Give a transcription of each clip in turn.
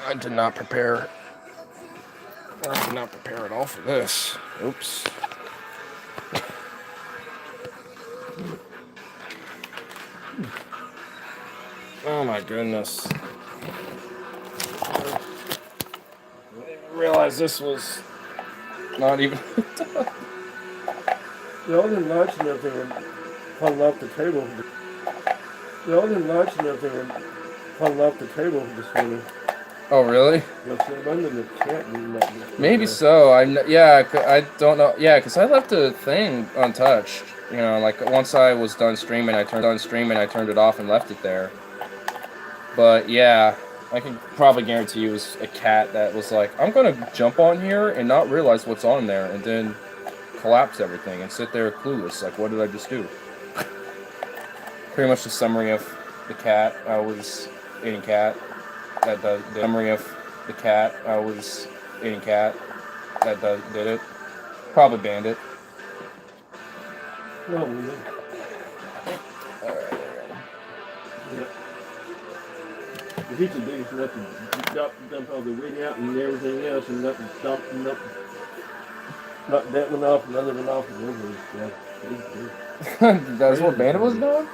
I did not prepare. I did not prepare at all for this. Oops. Oh my goodness. I didn't realize this was not even. Y'all didn't lunch and everything and huddle up the table. Y'all didn't lunch and everything and huddle up the table this morning. Oh really? You'll see them under the tent and that. Maybe so. I don't know. Yeah, because I left the thing untouched. You know, like once I was done streaming, I turned it off and left it there. But yeah, I can probably guarantee you it was a cat that was like, I'm gonna jump on here and not realize what's on there, and then collapse everything and sit there clueless. Like, what did I just do? Pretty much the summary of the cat. I was eating cat. The summary of the cat. I was eating cat. Did it. Probably banned it. No, we didn't. The heat of these nothing. Dump all the weed out and everything else, and nothing dumped, nothing. Not that one off, another one off, and everything. That's what Bandit was doing?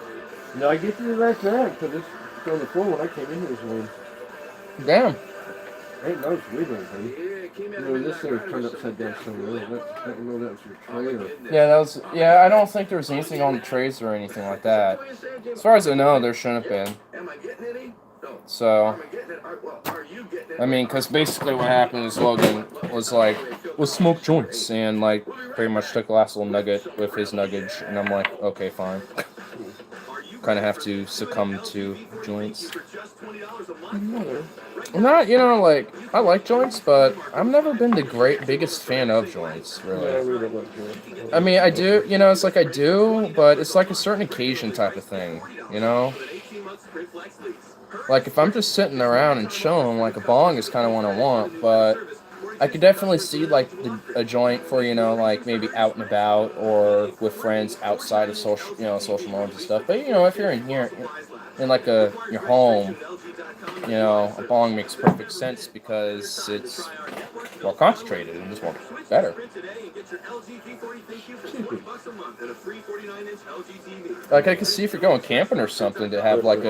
No, I get to the last night because it's on the floor when I came in here this morning. Damn. I ain't noticed weed or anything. You know, this thing was turned upside down somewhere. I don't know if that was your tray or... Yeah, that was. Yeah, I don't think there was anything on the trays or anything like that. As far as I know, there shouldn't have been. So, I mean, because basically what happened is Logan was like, let's smoke joints, and like pretty much took the last little nugget with his nuggage, and I'm like, okay, fine. Kind of have to succumb to joints. I'm not, you know, like, I like joints, but I've never been the biggest fan of joints, really. I mean, I do, you know, it's like I do, but it's like a certain occasion type of thing, you know? Like, if I'm just sitting around and chilling, like, a bong is kind of what I want, but I could definitely see, like, a joint for, you know, like, maybe out and about or with friends outside of social moments and stuff. But, you know, if you're in here, in, like, your home, you know, a bong makes perfect sense because it's well concentrated and just more better. Like, I could see if you're going camping or something to have like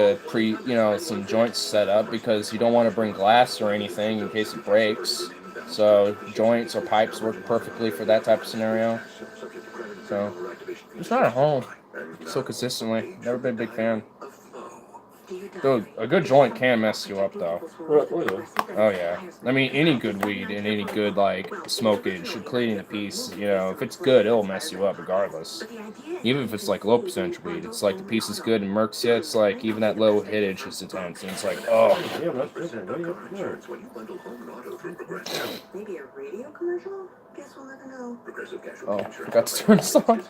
some joints set up because you don't want to bring glass or anything in case it breaks. So joints or pipes work perfectly for that type of scenario. So it's not at home so consistently. Never been a big fan. Dude, a good joint can mess you up, though. Oh, yeah. I mean, any good weed and any good, like, smokage, including the piece, you know, if it's good, it'll mess you up regardless. Even if it's, like, low percentage weed. It's like the piece is good and murks you. It's like, even that low hittage is intense. And it's like, oh. Maybe a radio commercial? Guess we'll never know. Oh, forgot to turn this on.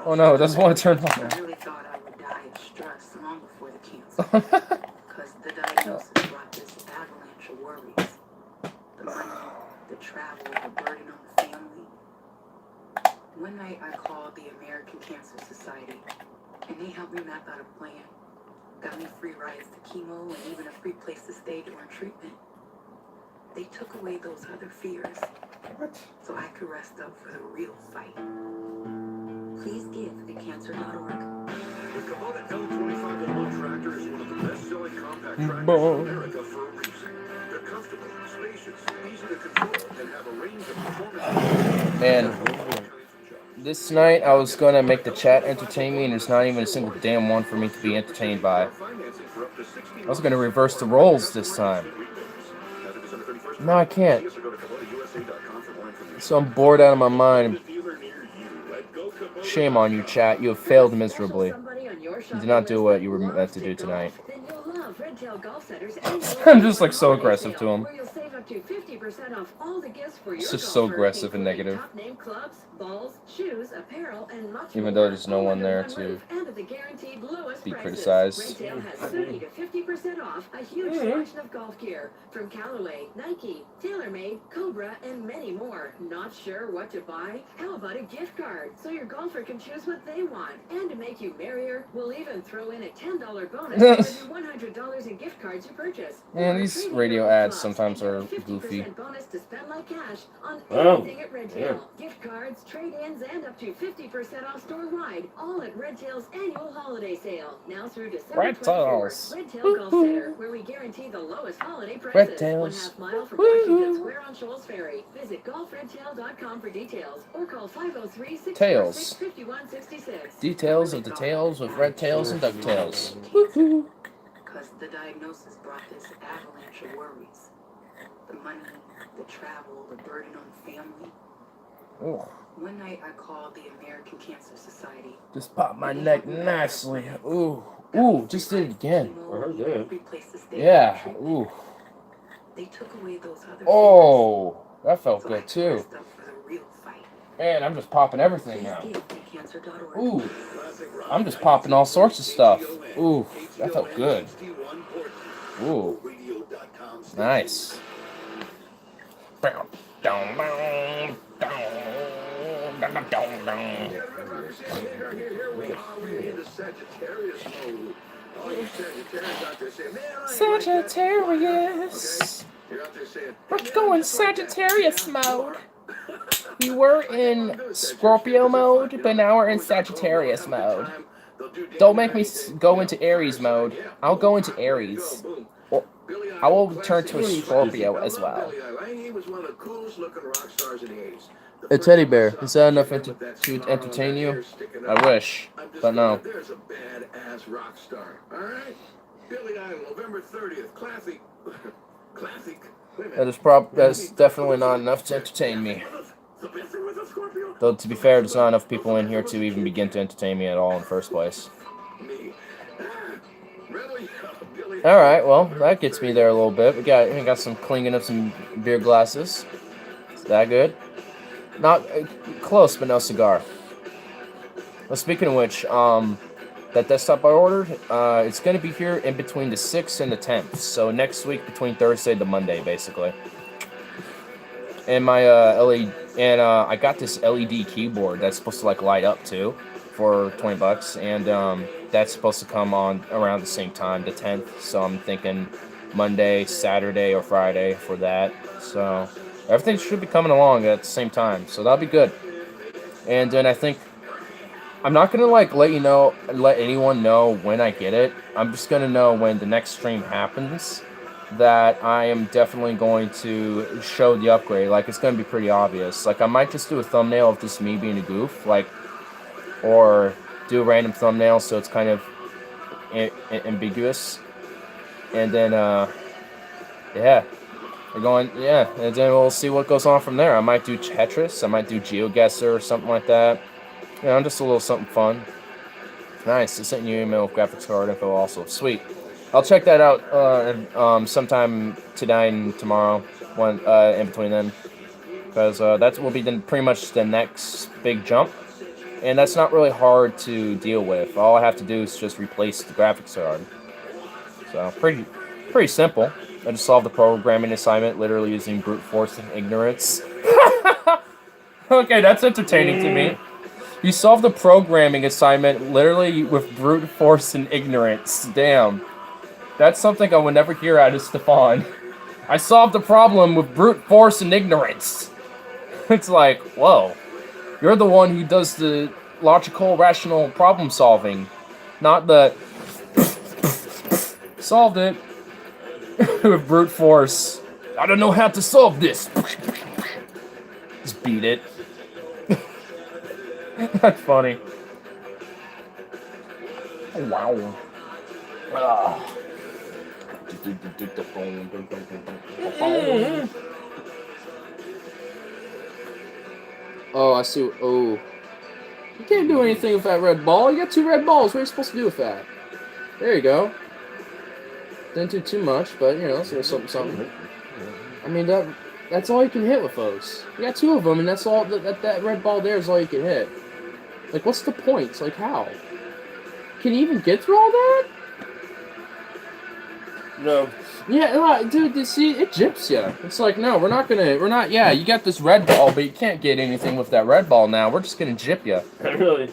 Oh, no, it doesn't want to turn on. I really thought I would die of stress long before the cancer. Because the diagnosis brought this avalanche of worries. The money, the travel, the burden on the family. One night I called the American Cancer Society, and they helped me map out a plan. Got me free rides to chemo and even a free place to stay during treatment. They took away those other fears. What? So I could rest up for the real fight. Please give at cancer.org. The Kubota L25 L1 tractor is one of the best-selling compact tractors in America for a reason. They're comfortable, spacious, easy to control, and have a range of performance. Man, this night I was gonna make the chat entertain me, and there's not even a single damn one for me to be entertained by. I was gonna reverse the roles this time. No, I can't. So I'm bored out of my mind. Shame on you, chat. You have failed miserably. You did not do what you were meant to do tonight. I'm just like so aggressive to him. up to 50% off all the gifts for your It's just so golfer, aggressive and including negative. top name clubs, balls, shoes, apparel, and much Even more. though there's no All one under there one to roof and at the guaranteed lowest be prices. criticized. Red Tail has 30 to 50% off a huge selection of golf gear from Callaway, Nike, TaylorMade, Cobra, and many more. Not sure what to buy? How about a gift card so your golfer can choose what they want? And to make you merrier, we'll even throw in a $10 bonus for every $100 in gift cards you purchase. Man, Or these trade in radio your ads clubs sometimes and are get a 50% goofy. bonus to spend like cash on Oh, everything at Red Tail. Gift cards, trade-ins, and up to 50% off store-wide. All at Red Tail's annual holiday sale. Now through December Red 24th. Tails. Red Tail Golf Center, where we guarantee the lowest holiday prices. Red Tails. 1/2 mile from Washington Square on Shoals Ferry. Visit golfredtail.com for details or call 503-646-5166. Details of the tales of red tails and ducktails. Because the diagnosis brought this avalanche of worries. The money, the travel, the burden on the family. Ooh, One night I called the American Cancer Society. just popped my neck nicely. Ooh, ooh, just did it again. I heard that. Replaced the state Yeah, treatment. ooh. They took away those other Oh, that felt so I good too. dressed up for the real fight. Man, I'm just popping everything Please now. give to cancer.org. Ooh, I'm just popping all sorts of stuff. Ooh, that felt good. Ooh, nice. Bow, down, down, down, down, down, down. Here we are. We're into Sagittarius mode. All you Sagittarius out there saying, man, I ain't Sagittarius. You're out there saying, Let's go in Sagittarius mode. We were in Scorpio mode, but now we're in Sagittarius mode. Don't make me go into Aries mode. I'll go into Aries. Or I will turn to a Scorpio as well. He was one of the coolest looking rock stars in the 80s. A teddy bear. Is that enough to entertain you? I wish, but no. There's a badass rock star. All right, Billy Idol, November 30th. Classic. Classic. Wait a minute. That's definitely not enough to entertain me. The best thing with a Scorpio? Though to be fair, there's not enough people in here to even begin to entertain me at all in the first place. Me. Really? Billy. All right, well that gets me there a little bit. We got some cleaning of some beer glasses. Is that good? Not close, but no cigar. Well, speaking of which, that desktop I ordered, it's gonna be here in between the 6th and the 10th. So next week between Thursday to Monday, basically. And my LED, and I got this LED keyboard that's supposed to like light up too, for $20, and that's supposed to come on around the same time, the 10th. So I'm thinking Monday, Saturday, or Friday for that. So everything should be coming along at the same time, so that'll be good. And then I think I'm not gonna like let anyone know when I get it. I'm just gonna know when the next stream happens that I am definitely going to show the upgrade. Like it's gonna be pretty obvious. Like I might just do a thumbnail of just me being a goof, like, or do a random thumbnail so it's kind of ambiguous. And then yeah. We're going, yeah, and then we'll see what goes on from there. I might do Tetris, I might do GeoGuessr or something like that. You know, just a little something fun. Nice, I sent you an email with graphics card info also. Sweet. I'll check that out sometime tonight and tomorrow, in between then. Because that will be pretty much the next big jump. And that's not really hard to deal with. All I have to do is just replace the graphics card. So, pretty simple. I just solved the programming assignment literally using brute force and ignorance. Okay, that's entertaining to me. You solved the programming assignment literally with brute force and ignorance. Damn. That's something I would never hear out of Stefan. I solved the problem with brute force and ignorance. It's like, whoa. You're the one who does the logical, rational problem solving. Not the... Solved it. With brute force. I don't know how to solve this. Just beat it. That's funny. Oh, wow. Oh, I see. Oh. You can't do anything with that red ball. You got 2 red balls. What are you supposed to do with that? There you go. Didn't do too much, but, you know, it's a little something, something. I mean, that's all you can hit with those. You got 2 of them, and that's all. That red ball there is all you can hit. Like, what's the point? It's like, how? Can you even get through all that? No. Yeah, dude, see, it gyps you. It's like, no, we're not, yeah, you got this red ball, but you can't get anything with that red ball now. We're just gonna gyp you. Really?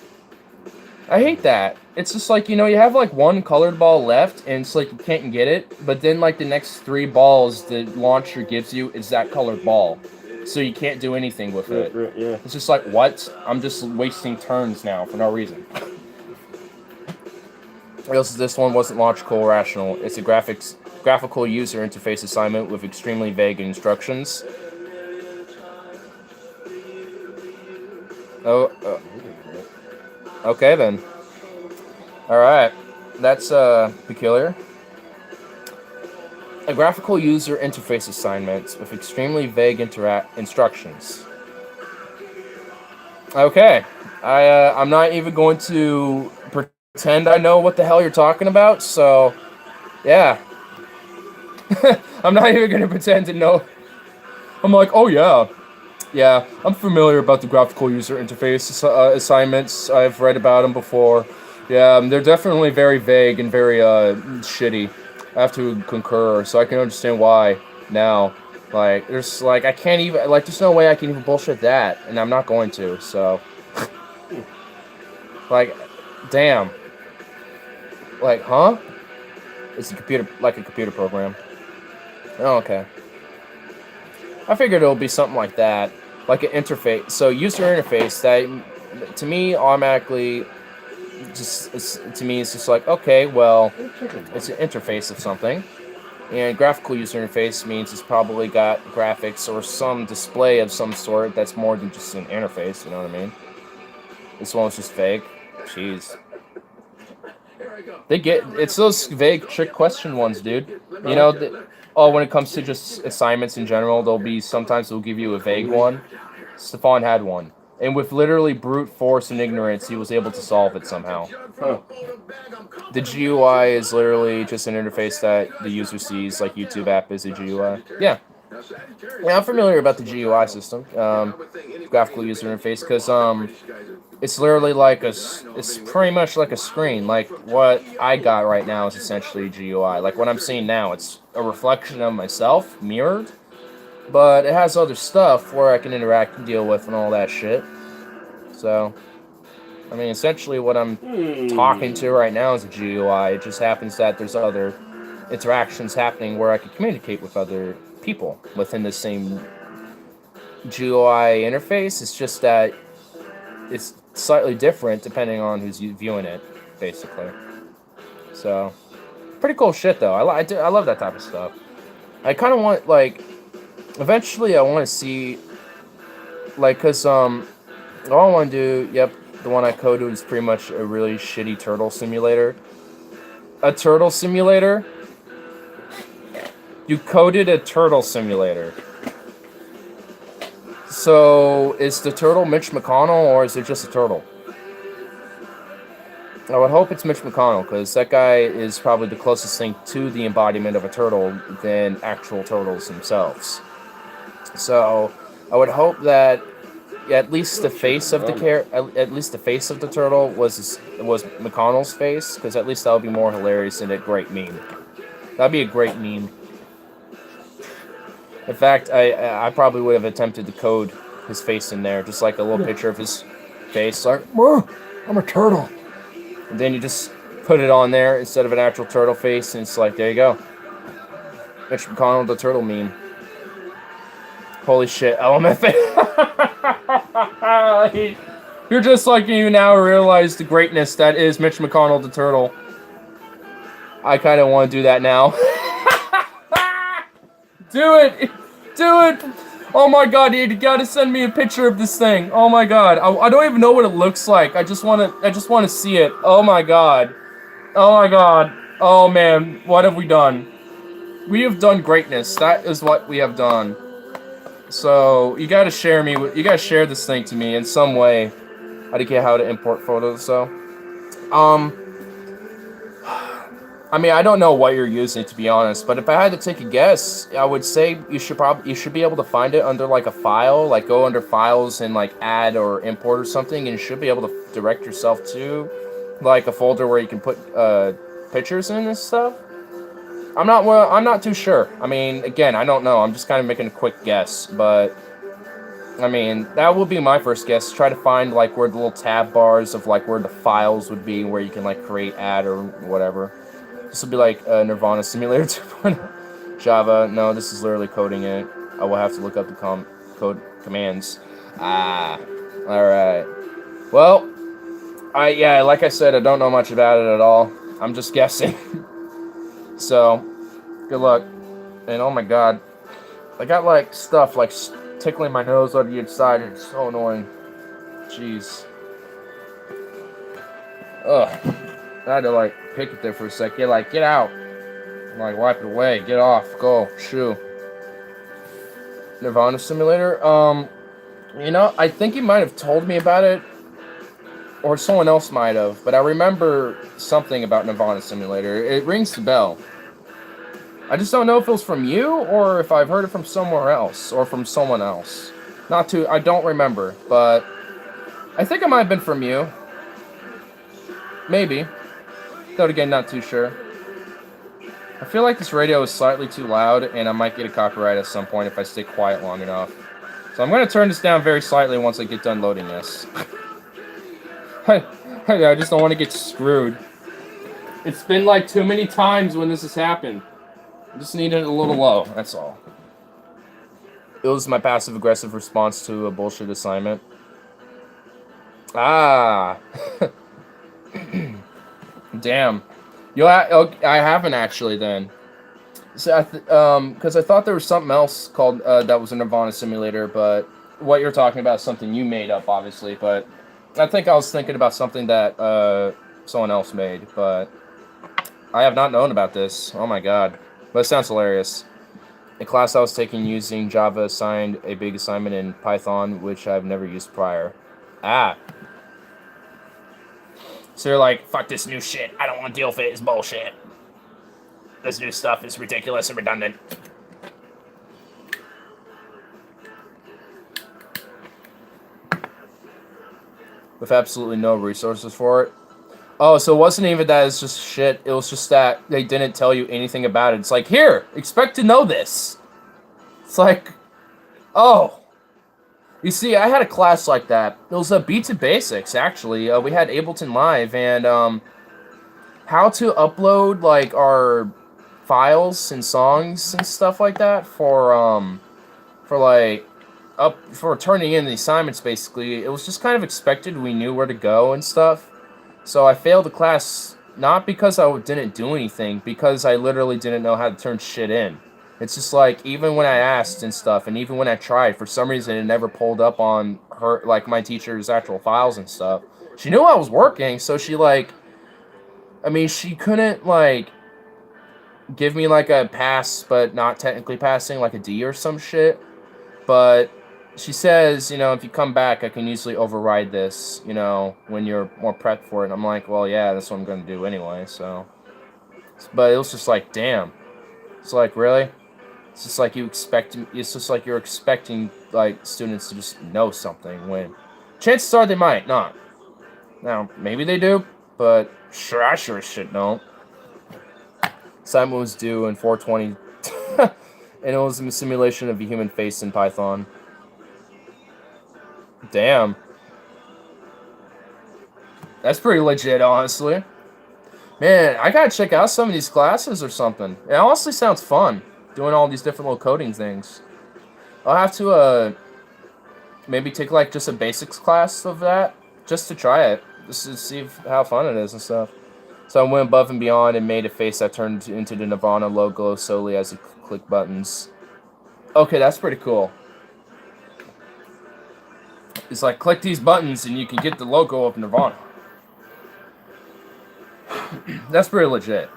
I hate that. It's just like, you have like 1 colored ball left, and it's like you can't get it, but then like the next 3 balls the launcher gives you is that colored ball. So you can't do anything with it. Yeah. It's just like, what? I'm just wasting turns now for no reason. This one wasn't logical or rational. It's a graphical user interface assignment with extremely vague instructions. Okay then. Alright. That's peculiar. A graphical user interface assignment with extremely vague instructions. Okay. I'm not even going to pretend I know what the hell you're talking about, so yeah. I'm not even gonna pretend to know. I'm like, oh yeah. Yeah, I'm familiar about the graphical user interface assignments. I've read about them before. Yeah, they're definitely very vague and very shitty. I have to concur, so I can understand why now. Like, I can't even, there's no way I can even bullshit that, and I'm not going to, so. Like, damn. Like, huh? It's a computer program. Oh, okay. I figured it'll be something like that. Like an interface. So, user interface, that, to me, automatically, it's just like, okay, well, it's an interface of something. And graphical user interface means it's probably got graphics or some display of some sort that's more than just an interface, you know what I mean? This one's just vague. Jeez. It's those vague trick question ones, dude. When it comes to just assignments in general, sometimes they'll give you a vague one. Stefan had one. And with literally brute force and ignorance, he was able to solve it somehow. Huh. The GUI is literally just an interface that the user sees, like YouTube app is a GUI. Yeah. Yeah, I'm familiar about the GUI system, graphical user interface, because it's literally it's pretty much like a screen. Like what I got right now is essentially GUI. Like what I'm seeing now, it's a reflection of myself, mirrored, but it has other stuff where I can interact and deal with and all that shit. So, I mean, essentially what I'm talking to right now is a GUI. It just happens that there's other interactions happening where I can communicate with other people within the same GUI interface. It's just that it's slightly different depending on who's viewing it, basically. So, pretty cool shit though. I love that type of stuff. I kind of want, eventually I want to see, cause all I want to do, the one I coded is pretty much a really shitty turtle simulator. A turtle simulator? You coded a turtle simulator. So, is the turtle Mitch McConnell, or is it just a turtle? I would hope it's Mitch McConnell, because that guy is probably the closest thing to the embodiment of a turtle than actual turtles themselves. So, I would hope that at least the face of the turtle was McConnell's face, because at least that would be more hilarious and a great meme. That'd be a great meme. In fact, I probably would have attempted to code his face in there, just like a little picture of his face, like, I'm a turtle. And then you just put it on there instead of an actual turtle face, and it's like, there you go. Mitch McConnell, the turtle meme. Holy shit, LMFA. You're just like you now realize the greatness that is Mitch McConnell, the turtle. I kind of want to do that now. Do it! Do it! Oh my god, you gotta send me a picture of this thing. Oh my god. I don't even know what it looks like. I just wanna see it. Oh my god. Oh my god. Oh man, what have we done? We have done greatness. That is what we have done. So, you gotta share this thing to me in some way. I didn't get how to import photos, so. I mean, I don't know what you're using, to be honest, but if I had to take a guess, I would say you should be able to find it under like a file, like go under files and like add or import or something, and you should be able to direct yourself to like a folder where you can put pictures in and stuff. I'm not too sure. I mean, again, I don't know. I'm just kind of making a quick guess, but I mean, that would be my first guess. Try to find like where the little tab bars of like where the files would be, where you can like create, add, or whatever. This will be like Nirvana Simulator 2.0. Java. No, this is literally coding it. I will have to look up the code commands. Ah, all right. Well, yeah, like I said, I don't know much about it at all. I'm just guessing. So, good luck. And oh my god, I got like stuff like tickling my nose on the inside, and it's so annoying. Jeez. Ugh. I had to like pick it there for a sec. Get like, get out. I'm like, wipe it away. Get off. Go. Shoo. Nirvana Simulator. You know, I think you might have told me about it, or someone else might have, but I remember something about Nirvana Simulator. It rings the bell. I just don't know if it was from you, or if I've heard it from somewhere else, or from someone else. I don't remember, but I think it might have been from you. Maybe. Though again, not too sure. I feel like this radio is slightly too loud, and I might get a copyright at some point if I stay quiet long enough. So I'm going to turn this down very slightly once I get done loading this. I just don't want to get screwed. It's been like too many times when this has happened. I just need it a little low, that's all. It was my passive-aggressive response to a bullshit assignment. Ah. Damn. I haven't actually then. So because I thought there was something else called that was a Nirvana Simulator, but what you're talking about is something you made up, obviously. But I think I was thinking about something that someone else made, but I have not known about this. Oh my god. But it sounds hilarious. A class I was taking using Java assigned a big assignment in Python, which I've never used prior. Ah. So you're like, fuck this new shit. I don't want to deal with it. It's bullshit. This new stuff is ridiculous and redundant. With absolutely no resources for it. Oh, so it wasn't even that it's just shit. It was just that they didn't tell you anything about it. It's like, here, expect to know this. It's like, oh. You see, I had a class like that. It was a B2 Basics, actually. We had Ableton Live, and how to upload like our files and songs and stuff like that for turning in the assignments. Basically, it was just kind of expected. We knew where to go and stuff. So I failed the class not because I didn't do anything, because I literally didn't know how to turn shit in. It's just like, even when I asked and stuff, and even when I tried, for some reason it never pulled up on her, like my teacher's actual files and stuff. She knew I was working, so she she couldn't like give me like a pass, but not technically passing, like a D or some shit. But she says, if you come back, I can usually override this, when you're more prepped for it. And I'm like, well, yeah, that's what I'm going to do anyway, so. But it was just like, damn. It's like, really? It's just like it's just like you're expecting, like, students to just know something when chances are they might not. Now, maybe they do, but I sure as shit don't. Assignment was due in 420, and it was a simulation of a human face in Python. Damn. That's pretty legit, honestly. Man, I gotta check out some of these classes or something. It honestly sounds fun, doing all these different little coding things. I'll have to, maybe take, like, just a basics class of that, just to try it, just to see how fun it is and stuff. So I went above and beyond and made a face that turned into the Nirvana logo solely as you click buttons. Okay, that's pretty cool. It's like, click these buttons and you can get the logo of Nirvana. That's pretty legit.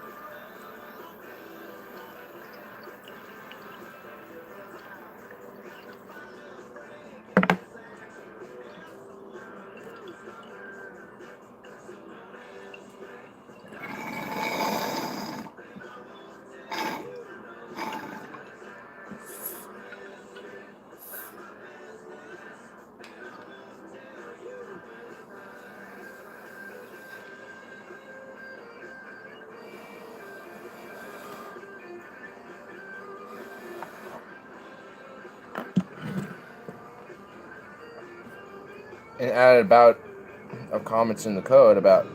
and added about of comments in the code about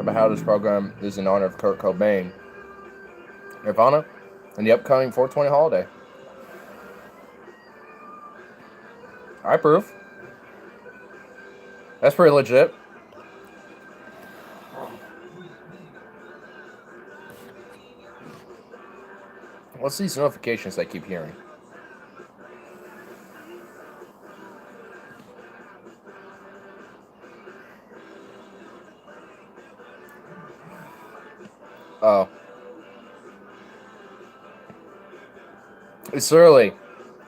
how this program is in honor of Kurt Cobain, Nirvana, and the upcoming 420 holiday. I approve. That's pretty legit. What's these notifications I keep hearing? Oh. It's early.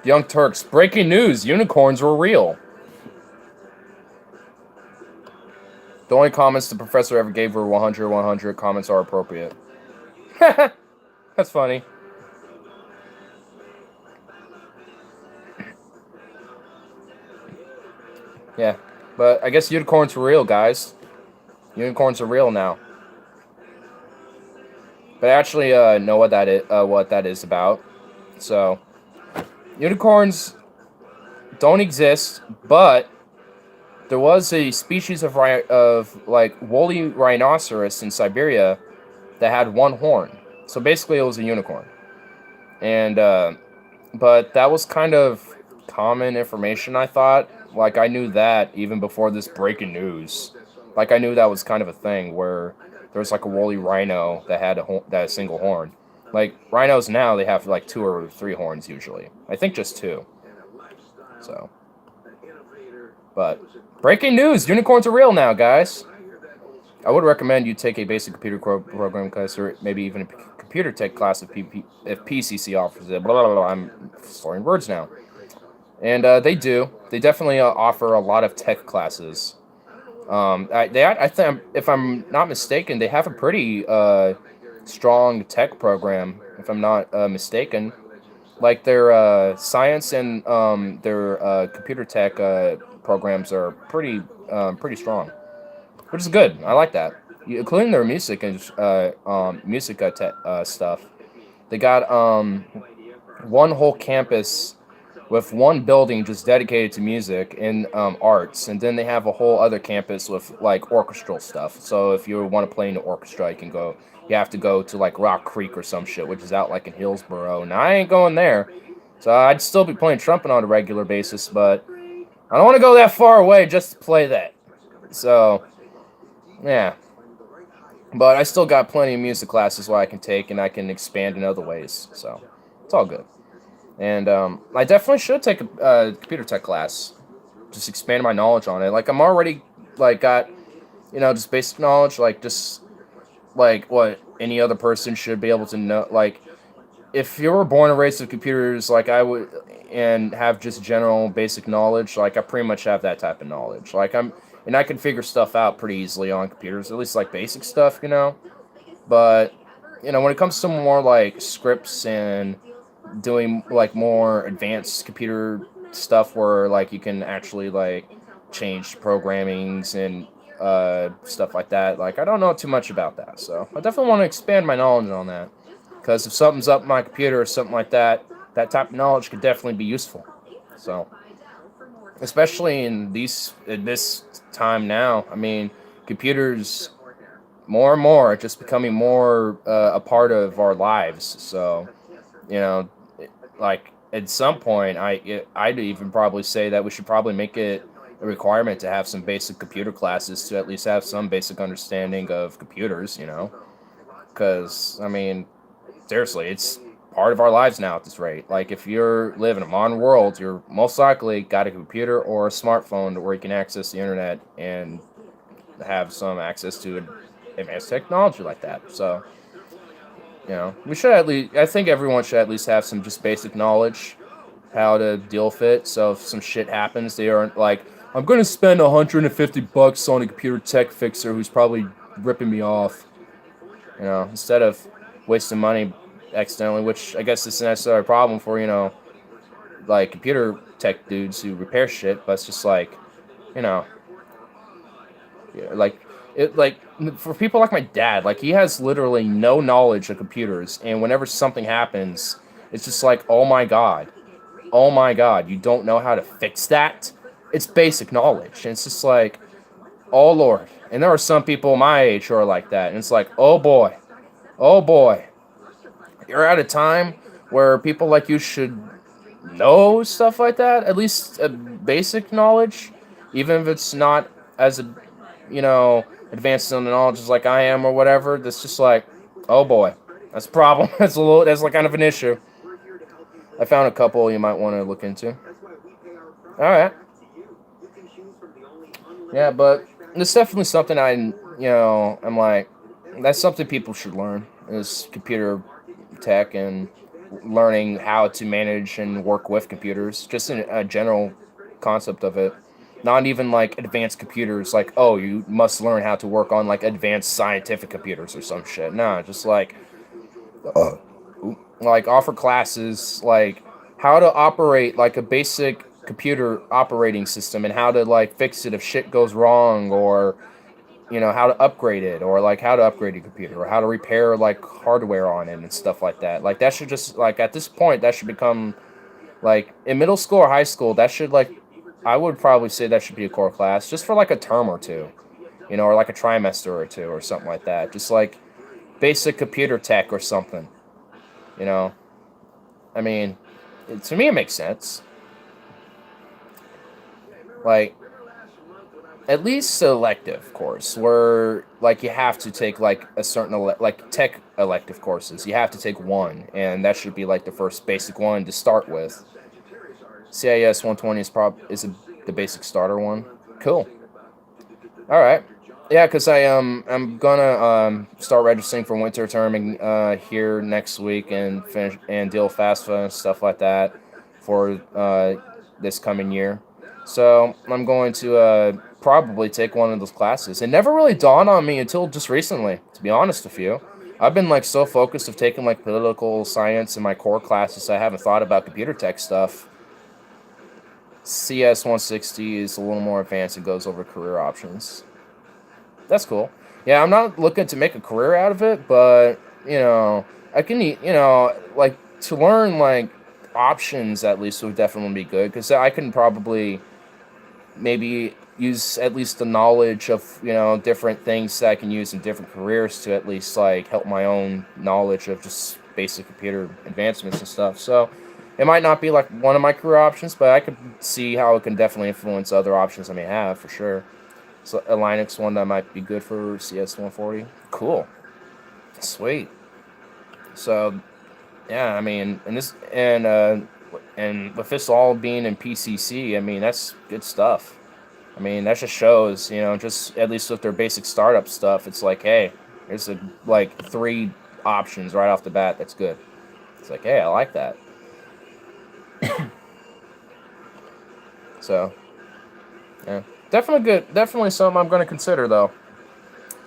Young Turks. Breaking news. Unicorns were real. The only comments the professor ever gave were 100 comments are appropriate. That's funny. Yeah. But I guess unicorns were real, guys. Unicorns are real now. But I actually know what that is about. So, unicorns don't exist, but there was a species of like woolly rhinoceros in Siberia that had one horn. So basically, it was a unicorn. And but that was kind of common information, I thought. Like, I knew that even before this breaking news. Like, I knew that was kind of a thing where there was like a woolly rhino that had a single horn. Like, rhinos now, they have like 2 or 3 horns usually. I think just 2. So. But, breaking news! Unicorns are real now, guys! I would recommend you take a basic computer program class, or maybe even a computer tech class if PCC offers it. Blah, blah, blah. I'm slurring words now. And they do. They definitely offer a lot of tech classes. I think, if I'm not mistaken, they have a pretty strong tech program, if I'm not mistaken. Like, their science and their computer tech programs are pretty strong, which is good. I like that, including their music and music stuff. They got one whole campus with one building just dedicated to music and arts, and then they have a whole other campus with like orchestral stuff. So if you want to play in the orchestra, you have to go to like Rock Creek or some shit, which is out like in Hillsboro. Now I ain't going there, so I'd still be playing trumpet on a regular basis, but I don't want to go that far away just to play that. So yeah, but I still got plenty of music classes where I can take, and I can expand in other ways. So it's all good. And I definitely should take a computer tech class, just expand my knowledge on it. Like, I'm already like got, just basic knowledge, like just like what any other person should be able to know. Like, if you were born and raised with computers, like I would, and have just general basic knowledge, like I pretty much have that type of knowledge. Like, I can figure stuff out pretty easily on computers, at least like basic stuff, But when it comes to more like scripts and doing like more advanced computer stuff where like you can actually like change programmings and stuff like that, like I don't know too much about that, so I definitely want to expand my knowledge on that, because if something's up my computer or something like that, that type of knowledge could definitely be useful. So especially in this time now, I mean, computers more and more are just becoming more a part of our lives. So like at some point, I'd even probably say that we should probably make it a requirement to have some basic computer classes to at least have some basic understanding of computers, because I mean, seriously, it's part of our lives now at this rate. Like, if you're living in a modern world, you're most likely got a computer or a smartphone where you can access the internet and have some access to advanced technology like that. So we should I think everyone should at least have some just basic knowledge how to deal with it. So if some shit happens, they aren't like, I'm going to spend $150 on a computer tech fixer who's probably ripping me off, instead of wasting money accidentally, which I guess is a necessary problem for, like computer tech dudes who repair shit, but it's just like, like for people like my dad, like he has literally no knowledge of computers, and whenever something happens, it's just like, oh my god, you don't know how to fix that? it's basic knowledge. And it's just like, oh Lord. And there are some people my age who are like that. And it's like, oh boy. Oh boy. You're at a time where people like you should know stuff like that. At least a basic knowledge. Even if it's not as a, advanced in the knowledge as like I am or whatever. That's just like, oh boy. That's a problem. That's like kind of an issue. I found a couple you might want to look into. Alright. Yeah, but it's definitely something I'm like, that's something people should learn, is computer tech and learning how to manage and work with computers. Just a general concept of it. Not even like advanced computers, like, oh, you must learn how to work on like advanced scientific computers or some shit. No, just like offer classes like how to operate like a basic computer operating system and how to like fix it if shit goes wrong, or how to upgrade it, or like how to upgrade a computer, or how to repair like hardware on it and stuff like that. Like that should just like at this point that should become like in middle school or high school, that should like I would probably say that should be a core class just for like a term or two, or like a trimester or two or something like that. Just like basic computer tech or something. I mean, to me it makes sense. Like, at least elective course where like you have to take like a certain like tech elective courses. You have to take one, and that should be like the first basic one to start with. CIS 120 is the basic starter one. Cool. All right. Yeah, because I'm gonna start registering for winter term here next week and finish and deal with FAFSA and stuff like that for this coming year. So I'm going to probably take one of those classes. It never really dawned on me until just recently, to be honest with you. I've been like so focused of taking like political science in my core classes, I haven't thought about computer tech stuff. CS 160 is a little more advanced and goes over career options. That's cool. Yeah, I'm not looking to make a career out of it, but, I can, like, to learn, like, options at least would definitely be good, because I can probably maybe use at least the knowledge of, different things that I can use in different careers to at least, like, help my own knowledge of just basic computer advancements and stuff. So it might not be, like, one of my career options, but I could see how it can definitely influence other options I may have, for sure. So a Linux one that might be good for CS 140. Cool. Sweet. So, yeah, I mean, and with this all being in PCC, I mean, that's good stuff. I mean, that just shows, just at least with their basic startup stuff, it's like, hey, there's like 3 options right off the bat. That's good. It's like, hey, I like that. So, yeah. Definitely good. Definitely something I'm going to consider, though.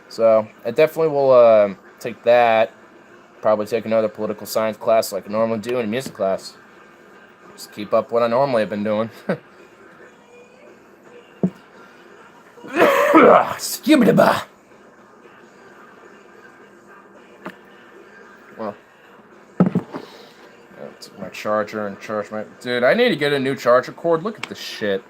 So, I definitely will take that. Probably take another political science class like I normally do in a music class. Just keep up what I normally have been doing. Skibidi-ba. Well, take my charger and charge my... Dude, I need to get a new charger cord. Look at this shit.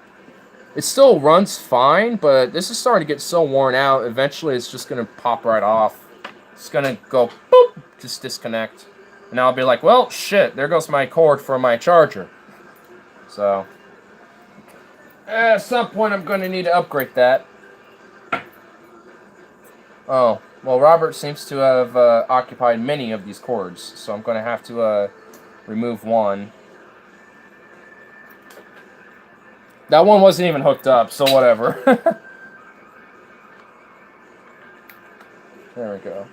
It still runs fine, but this is starting to get so worn out. Eventually, it's just going to pop right off. It's going to go, boop, just disconnect. And I'll be like, well, shit, there goes my cord for my charger. So, at some point, I'm going to need to upgrade that. Oh, well, Robert seems to have occupied many of these cords, so I'm going to have to remove one. That one wasn't even hooked up, so whatever. There we go.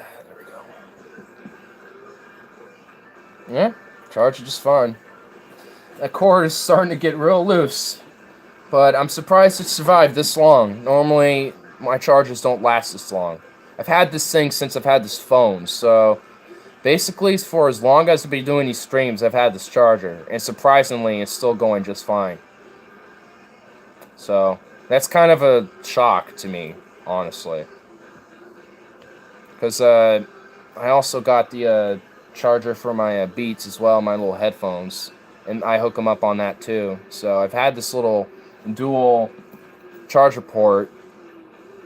There we go. Yeah, charged just fine. That cord is starting to get real loose. But I'm surprised it survived this long. Normally, my chargers don't last this long. I've had this thing since I've had this phone, so basically for as long as I've been doing these streams, I've had this charger, and surprisingly, it's still going just fine. So, that's kind of a shock to me, honestly. Because, I also got the charger for my Beats as well, my little headphones, and I hook them up on that too. So I've had this little dual charger port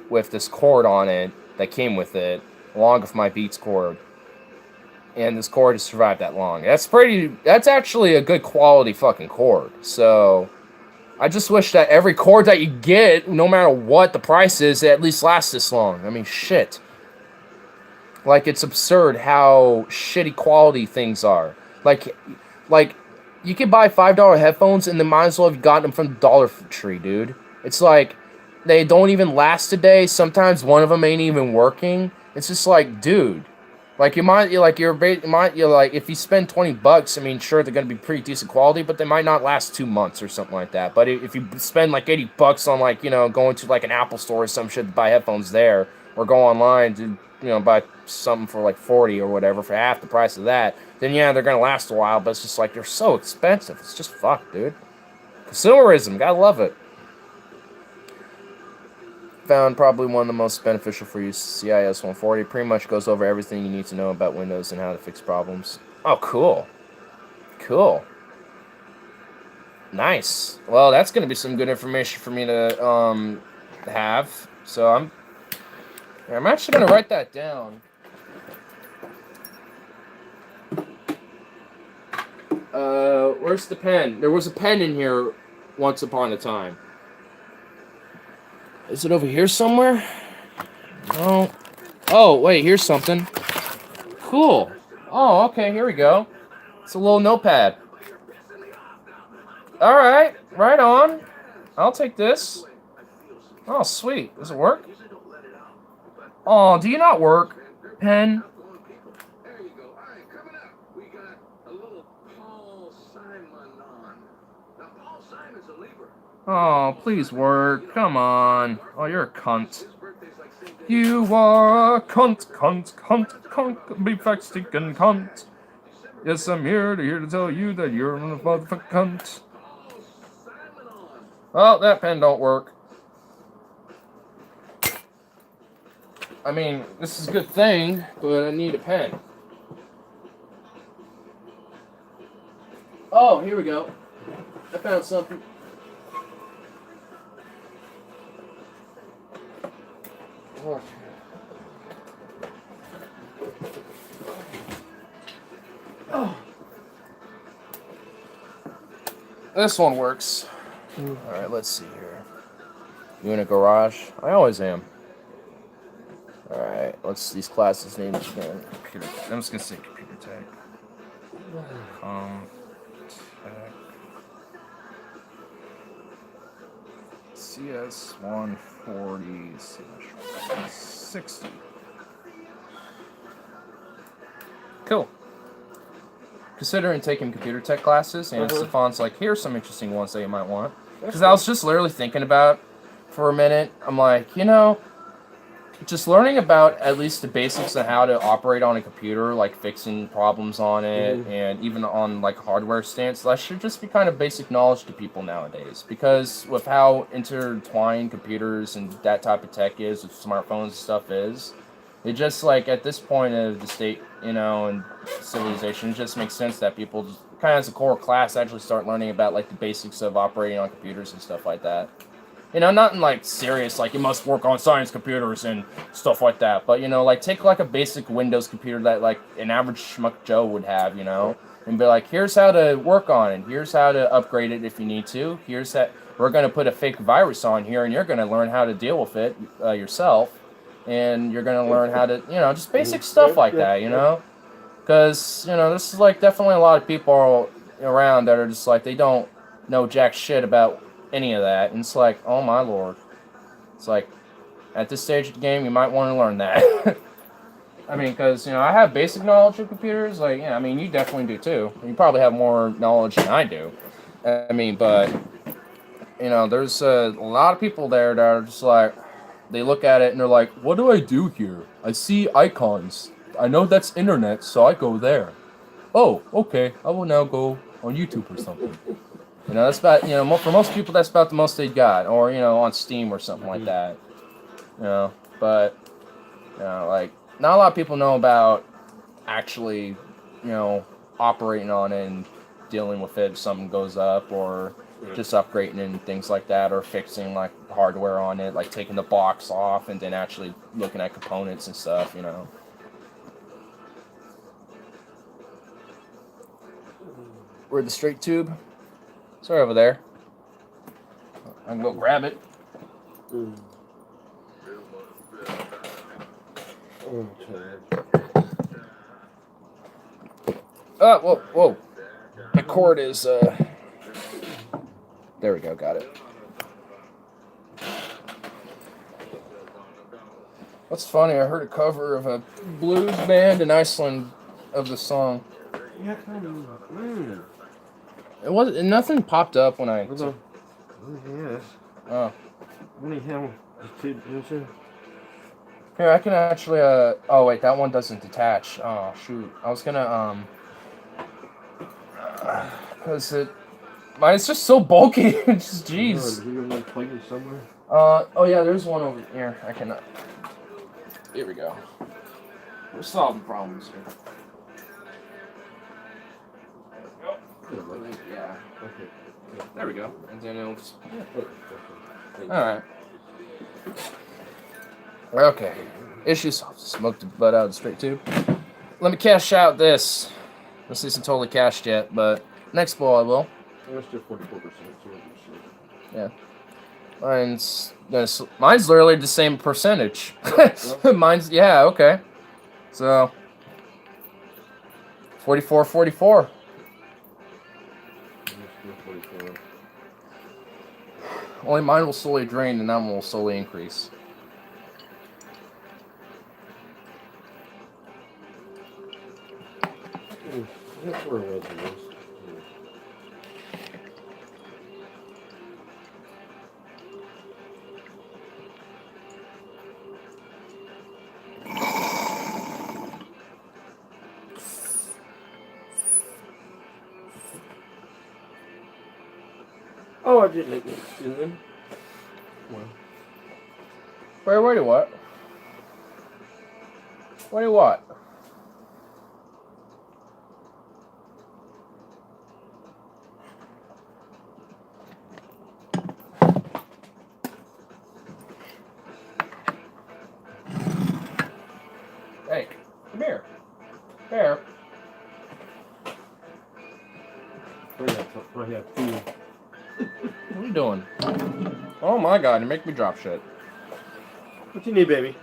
with this cord on it that came with it, along with my Beats cord. And this cord has survived that long. That's actually a good quality fucking cord. So I just wish that every cord that you get, no matter what the price is, it at least lasts this long. I mean, shit. Like, it's absurd how shitty quality things are. Like, you can buy $5 headphones and they might as well have gotten them from the Dollar Tree, dude. It's like, they don't even last a day. Sometimes one of them ain't even working. It's just like, dude. Like, if you spend $20, I mean, sure, they're going to be pretty decent quality, but they might not last 2 months or something like that. But if you spend, like, $80 on, like, you know, going to, like, an Apple store or some shit to buy headphones there, or go online to, you know, buy something for, like, 40 or whatever for half the price of that, then, yeah, they're going to last a while, but it's just, like, they're so expensive. It's just fuck, dude. Consumerism, gotta love it. Found probably one of the most beneficial for you, CIS 140. Pretty much goes over everything you need to know about Windows and how to fix problems. Oh, cool. Cool. Nice. Well, that's going to be some good information for me to have. So I'm actually going to write that down. Where's the pen? There was a pen in here once upon a time. Is it over here somewhere? No. Oh, wait, here's something. Cool. Oh, okay, here we go. It's a little notepad. Alright, right on. I'll take this. Oh, sweet. Does it work? Oh, do you not work? Pen? There you go. All right, coming up, we got a little Paul Simon on. Now, Paul Simon's a Libra. Oh, please work. Come on. Oh, you're a cunt. You are a cunt, big fat stinking cunt. Yes, I'm here to tell you that you're a motherfucking cunt. Oh, that pen don't work. I mean, this is a good thing, but I need a pen. Oh, here we go. I found something. Oh. This one works. Alright, let's see here. You in a garage? I always am. Alright, what's these classes names again? I'm just gonna say computer tech. Tech. CS 140/60. Cool. Considering taking computer tech classes, and Stefan's like, here's some interesting ones that you might want. Because I was just literally thinking about for a minute. I'm like, you know, just learning about at least the basics of how to operate on a computer, like fixing problems on it, and even on like hardware stance, that should just be kind of basic knowledge to people nowadays. Because with how intertwined computers and that type of tech is, with smartphones and stuff is, it just like at this point of the state, you know, and civilization, it just makes sense that people just kind of as a core class actually start learning about like the basics of operating on computers and stuff like that. You know, not in like serious, like you must work on science computers and stuff like that. But, you know, like take like a basic Windows computer that like an average schmuck Joe would have, you know, and be like, here's how to work on it. Here's how to upgrade it if you need to. Here's that we're going to put a fake virus on here and you're going to learn how to deal with it yourself. And you're going to learn how to, you know, just basic stuff like that, you know. Because, you know, this is like definitely a lot of people around that are just like, they don't know jack shit about any of that, and it's like, oh my lord, it's like at this stage of the game you might want to learn that. I mean, because, you know, I have basic knowledge of computers, like, yeah, I mean, you definitely do too. You probably have more knowledge than I do. I mean, but you know, there's a lot of people there that are just like, they look at it and they're like, what do I do here? I see icons, I know that's internet, so I go there. Oh, okay, I will now go on YouTube or something. You know, that's about, you know, for most people, that's about the most they got. Or, you know, on Steam or something like that. You know, but, you know, like, not a lot of people know about actually, operating on it and dealing with it if something goes up, or just upgrading and things like that, or fixing like hardware on it, like taking the box off and then actually looking at components and stuff. Where'd the straight tube? Sorry, over there. I can go grab it. Whoa. My cord is, there we go, got it. What's funny, I heard a cover of a blues band in Iceland of the song. Yeah, It wasn't, nothing popped up when I... Yes. Oh. Anyhow, Here, I can actually, oh wait, that one doesn't detach. Oh, shoot. I was gonna, because mine's just so bulky. It's just, jeez. Is there like plug in somewhere? Oh yeah, there's one over here. I can, here we go. We're solving problems here. Yeah. Okay. There we go. And then it'll just... Alright. Okay. Issue solved. Smoked the butt out of the straight tube. Let me cash out this. This isn't totally cashed yet, but next bowl I will. That's still 44%. Yeah. Mine's literally the same percentage. Mine's, yeah, okay. So 44. Only mine will slowly drain and that one will slowly increase. That's where it was. Oh, I didn't make it. Didn't Wait, what? Wait, what? Hey, come here. Here. I have two. What are you doing? Oh my god, you make me drop shit. What you need, baby?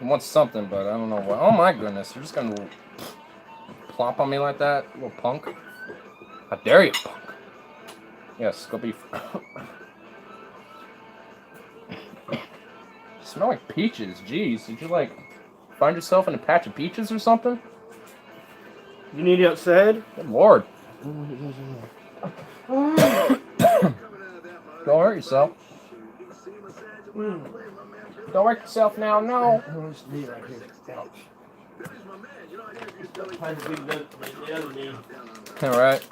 He wants something, but I don't know what. Oh my goodness, you're just gonna plop on me like that, little punk. How dare you, punk? Yes, go be. You smell like peaches. Jeez, did you like find yourself in a patch of peaches or something? You need it outside? Good lord. Don't hurt yourself. Don't hurt yourself now, no. It's me right here. Ouch. Time to big the other knee. Alright.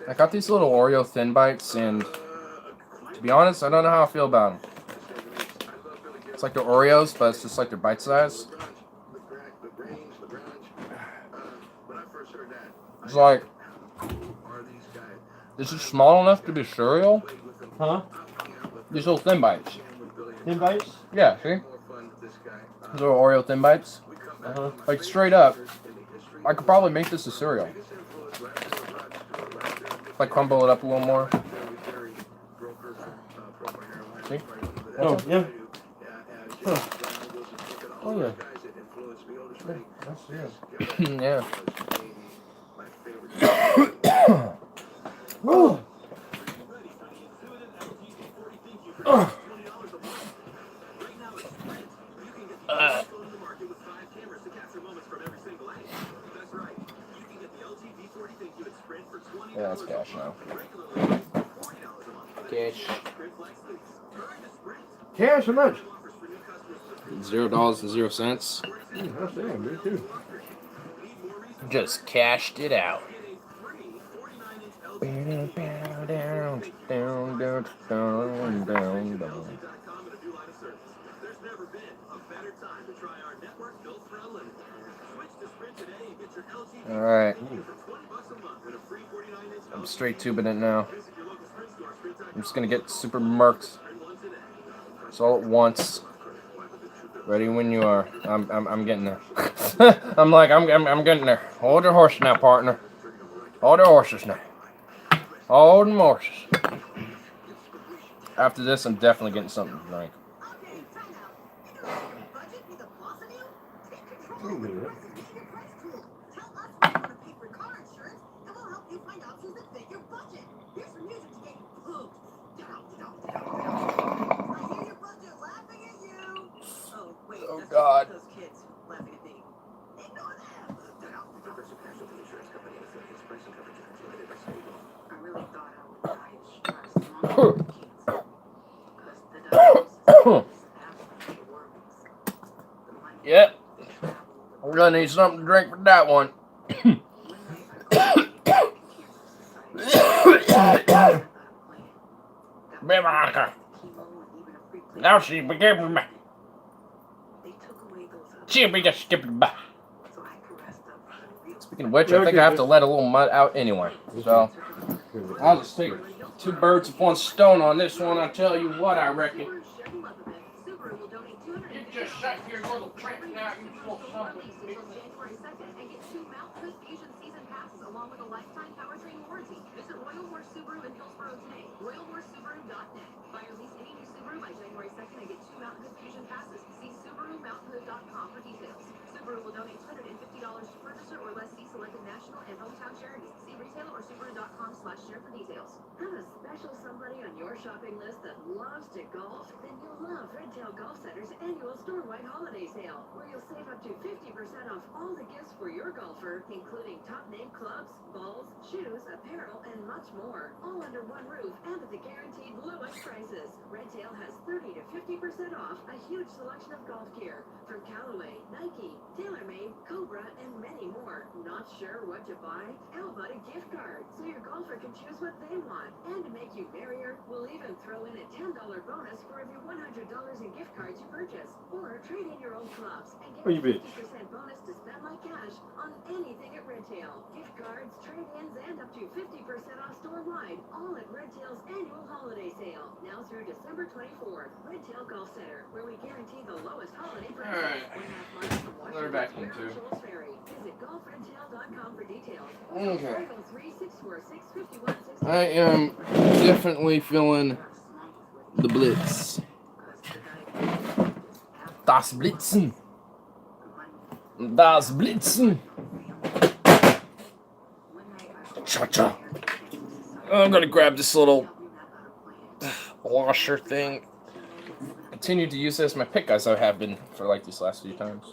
I got these little Oreo Thin Bites, and to be honest, I don't know how I feel about them. It's like they're Oreos, but it's just like they're bite size. It's like, this is small enough to be cereal. Huh? These little Thin Bites. Thin bites? Yeah, see? These little Oreo Thin Bites. Uh-huh. Like straight up, I could probably make this a cereal. Like crumble it up a little more. See? Oh, yeah. Huh. Oh, yeah. That's good. Yeah. Oh. Cash, how much? $0.00. I say, me too. Just cashed it out. Alright. I'm straight tubing it now. I'm just gonna get super murked. It's all at once. Ready when you are. I'm getting there. I'm getting there. Hold your horses now, partner. Hold your horses now. Hold them horses. After this, I'm definitely getting something to drink. Oh God. I really thought I would die of stress long before cancer. Because the diagnosis is absolutely worries. The money, Yep. the travel, the We're gonna need something to drink for that one. one night I called the American Cancer Society. I got a plan. Got chemo and even a free plane. Now she became me. They took away those other She be just skipping by. so I could rest up for the real. Speaking of which, I think I have to let a little mud out anyway. So I'll just take 2 birds with 1 stone on this one. I tell you what, I reckon. Subaru will donate You just sat here, little tramp. Now you want something. until January 2nd and get 2 Mount Hood Fusion season passes along with a lifetime powertrain warranty. Visit Royal Horse Subaru in Hillsborough today. RoyalHorseSubaru.net. Buy or lease any new Subaru by January 2nd and get 2 Mount Hood Fusion passes. See SubaruMountHood.com for details. Subaru will donate $250 to purchaser or lessee selected national and hometown charities. See retailer or Subaru.com/share for details. Have a special somebody on your shopping list that loves to golf? Then you'll love Redtail Golf Center's annual store-wide holiday sale, where you'll save up to 50% off all the gifts for your golfer, including top-name clubs, balls, shoes, apparel, and much more, all under one roof and at the guaranteed lowest prices. Redtail has 30 to 50% off a huge selection of golf gear from Callaway, Nike, TaylorMade, Cobra, and many more. Not sure what to buy? How about a gift card so your golfer can choose what they want? And to make you merrier, we'll even throw in a $10 bonus for every $100 in gift cards you purchase. Or trade in your old clubs and Where get you a been? 50% bonus to spend like cash on anything at Redtail. Gift cards, trade-ins, and up to 50% off store-wide, all at Redtail's annual holiday sale. Now through December 24th. Redtail Golf Center, where we guarantee the lowest holiday prices. Alright. 1.5 miles from Another Washington vacuum, Square too. and Shoals Ferry. Visit golfredtail.com for details. Okay. 503-646-5160. I am definitely feeling the blitz. Das Blitzen. Das Blitzen. Cha-cha. I'm gonna grab this little washer thing. Continue to use this as my pick, as I have been for like these last few times.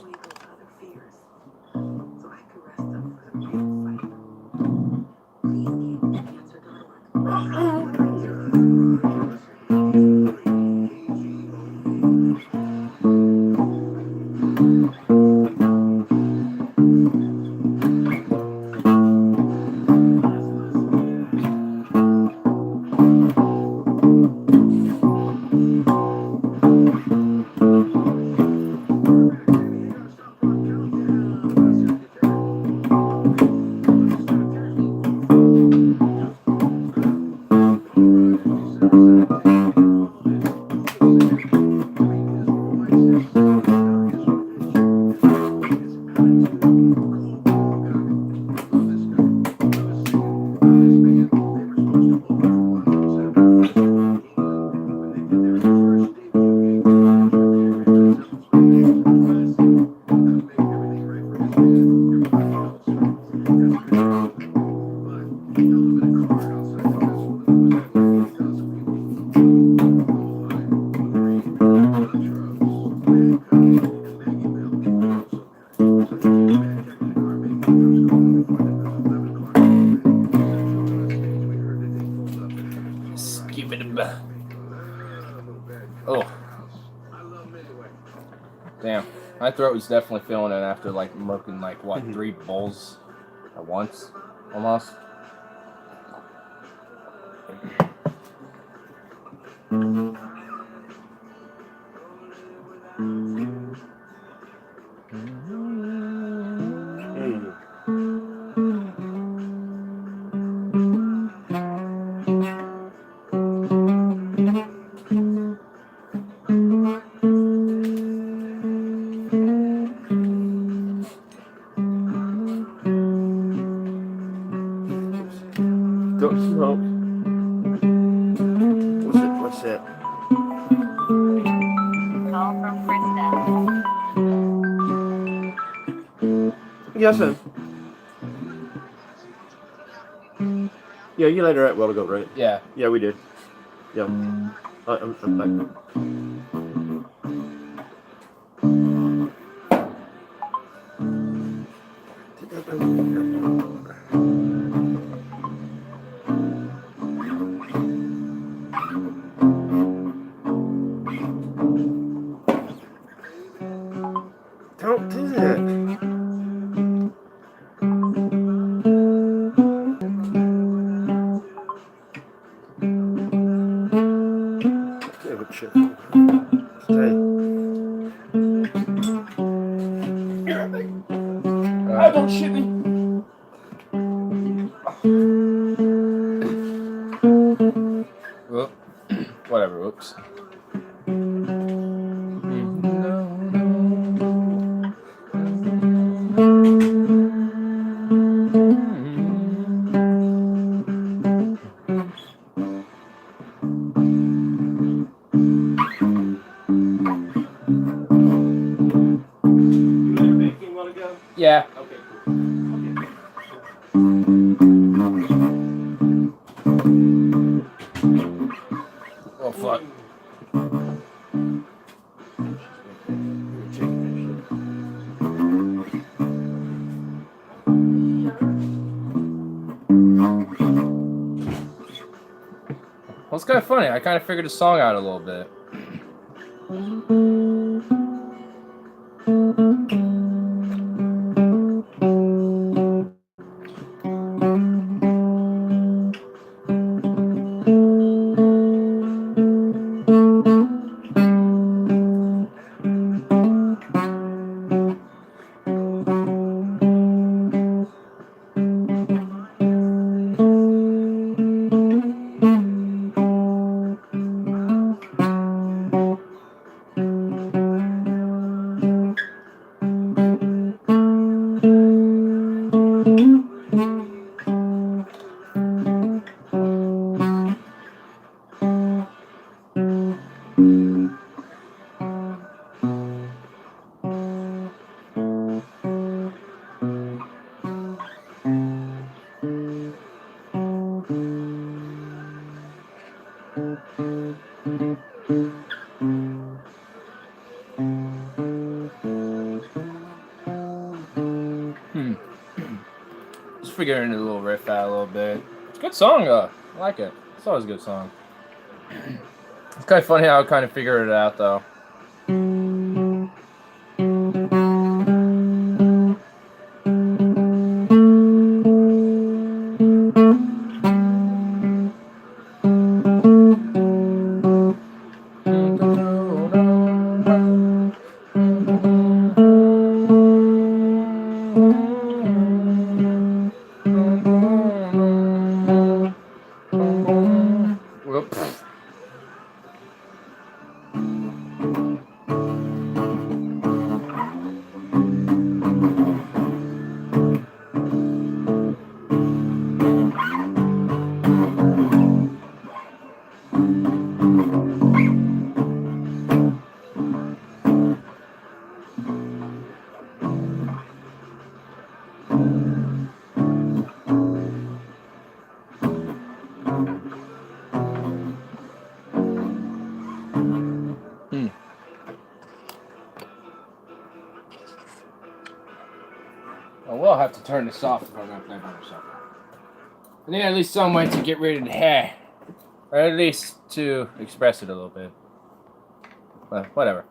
Oh, Damn, my throat was definitely feeling it after like smoking like what Mhm. 3 bowls at once, almost. Don't smoke. What's that? Call from Krista. Yes, sir. Yeah, you let her out a while ago, right? Yeah. Yeah, we did. Yeah. I'm back. Don't do that. Yeah, but shit. Stay. Don't shoot me. Whoop. Whatever. Whoops. You let her back in a while ago? Yeah. Okay, cool. Oh fuck. Well, it's kind of funny. I kind of figured the song out a little bit. Just figuring a little riff out a little bit. It's a good song, though. I like it. It's always a good song. It's kind of funny how I kind of figured it out, though. Whoops. I will have to turn this off if I'm going to play by myself. I need at least some way to get rid of the hair. Or at least to express it a little bit. But whatever.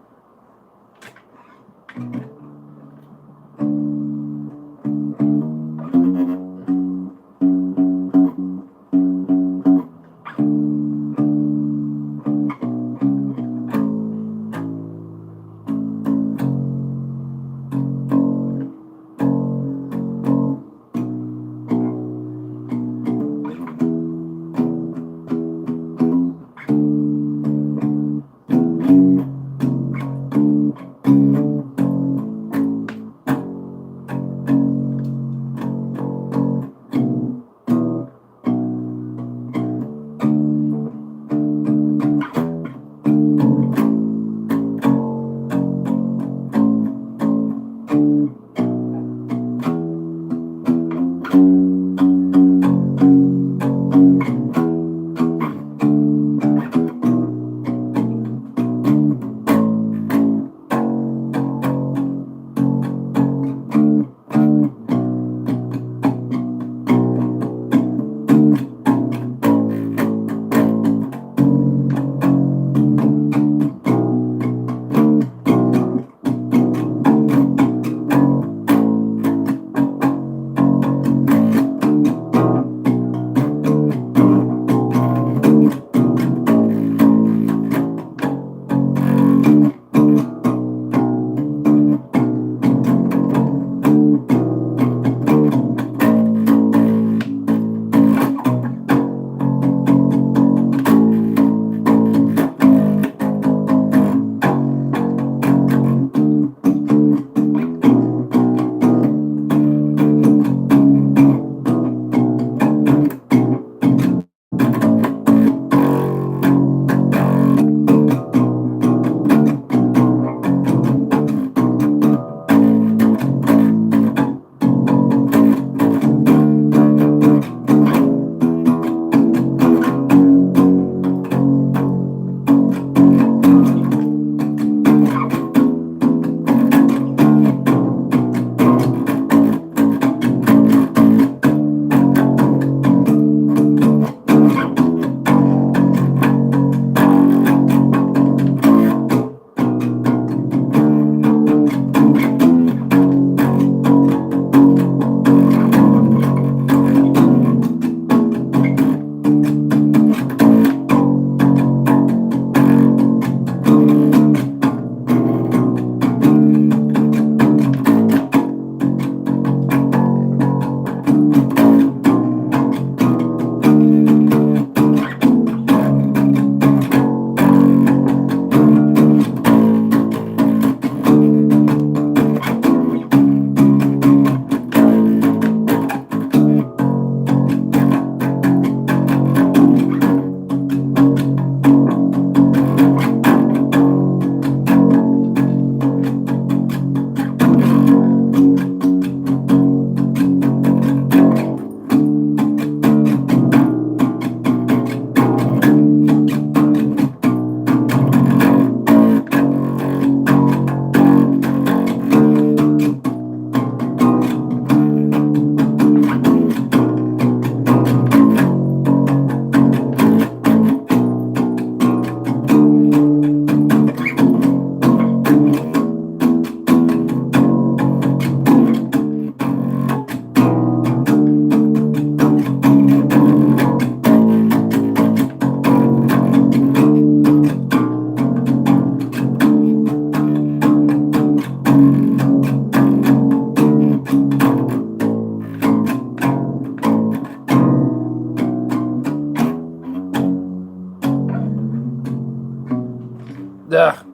Ugh.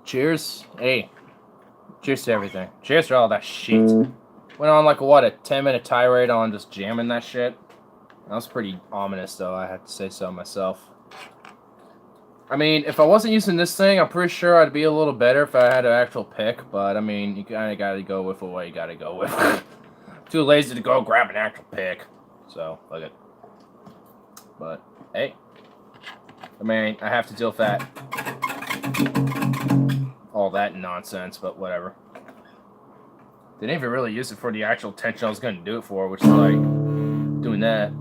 Cheers. Hey. Cheers to everything. Cheers to all that shit. Went on like what, a 10-minute tirade on just jamming that shit. That was pretty ominous though, I have to say so myself. I mean, if I wasn't using this thing, I'm pretty sure I'd be a little better if I had an actual pick, but I mean, you kinda gotta go with what you gotta go with. Too lazy to go grab an actual pick. So, fuck it. But, hey. I mean, I have to deal with that. All that nonsense, but whatever. Didn't even really use it for the actual intention I was gonna do it for, which is like doing that.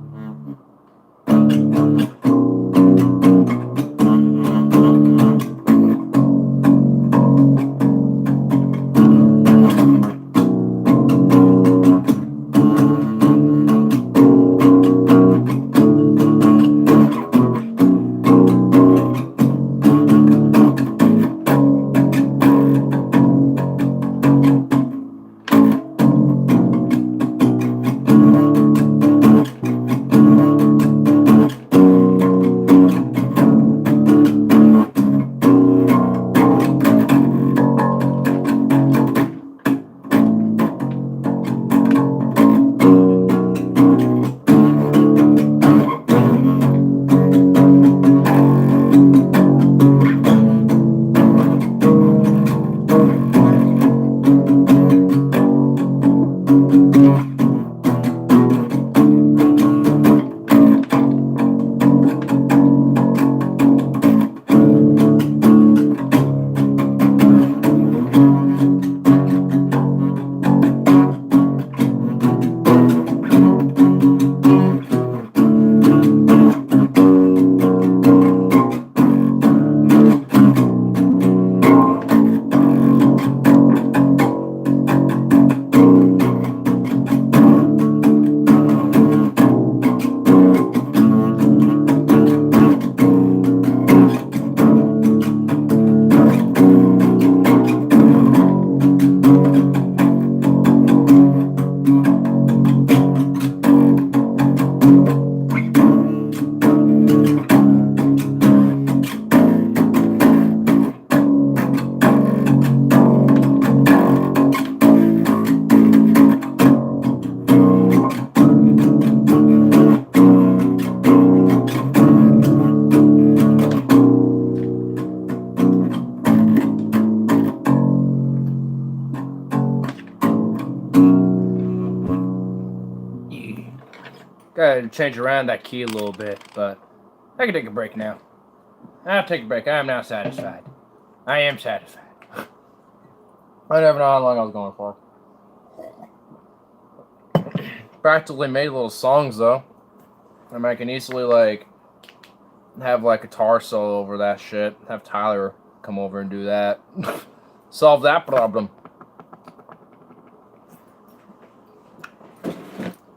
Gotta change around that key a little bit, but I can take a break now. I'll take a break. I am now satisfied. I am satisfied. I never know how long I was going for. Practically made little songs though. I mean, I can easily like have like a guitar solo over that shit. Have Tyler come over and do that. Solve that problem.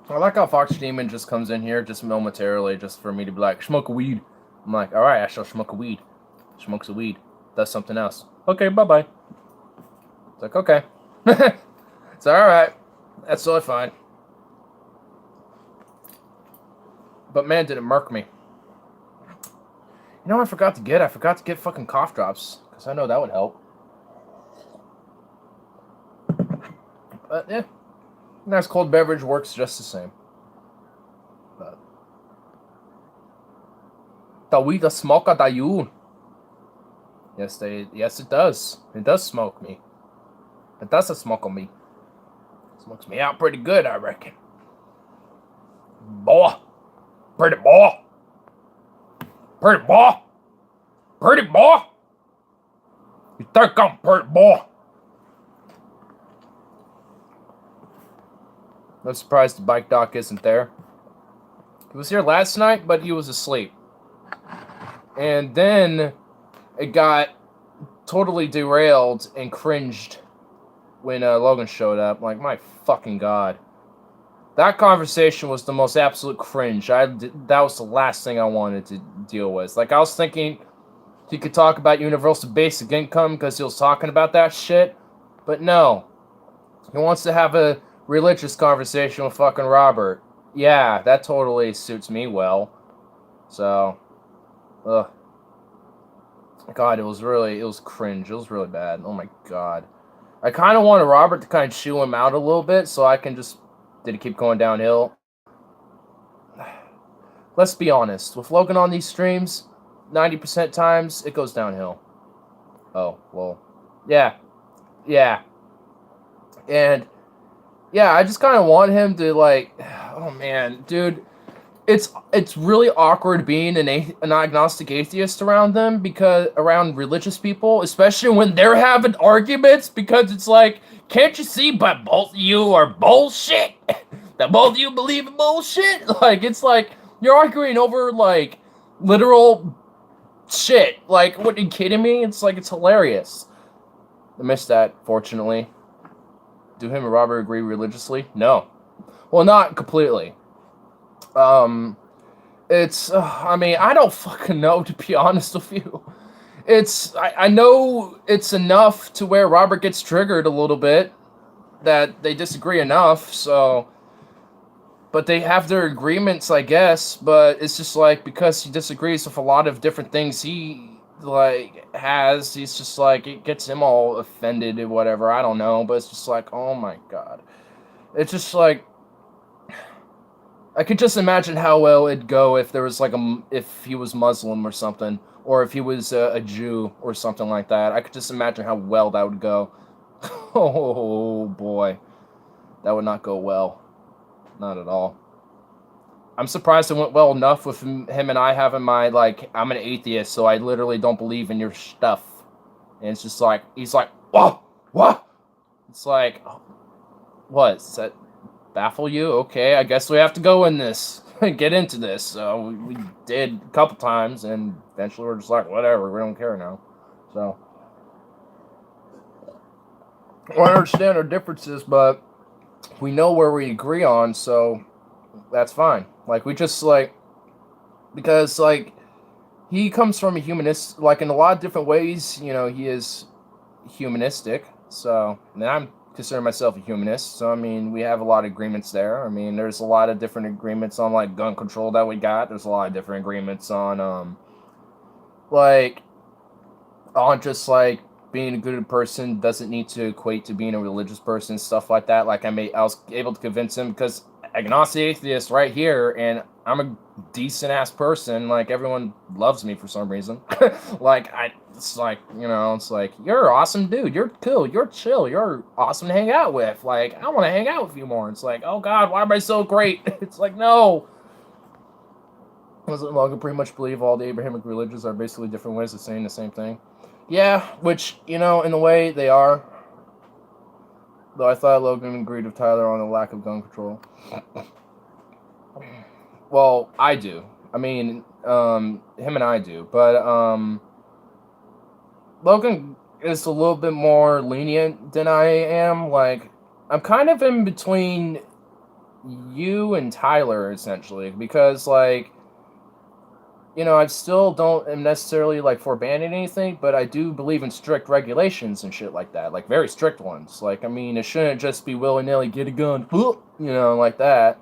I like how Fox Demon just comes in here just momentarily just for me to be like, smoke a weed. I'm like, alright, I shall smoke a weed. Smokes a weed. Does something else. Okay, bye-bye. It's like, okay. It's alright. That's totally fine. But man, did it murk me. You know what I forgot to get? I forgot to get fucking cough drops. Because I know that would help. But yeah. Nice cold beverage works just the same. But Tawita smoka dayu. Yes, it does. It does smoke me. It does smoke on me. Smokes me out pretty good, I reckon. Boy. Pretty boy. Pretty boy. Pretty boy. You think I'm pretty boy? I'm surprised the bike doc isn't there. He was here last night, but he was asleep. And then it got totally derailed and cringed when Logan showed up. Like, my fucking god. That conversation was the most absolute cringe. That was the last thing I wanted to deal with. Like, I was thinking he could talk about universal basic income because he was talking about that shit. But no. He wants to have a religious conversation with fucking Robert. Yeah, that totally suits me well. So, ugh. God, it was cringe. It was really bad. Oh my god. I kind of wanted Robert to kind of chew him out a little bit so I can just... Did it keep going downhill? Let's be honest. With Logan on these streams, 90% times, it goes downhill. Oh, well. Yeah. Yeah. And... yeah, I just kind of want him to, like... Oh, man. Dude, it's really awkward being an agnostic atheist around them, because... around religious people, especially when they're having arguments, because it's like... Can't you see but both of you are bullshit? That both of you believe in bullshit? Like, it's like... You're arguing over, like... literal... shit. Like, what, are you kidding me? It's like, it's hilarious. I missed that, fortunately. Do him and Robert agree religiously? No. Well, not completely. It's, I mean, I don't fucking know, to be honest with you. I know it's enough to where Robert gets triggered a little bit, that they disagree enough, so... But they have their agreements, I guess, but it's just like, because he disagrees with a lot of different things he... like, he's just like, it gets him all offended or whatever, I don't know, but it's just like, oh my god. It's just like, I could just imagine how well it'd go if there was like if he was Muslim or something, or if he was a Jew or something like that. I could just imagine how well that would go. Oh boy. That would not go well. Not at all. I'm surprised it went well enough with him and I having my, like, I'm an atheist, so I literally don't believe in your stuff. And it's just like, he's like, whoa, what? It's like, what? Does that baffle you? Okay, I guess we have to go in this, get into this. So we did a couple times, and eventually we're just like, whatever, we don't care now. So, I understand our differences, but we know where we agree on, so that's fine. Like, we just, like, because, like, he comes from a humanist, like, in a lot of different ways, you know, he is humanistic, so, and I consider myself a humanist, so, I mean, we have a lot of agreements there. I mean, there's a lot of different agreements on, like, gun control that we got. There's a lot of different agreements on, like, on just, like, being a good person doesn't need to equate to being a religious person, stuff like that. Like, I was able to convince him, because agnostic atheist right here, and I'm a decent ass person. Like, everyone loves me for some reason. Like, it's like, you know, it's like, you're an awesome dude. You're cool. You're chill. You're awesome to hang out with. Like, I want to hang out with you more. It's like, oh God, why am I so great? It's like, no, Doesn't Logan pretty much believe all the Abrahamic religions are basically different ways of saying the same thing? Yeah, which, in a way, they are. Though I thought Logan agreed with Tyler on the lack of gun control. Well, I do. I mean, him and I do. But, Logan is a little bit more lenient than I am. Like, I'm kind of in between you and Tyler, essentially. Because, like, I still am necessarily, like, for banning anything, but I do believe in strict regulations and shit like that. Like, very strict ones. Like, I mean, it shouldn't just be willy-nilly, get a gun, like that.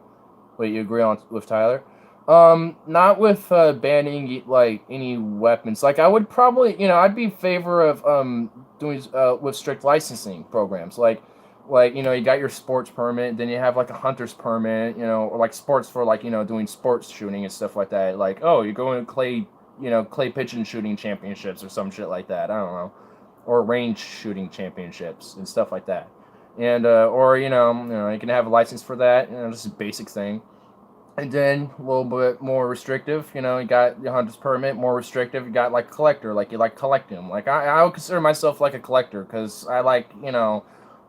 Wait, you agree with Tyler? Not with banning, like, any weapons. Like, I would probably, I'd be in favor of doing with strict licensing programs. Like, you got your sports permit, then you have, like, a hunter's permit, or, like, sports for, like, doing sports shooting and stuff like that. Like, oh, you're going to clay pigeon shooting championships or some shit like that. I don't know. Or range shooting championships and stuff like that. And, or, you can have a license for that, just a basic thing. And then a little bit more restrictive, you got the hunter's permit, more restrictive. You got, like, collector, like, you like collect them. Like, I would consider myself like a collector because I like,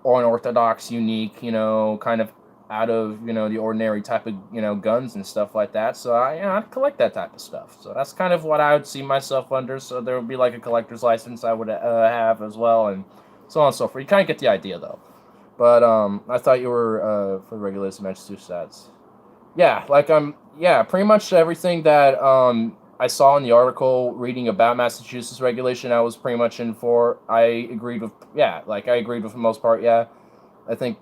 unorthodox, unique, kind of out of, the ordinary type of, guns and stuff like that. So I'd collect that type of stuff. So that's kind of what I would see myself under. So there would be like a collector's license I would have as well, and so on and so forth. You kind of get the idea though. But I thought you were for the regular Massachusetts stats. Yeah, like pretty much everything that I saw in the article reading about Massachusetts regulation, I was pretty much in for. I agreed with, I agreed with the most part, yeah. I think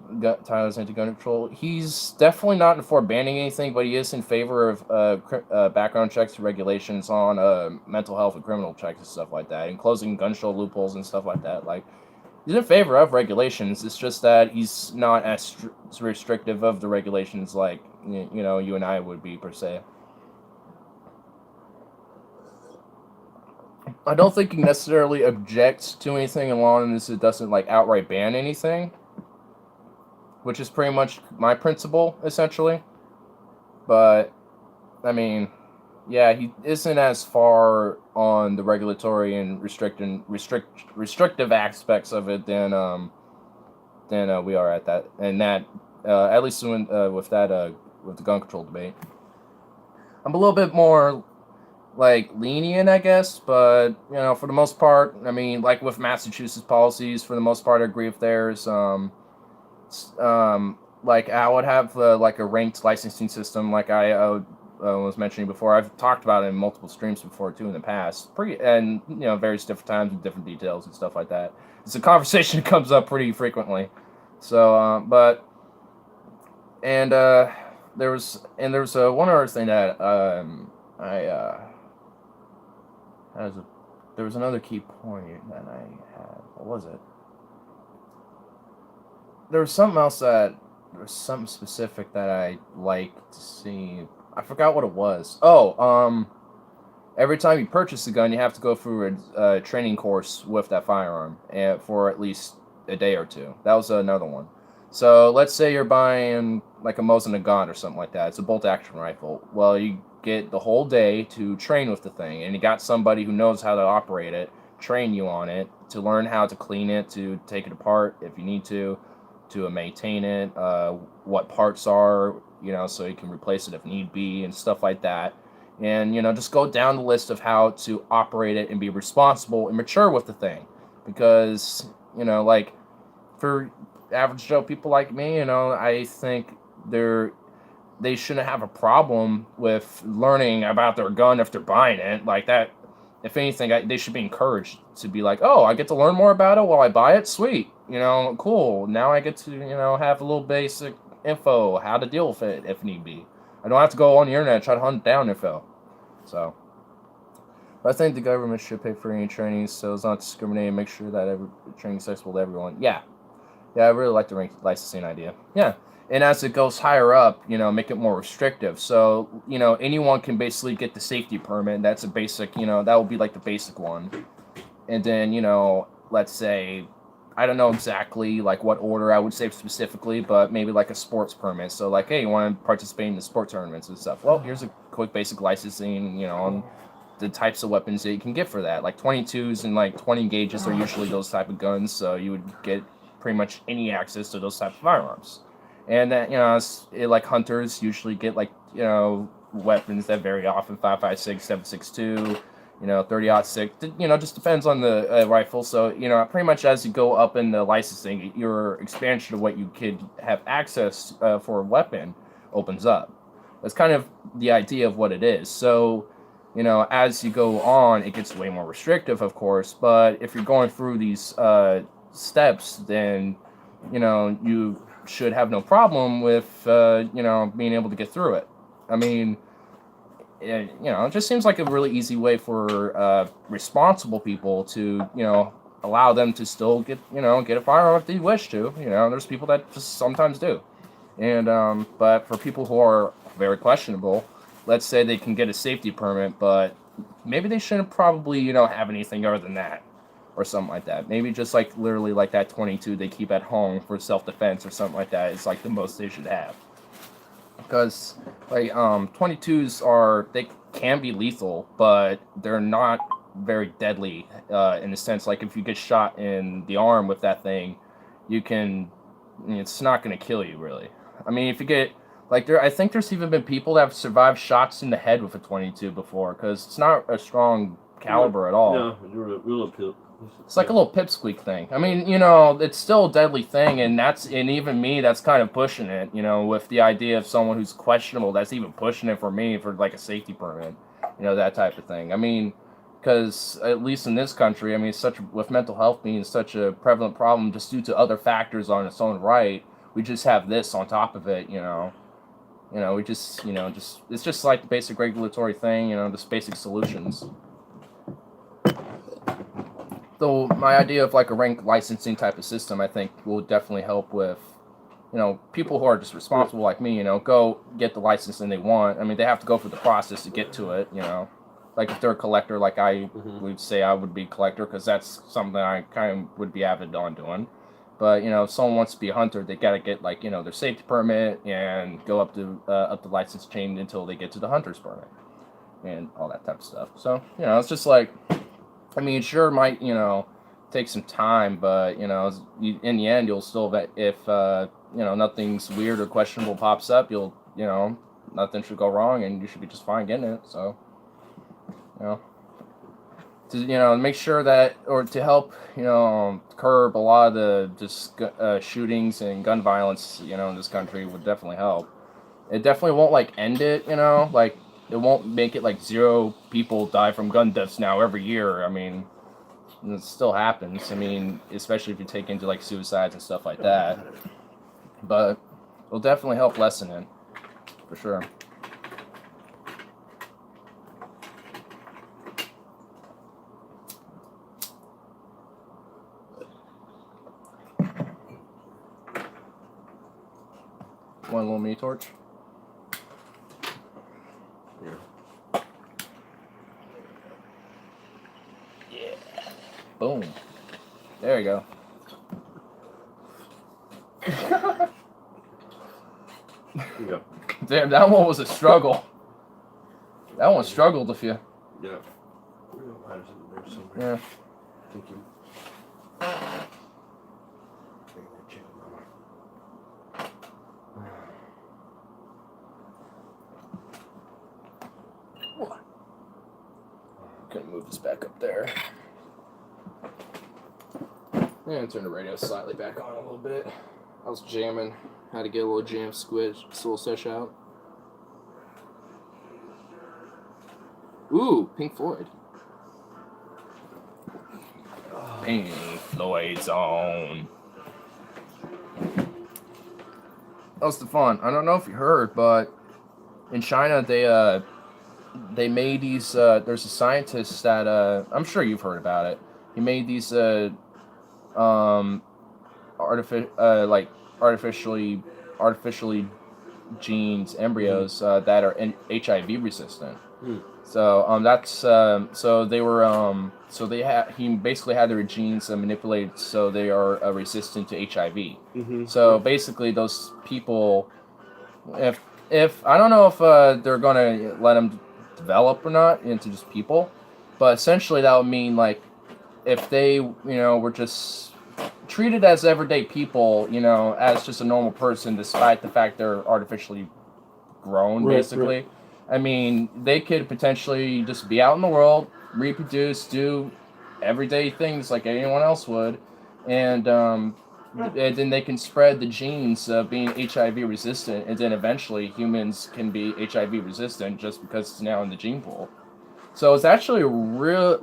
Tyler's anti-gun control. He's definitely not for banning anything, but he is in favor of background checks and regulations on mental health and criminal checks and stuff like that, and closing gun show loopholes and stuff like that. Like, he's in favor of regulations. It's just that he's not as restrictive of the regulations like, you and I would be, per se. I don't think he necessarily objects to anything as long as it doesn't, like, outright ban anything, which is pretty much my principle, essentially. But, I mean, yeah, he isn't as far on the regulatory and restrictive aspects of it than we are at that, and that at least with the gun control debate. I'm a little bit more, like, lenient, I guess, but, for the most part, I mean, like, with Massachusetts policies, for the most part, I agree with theirs. Like, I would have, like, a ranked licensing system, like I was mentioning before. I've talked about it in multiple streams before, too, in the past. Various different times and different details and stuff like that. It's a conversation that comes up pretty frequently. So, there was one other thing that, there was another key point that I had. What was it? There was something specific that I liked to see. I forgot what it was. Every time you purchase a gun, you have to go through a training course with that firearm for at least a day or two. That was another one. So let's say you're buying like a Mosin Nagant or something like that. It's a bolt-action rifle. Well, you get the whole day to train with the thing, and you got somebody who knows how to operate it, train you on it, to learn how to clean it, to take it apart if you need to maintain it, what parts are, so you can replace it if need be, and stuff like that. And, just go down the list of how to operate it and be responsible and mature with the thing. Because, like, for average Joe people like me, I think they shouldn't have a problem with learning about their gun if they're buying it. Like that, if anything, they should be encouraged to be like, oh, I get to learn more about it while I buy it? Sweet. Cool. Now I get to, have a little basic info, how to deal with it if need be. I don't have to go on the internet and try to hunt down info. So, I think the government should pay for any training so it's not discriminating, make sure that every training is accessible to everyone. Yeah, I really like the licensing idea. Yeah. And as it goes higher up, make it more restrictive. So, anyone can basically get the safety permit. That's a basic, that will be like the basic one. And then, let's say, I don't know exactly like what order I would say specifically, but maybe like a sports permit. So like, hey, you want to participate in the sports tournaments and stuff? Well, here's a quick basic licensing, on the types of weapons that you can get for that. Like 22s and like 20 gauges are usually those type of guns, so you would get pretty much any access to those type of firearms. And that, like hunters usually get like, weapons that vary off in 5.56, 7.62, 30-06. Just depends on the rifle. So, pretty much as you go up in the licensing, your expansion of what you could have access for a weapon opens up. That's kind of the idea of what it is. So, as you go on, it gets way more restrictive, of course. But if you're going through these steps, then, you should have no problem with, being able to get through it. I mean, it just seems like a really easy way for responsible people to, allow them to still get a firearm if they wish to. There's people that just sometimes do. And, but for people who are very questionable, let's say they can get a safety permit, but maybe they shouldn't probably, have anything other than that or something like that. Maybe just like literally like that 22 they keep at home for self-defense or something like that is like the most they should have. Because like 22s they can be lethal, but they're not very deadly in the sense like if you get shot in the arm with that thing, it's not going to kill you really. I mean, if you get like I think there's even been people that have survived shots in the head with a 22 before because it's not a strong caliber at all. No, you're a real appeal. It's like a little pipsqueak thing. I mean, it's still a deadly thing, and even me, that's kind of pushing it. with the idea of someone who's questionable, that's even pushing it for me for like a safety permit, that type of thing. I mean, because at least in this country, I mean, with mental health being such a prevalent problem, just due to other factors on its own right, we just have this on top of it. We just it's just like the basic regulatory thing. Just basic solutions. Though my idea of like a rank licensing type of system, I think will definitely help with, people who are just responsible like me, go get the licensing they want. I mean, they have to go through the process to get to it, Like if they're a collector, like I would say I would be a collector because that's something I kind of would be avid on doing. But, if someone wants to be a hunter, they got to get like, their safety permit and go up the license chain until they get to the hunter's permit and all that type of stuff. So, it's just like, I mean, it sure might, take some time, but, in the end, you'll still, if, nothing's weird or questionable pops up, you'll, nothing should go wrong and you should be just fine getting it. So, to, make sure that, or to help, curb a lot of the just shootings and gun violence, in this country would definitely help. It definitely won't, like, end it, like, it won't make it like 0 people die from gun deaths now every year. I mean, it still happens. I mean, especially if you take into like suicides and stuff like that. But it'll definitely help lessen it, for sure. One little mini torch. Boom. There you go. Yeah. Damn, that one was a struggle. That one struggled with you. Yeah. Yeah. Thank you. Gonna move this back up there. And turn the radio slightly back on a little bit. I was jamming. Had to get a little jam squid, just a little sesh out. Ooh, Pink Floyd. Pink Floyd's on. That was the fun. I don't know if you heard, but in China they made these. There's a scientist that I'm sure you've heard about it. He made these artificially genes embryos that are HIV resistant. So that's so they were he basically had their genes manipulated so they are resistant to HIV. So basically those people, if if I don't know if they're gonna let them develop or not into just people, but essentially that would mean like if they were just treated as everyday people, as just a normal person, despite the fact they're artificially grown, Right, basically. right. I mean, they could potentially just be out in the world, reproduce, do everyday things like anyone else would, and then they can spread the genes of being HIV resistant, and then eventually humans can be HIV resistant just because it's now in the gene pool. So it's actually a real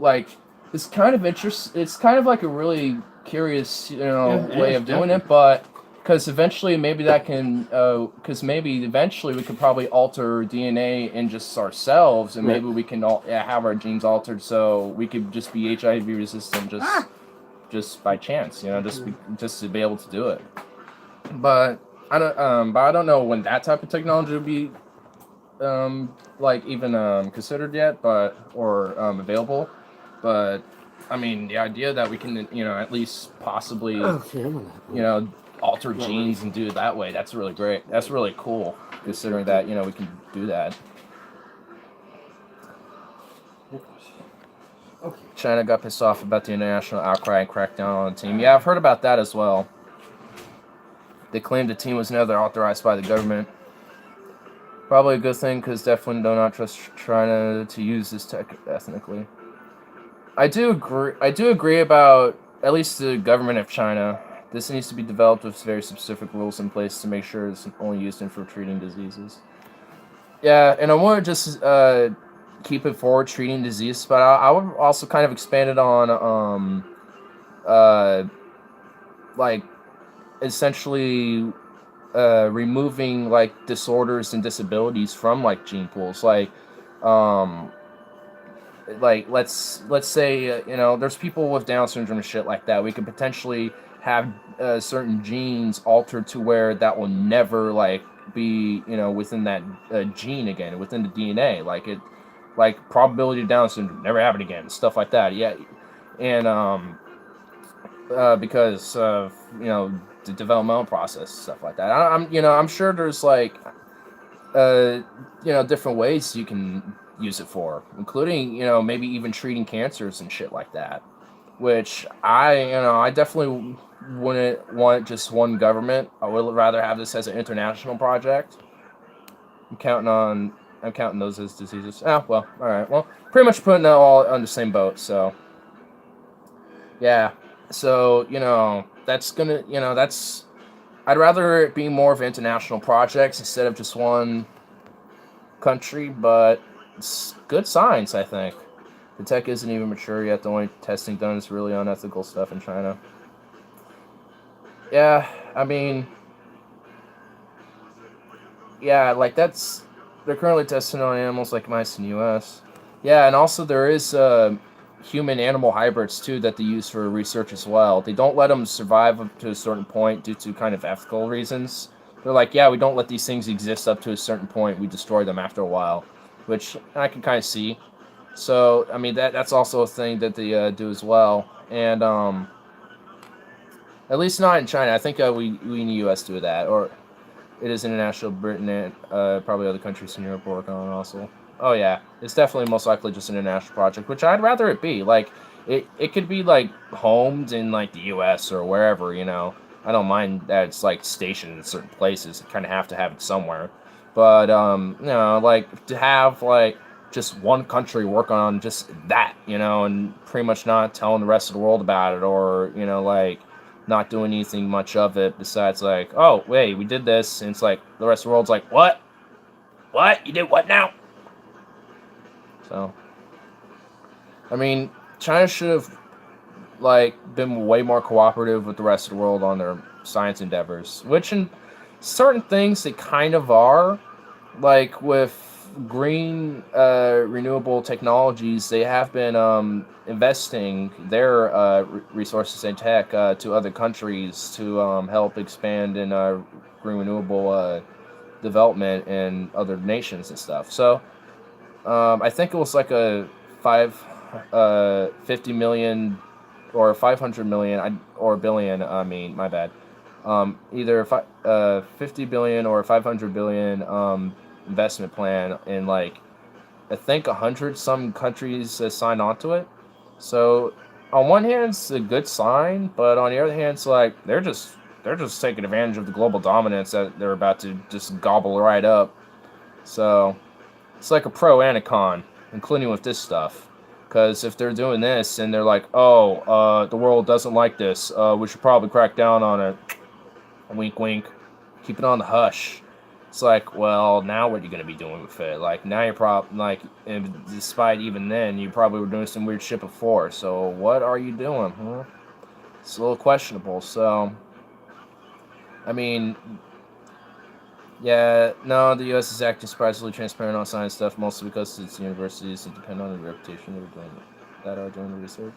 it's kind of It's kind of like a really curious Yeah, way it's of doing definitely- it, but because eventually maybe that can because maybe eventually we could probably alter DNA in just ourselves, and Right. maybe we can have our genes altered so we could just be HIV resistant just by chance, just to be able to do it. But I don't know when that type of technology would be even considered yet, or available. But I mean, the idea that we can at least possibly Okay, I'm gonna- alter genes and do it that way, that's really great. That's really cool, considering that we can do that. Okay. China got pissed off about the international outcry and crackdown on the team. Yeah, I've heard about that as well. They claimed the team was never authorized by the government. Probably a good thing, because definitely do not trust China to use this tech ethnically. I do agree about at least the government of China. This needs to be developed with very specific rules in place to make sure it's only used for treating diseases. Yeah, and I want to just keep it forward treating disease, but I would also kind of expand it on like essentially removing like disorders and disabilities from like gene pools, let's say there's people with Down syndrome and shit like that. We could potentially have certain genes altered to where that will never be within that gene again, within the DNA, like probability of Down syndrome never happen again, stuff like that. Yeah, and because of the developmental process, stuff like that. I'm sure there's different ways you can use it for, including maybe even treating cancers and shit like that. Which I definitely wouldn't want just one government. I would rather have this as an international project. I'm counting those as diseases. Oh well, all right. Well, pretty much putting it all on the same boat. So yeah. So that's gonna I'd rather it be more of international projects instead of just one country, but it's good signs, I think. The tech isn't even mature yet. The only testing done is really unethical stuff in China. Yeah, I mean, yeah, they're currently testing on animals like mice in the U.S. Yeah, and also there is human-animal hybrids too that they use for research as well. They don't let them survive up to a certain point due to kind of ethical reasons. They're like, yeah, we don't let these things exist up to a certain point. We destroy them after a while, which I can kind of see. So, I mean, that's also a thing that they do as well. And at least not in China. I think we in the U.S. do that, or it is international. Britain and probably other countries in Europe work on it also. Oh yeah, it's definitely most likely just an international project, which I'd rather it be. Like, it could be like homed in like the U.S. or wherever. I don't mind that it's like stationed in certain places. You kind of have to have it somewhere. But like to have like just one country work on just that, and pretty much not telling the rest of the world about it, or like not doing anything much of it besides like, oh wait, we did this, and it's like the rest of the world's like, what you did what now? So I mean, China should have been way more cooperative with the rest of the world on their science endeavors, which in certain things they kind of are. Like with green renewable technologies, they have been investing their resources and tech to other countries to help expand in green renewable development in other nations and stuff. So I think it was like a 50 million or 500 million or billion. I mean, my bad. either 50 billion or 500 billion investment plan, and like I think 100 some countries signed on to it. So on one hand, it's a good sign, but on the other hand, it's like they're just taking advantage of the global dominance that they're about to just gobble right up. So it's like a pro and a con, including with this stuff. Because if they're doing this and they're like, oh, the world doesn't like this, we should probably crack down on it. Wink, wink. Keep it on the hush. It's like, well, now what are you gonna be doing with it? Like now you're and despite even then, you probably were doing some weird shit before. So what are you doing? Huh? It's a little questionable. So, I mean, yeah, no, the U.S. is acting surprisingly transparent on science stuff, mostly because its universities depend on the reputation that are doing the research.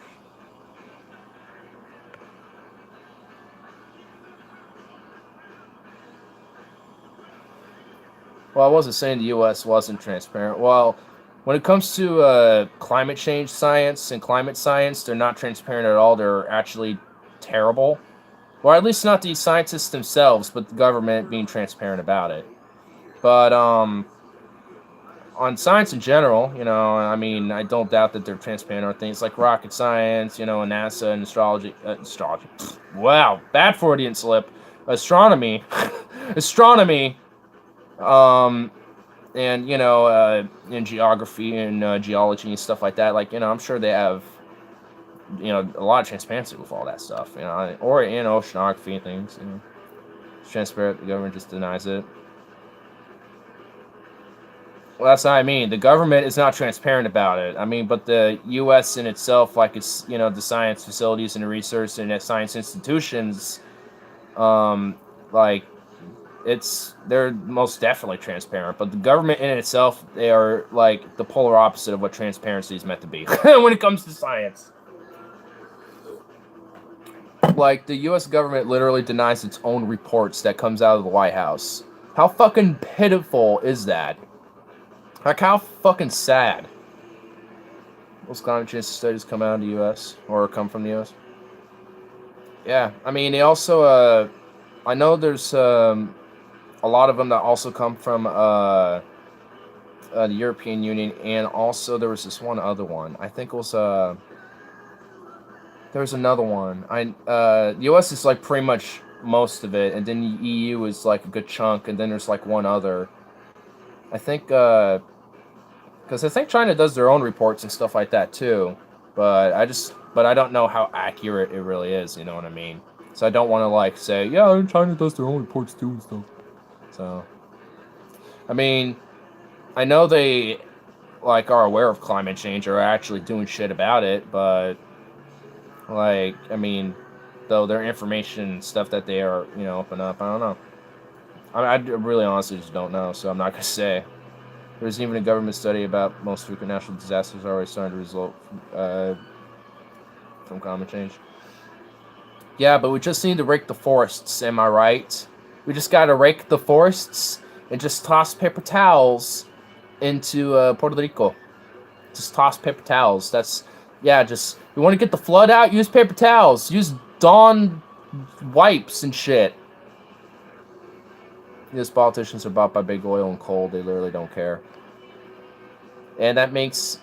Well, I wasn't saying the U.S. wasn't transparent. Well, when it comes to climate change science and climate science, they're not transparent at all. They're actually terrible. Or at least not the scientists themselves, but the government being transparent about it. But on science in general, I mean, I don't doubt that they're transparent on things like rocket science, and NASA and astrology. Wow, bad Freudian slip. Astronomy. Astronomy. And in geography and geology and stuff like that, like I'm sure they have a lot of transparency with all that stuff, or in oceanography and things. It's transparent. The government just denies it. Well, that's what I mean. The government is not transparent about it. I mean, but the U.S. in itself, like it's the science facilities and the research and the science institutions, like. They're most definitely transparent, but the government in itself, they are like the polar opposite of what transparency is meant to be when it comes to science. Like the U.S. government literally denies its own reports that comes out of the White House. How fucking pitiful is that? Like how fucking sad. Most climate change studies come out of the U.S. or come from the U.S. Yeah, I mean they also I know there's a lot of them that also come from the European Union, and also there was this one other one. I think it was there was another one. The U.S. is like pretty much most of it, and then the EU is like a good chunk, and then there's like one other. I think because I think China does their own reports and stuff like that too, but I don't know how accurate it really is. You know what I mean? So I don't want to like say China does their own reports too and stuff. So, I mean, I know they like are aware of climate change or are actually doing shit about it, but like, I mean, though their information stuff that they are, open up, I don't know. I really honestly just don't know, so I'm not gonna say. There's even a government study about most frequent natural disasters already starting to result from climate change. Yeah, but we just need to rake the forests, am I right? We just gotta rake the forests and just toss paper towels into Puerto Rico. Just toss paper towels. You want to get the flood out? Use paper towels. Use Dawn wipes and shit. These politicians are bought by big oil and coal. They literally don't care. And that makes...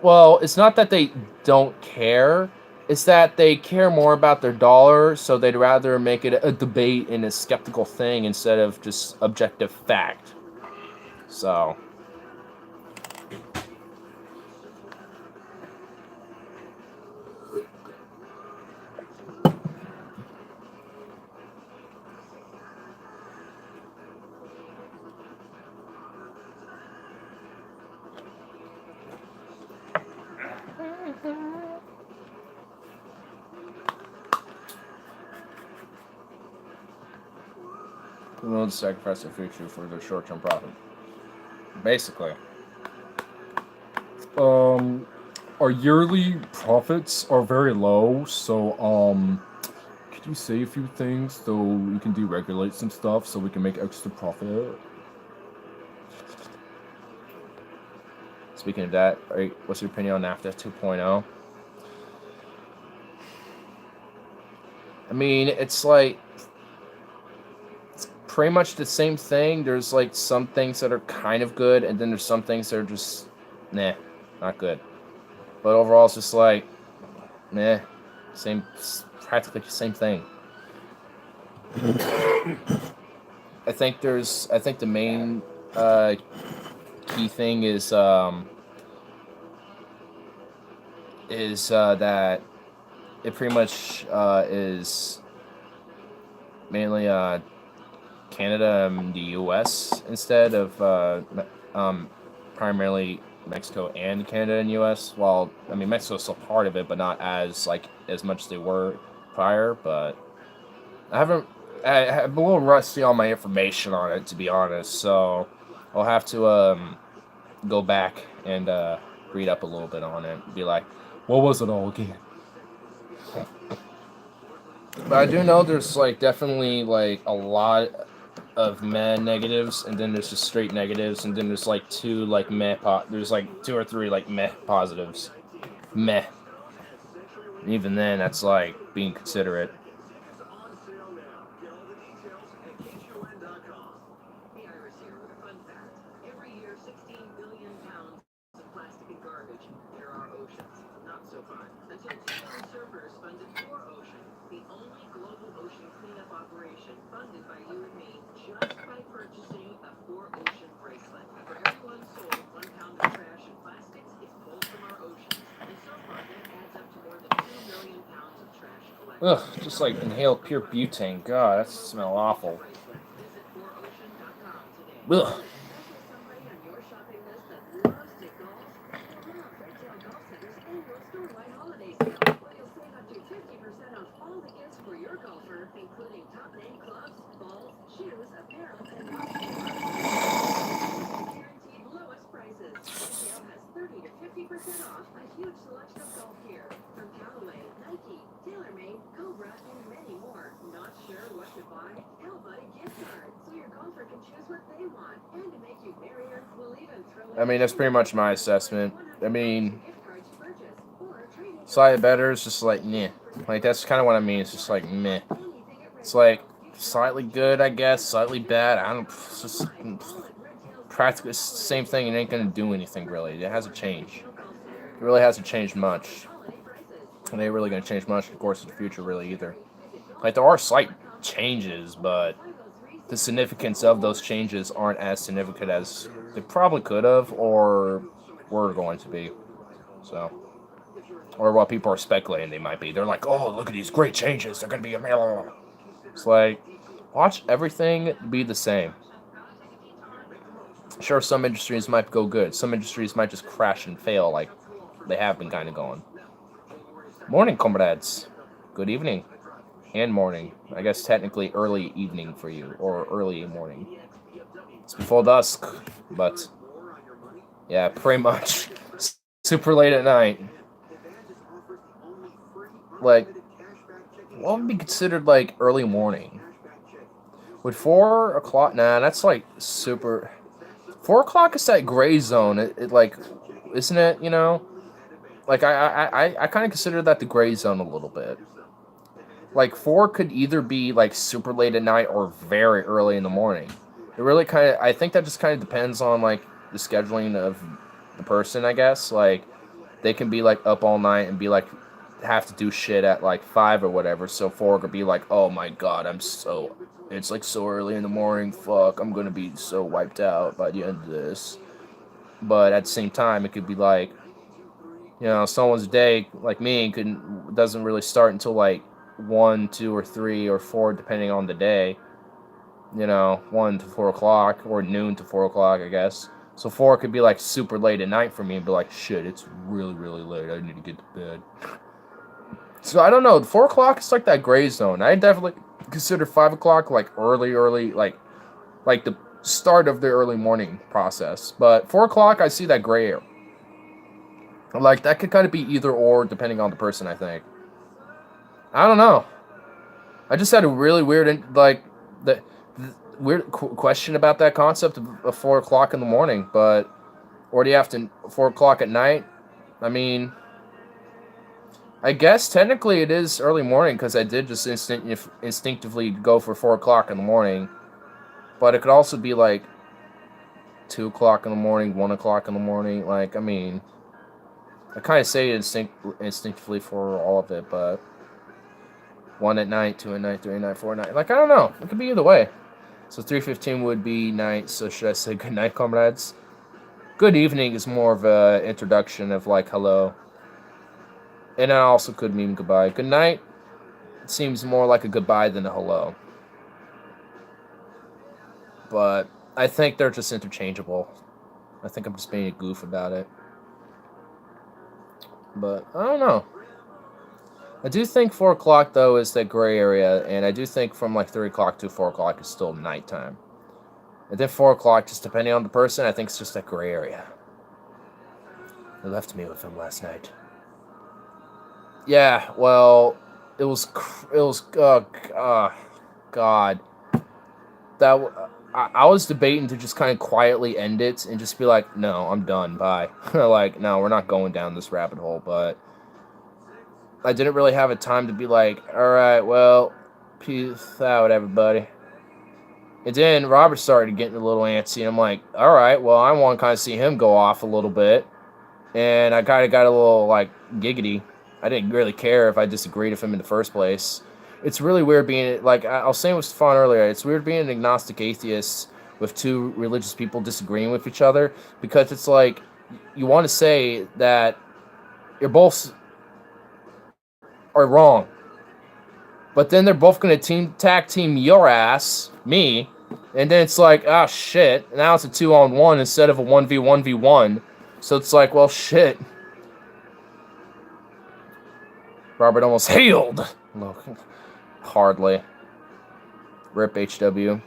Well, it's not that they don't care. It's that they care more about their dollar, so they'd rather make it a debate and a skeptical thing instead of just objective fact. So... willing to sacrifice their future for their short-term profit. Basically. Our yearly profits are very low, so, could you say a few things so we can deregulate some stuff so we can make extra profit? Speaking of that, what's your opinion on NAFTA 2.0? I mean, it's like... pretty much the same thing. There's like some things that are kind of good, and then there's some things that are just, nah, not good. But overall, it's just like, nah, practically the same thing. I think the main key thing is that it pretty much is mainly Canada and the U.S. instead of primarily Mexico and Canada and U.S. Well, I mean Mexico's still part of it, but not as much as they were prior. But I'm a little rusty on my information on it, to be honest. So I'll have to go back and read up a little bit on it. Be like, What was it all again? but I do know there's like definitely like a lot of meh negatives, and then there's just straight negatives, and then there's like two like there's like two or three like meh positives. Meh. And even then, that's like being considerate. Hey, Iris here with a fun fact. Every year, 16 billion pounds of plastic and garbage enter our oceans. Not so fun. Until two young surfers funded 4Ocean, the only global ocean cleanup operation funded by you and me, just by purchasing a 4Ocean bracelet. For every one sold, 1 pound of trash and plastics is pulled from our oceans. And so far, that adds up to more than 2 million pounds of trash collected. Ugh, just like inhaled pure butane. God, that smells awful. Visit 4Ocean.com today. Ugh. Somebody on your shopping list that loves to golf? Hit up Retail Golf Center's annual store-wide holiday sale, where you'll save up to 50% off all the gifts for your golfer, including top-name clubs, balls, shoes, apparel, and much more. Guaranteed lowest prices. Retail has 30 to 50% off a huge selection of golf gear from Callaway, Nike, TaylorMade, Cobra, and many more. Not sure what to buy? How about a gift card so your golfer can choose what they want, and to make you merrier, we'll even throw in I mean, that's pretty much my assessment. I mean, gift cards you purchase or trade in slightly better is just like meh. Like that's kind of what I mean. It's just like meh. It's like slightly good, I guess. Slightly bad. I don't. It's just practically it's the same thing. It ain't gonna do anything really. It hasn't changed. It really hasn't changed much. And it ain't really gonna change much in the course of the future, really either. Like there are slight changes, but the significance of those changes aren't as significant as they probably could have or were going to be. So, or what people are speculating they might be. They're like, oh, look at these great changes. They're going to be amazing. It's like, watch everything be the same. Sure, some industries might go good. Some industries might just crash and fail like they have been kind of going. Morning, comrades. Good evening. And morning. I guess technically early evening for you, or early morning. It's before dusk, but yeah, pretty much super late at night. Like, what would be considered like early morning? Would 4 o'clock? Nah, that's like super. 4 o'clock is that gray zone. It like, isn't it? You know, like I kind of consider that the gray zone a little bit. Like 4 could either be like super late at night or very early in the morning. It really kind of, I think that just kind of depends on like the scheduling of the person, I guess. Like they can be like up all night and be like have to do shit at like 5 or whatever. So 4 could be like, oh my god, it's like so early in the morning. Fuck, I'm gonna be so wiped out by the end of this. But at the same time, it could be like, you know, someone's day like me doesn't really start until like 1, 2, or 3, or 4, depending on the day. You know, 1 to 4 o'clock, or noon to 4 o'clock, I guess. So 4 could be like super late at night for me and be like, shit, it's really, really late. I need to get to bed. So I don't know. 4 o'clock is like that gray zone. I definitely consider 5 o'clock like early, like the start of the early morning process. But 4 o'clock, I see that gray area. Like that could kind of be either or, depending on the person, I think. I don't know. I just had a really weird, like, the weird question about that concept of 4 o'clock in the morning, but, or do you have to 4 o'clock at night? I mean, I guess technically it is early morning because I did just instinctively go for 4 o'clock in the morning, But it could also be like 2 o'clock in the morning, 1 o'clock in the morning. Like, I mean, I kind of say it instinctively for all of it, but 1 at night, 2 at night, 3 at night, 4 at night. Like, I don't know. It could be either way. So 3:15 would be night. So should I say good night, comrades? Good evening is more of a introduction of like hello. And it also could mean goodbye. Good night seems more like a goodbye than a hello. But I think they're just interchangeable. I think I'm just being a goof about it. But I don't know. I do think 4 o'clock, though, is that gray area. And I do think from like 3 o'clock to 4 o'clock is still nighttime. And then 4 o'clock, just depending on the person, I think it's just that gray area. They left me with him last night. Yeah, well, it was God. I was debating to just kind of quietly end it and just be like, no, I'm done, bye. Like, no, we're not going down this rabbit hole, but I didn't really have a time to be like, alright, well, peace out, everybody. And then Robert started getting a little antsy, and I'm like, alright, well, I want to kind of see him go off a little bit. And I kind of got a little, like, giggity. I didn't really care if I disagreed with him in the first place. It's really weird being, like, I was saying with Stefan earlier, it's weird being an agnostic atheist with two religious people disagreeing with each other, because it's like, you want to say that you're both are wrong. But then they're both going to tag team your ass, me, and then it's like, oh shit, now it's a 2-on-1 instead of a 1v1v1. So it's like, well, shit. Robert almost healed. Look, hardly. Rip HW.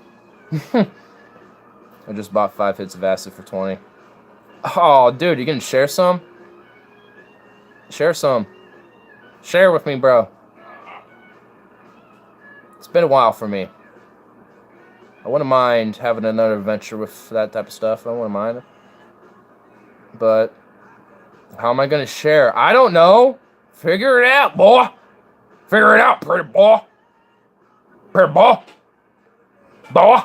I just bought 5 hits of acid for 20. Oh, dude, you gonna share some? Share some. Share with me, bro. It's been a while for me. I wouldn't mind having another adventure with that type of stuff. I wouldn't mind. But how am I going to share? I don't know. Figure it out, boy. Figure it out, pretty boy. Pretty boy. Boy.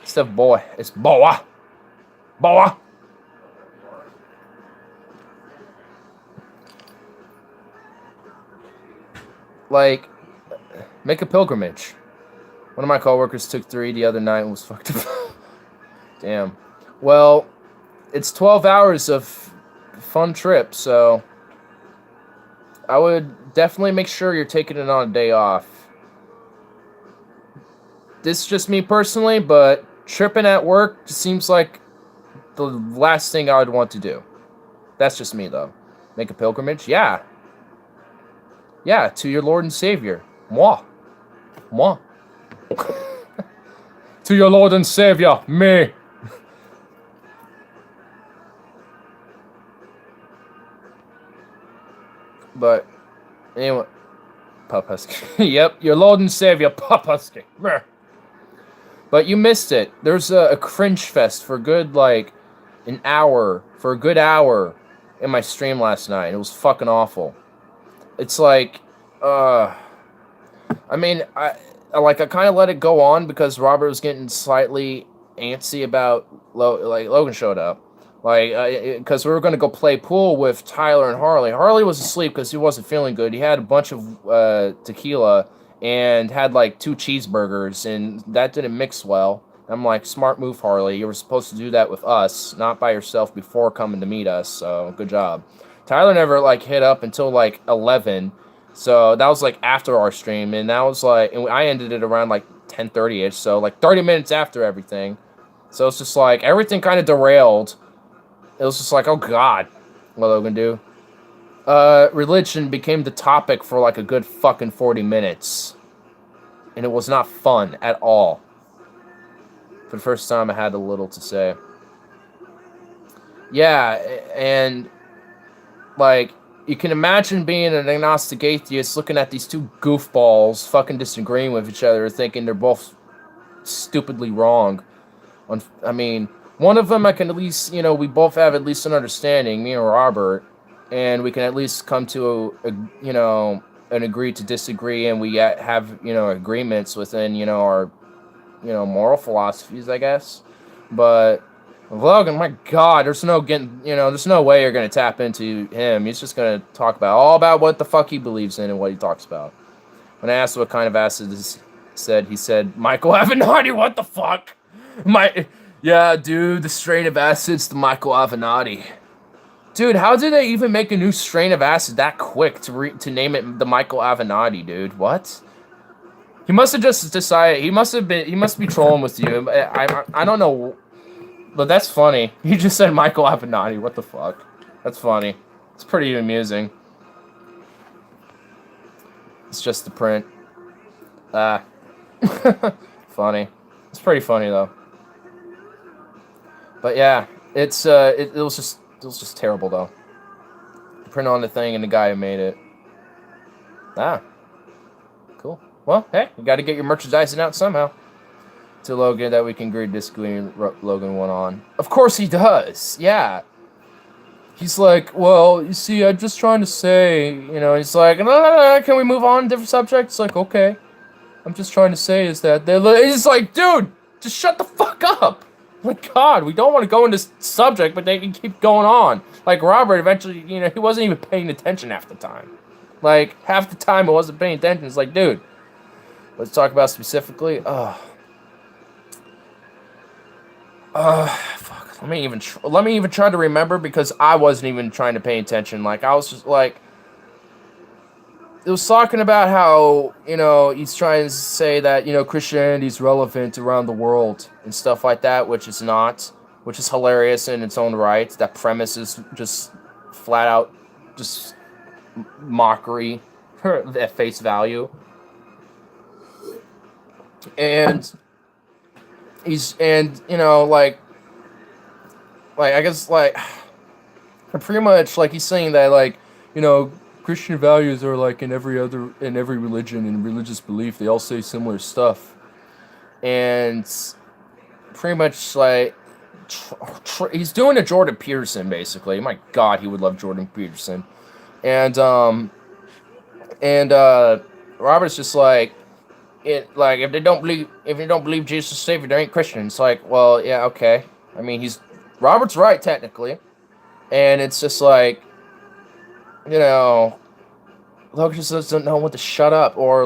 Instead of boy, it's boy. Boy. Like, make a pilgrimage. One of my coworkers took 3 the other night and was fucked up. Damn. Well, it's 12 hours of fun trip, so I would definitely make sure you're taking it on a day off. This is just me personally, but tripping at work just seems like the last thing I would want to do. That's just me, though. Make a pilgrimage? Yeah. Yeah, to your Lord and Savior. Moi. Moi. To your Lord and Savior, me. But, anyway. Papusky. Yep, your Lord and Savior, Papusky. But you missed it. There's a cringe fest for good, like, an hour. For a good hour in my stream last night. It was fucking awful. It's like, I mean, I kind of let it go on because Robert was getting slightly antsy about, Logan showed up. Because we were going to go play pool with Tyler and Harley. Harley was asleep because he wasn't feeling good. He had a bunch of tequila and had, 2 cheeseburgers, and that didn't mix well. I'm like, smart move, Harley. You were supposed to do that with us, not by yourself before coming to meet us, so good job. Tyler never, hit up until, 11, so that was, after our stream, and that was, and I ended it around, 10:30-ish, so, 30 minutes after everything. So it's just, everything kind of derailed. It was just oh, God, what are we gonna do? Religion became the topic for, a good fucking 40 minutes. And it was not fun at all. For the first time, I had a little to say. Yeah, and, you can imagine being an agnostic atheist looking at these 2 goofballs fucking disagreeing with each other, thinking they're both stupidly wrong. I mean, one of them I can at least, we both have at least an understanding, me and Robert, and we can at least come to an agree to disagree, and we have, agreements within, our moral philosophies, I guess. But Logan, my God, there's no way you're gonna tap into him. He's just gonna talk all about what the fuck he believes in and what he talks about. When I asked what kind of acid he said, Michael Avenatti, what the fuck? Yeah, dude, the strain of acid's the Michael Avenatti. Dude, how did they even make a new strain of acid that quick to name it the Michael Avenatti, dude? What? He must have just decided. He must be trolling with you. I don't know, but that's funny. He just said Michael Avenatti. What the fuck? That's funny. It's pretty amusing. It's just the print. Funny. It's pretty funny though. But yeah, it was just terrible though. Print on the thing and the guy who made it. Cool. Well, hey, you got to get your merchandising out somehow. To Logan that we can agree to disagree. Logan went on. Of course he does. Yeah. He's like, well, you see, I'm just trying to say, he's like, no, can we move on to different subjects? It's like, okay. I'm just trying to say is that he's like, dude, just shut the fuck up. Like, God, we don't want to go into this subject, but they can keep going on. Like, Robert eventually, he wasn't even paying attention half the time. Like, half the time I wasn't paying attention. It's like, dude, let's talk about specifically. Fuck. Let me even try to remember because I wasn't even trying to pay attention. Like, I was just like, it was talking about how, he's trying to say that, Christianity is relevant around the world and stuff like that, which is not, which is hilarious in its own right. That premise is just flat out, just mockery at face value. And I guess, pretty much, he's saying that, Christian values are, in every religion and religious belief, they all say similar stuff. And pretty much, he's doing a Jordan Peterson, basically. My God, he would love Jordan Peterson. And Robert's just if you don't believe Jesus is Savior, they ain't Christians. Like, well, yeah, okay. I mean, Robert's right, technically. And it's just Logan just doesn't know when to shut up or,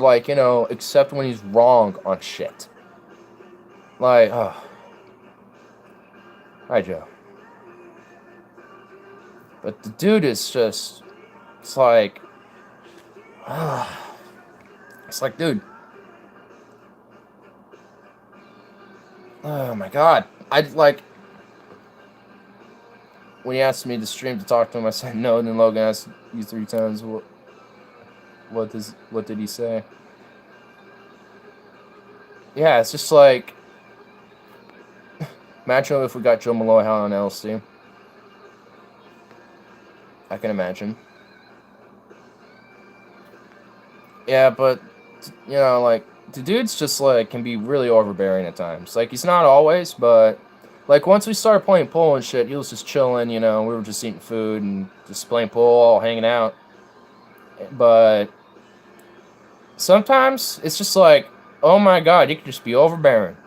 accept when he's wrong on shit. Hi, Joe. But the dude is just, it's like, dude. Oh, my God. When he asked me to stream to talk to him, I said no, and then Logan asked you 3 times, what did he say? Yeah, it's just imagine if we got Joe Malloy high on LSD. I can imagine. Yeah, but, the dude's just, can be really overbearing at times. He's not always, but, once we started playing pool and shit, he was just chilling, we were just eating food and just playing pool, all hanging out. But sometimes it's just oh my God, he could just be overbearing.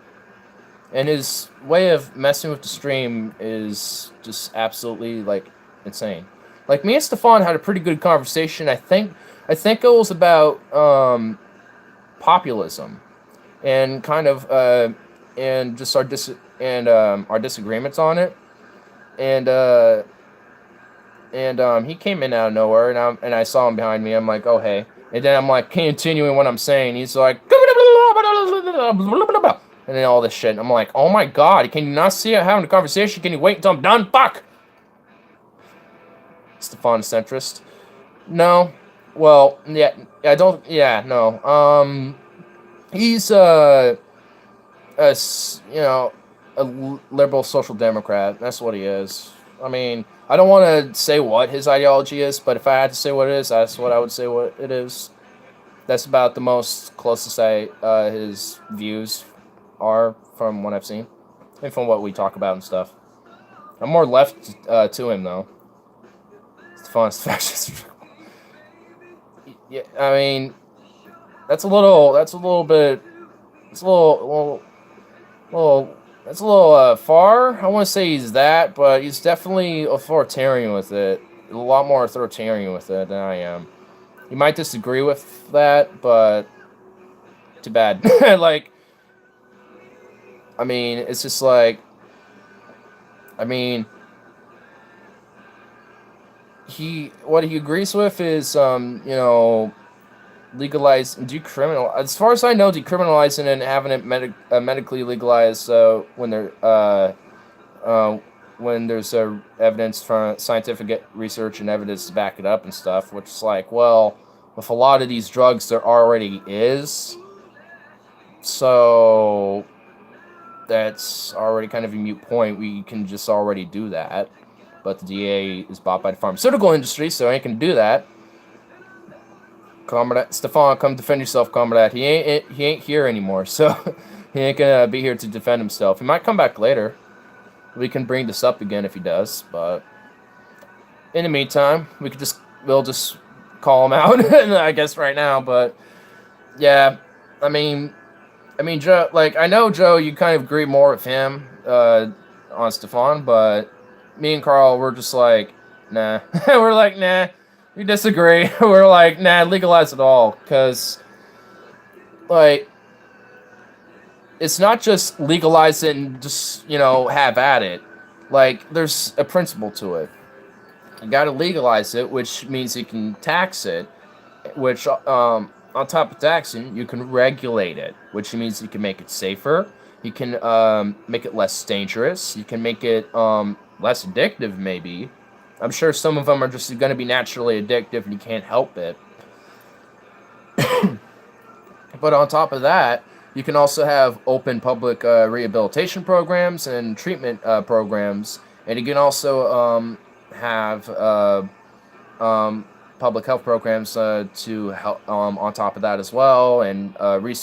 And his way of messing with the stream is just absolutely, insane. Me and Stefan had a pretty good conversation. I think it was about populism and kind of and just our disagreements on it. And he came in out of nowhere, and I saw him behind me. I'm like, oh hey. And then I'm continuing what I'm saying. He's like, and then all this shit. I'm like, oh my God, can you not see it having a conversation? Can you wait until I'm done? Fuck. Stefan centrist. No. Well, yeah, I don't. Yeah, no. He's a liberal social democrat. That's what he is. I mean, I don't want to say what his ideology is, but if I had to say what it is, that's what I would say what it is. That's about the most closest his views are from what I've seen and from what we talk about and stuff. I'm more left to him though. Stefan's fascist. Yeah, I mean, it's a little Well, that's a little far. I want to say he's that, but he's definitely authoritarian with it. A lot more authoritarian with it than I am. You might disagree with that, but too bad. Like, I mean, it's just like, I mean, what he agrees with is, legalize and decriminalize. As far as I know, decriminalizing and having it medically legalized when there's evidence from scientific research and evidence to back it up and stuff. Which is like, well, with a lot of these drugs, there already is. So that's already kind of a moot point. We can just already do that. But the DA is bought by the pharmaceutical industry, so I ain't gonna do that. Comrade Stefan, come defend yourself, comrade. He ain't here anymore, so he ain't gonna be here to defend himself. He might come back later. We can bring this up again if he does, but in the meantime, we'll just call him out, I guess right now. But yeah, I mean, Joe. Like, I know Joe, you kind of agree more with him on Stefan, but me and Carl, we're just like, nah. We're like, nah. We disagree. We're like, nah, legalize it all. Because, like, it's not just legalize it and just, have at it. Like, there's a principle to it. You gotta legalize it, which means you can tax it, which, on top of taxing, you can regulate it, which means you can make it safer. You can, make it less dangerous. You can make it, less addictive, maybe. I'm sure some of them are just going to be naturally addictive and you can't help it. But on top of that, you can also have open public rehabilitation programs and treatment programs. And you can also have public health programs to help on top of that as well. And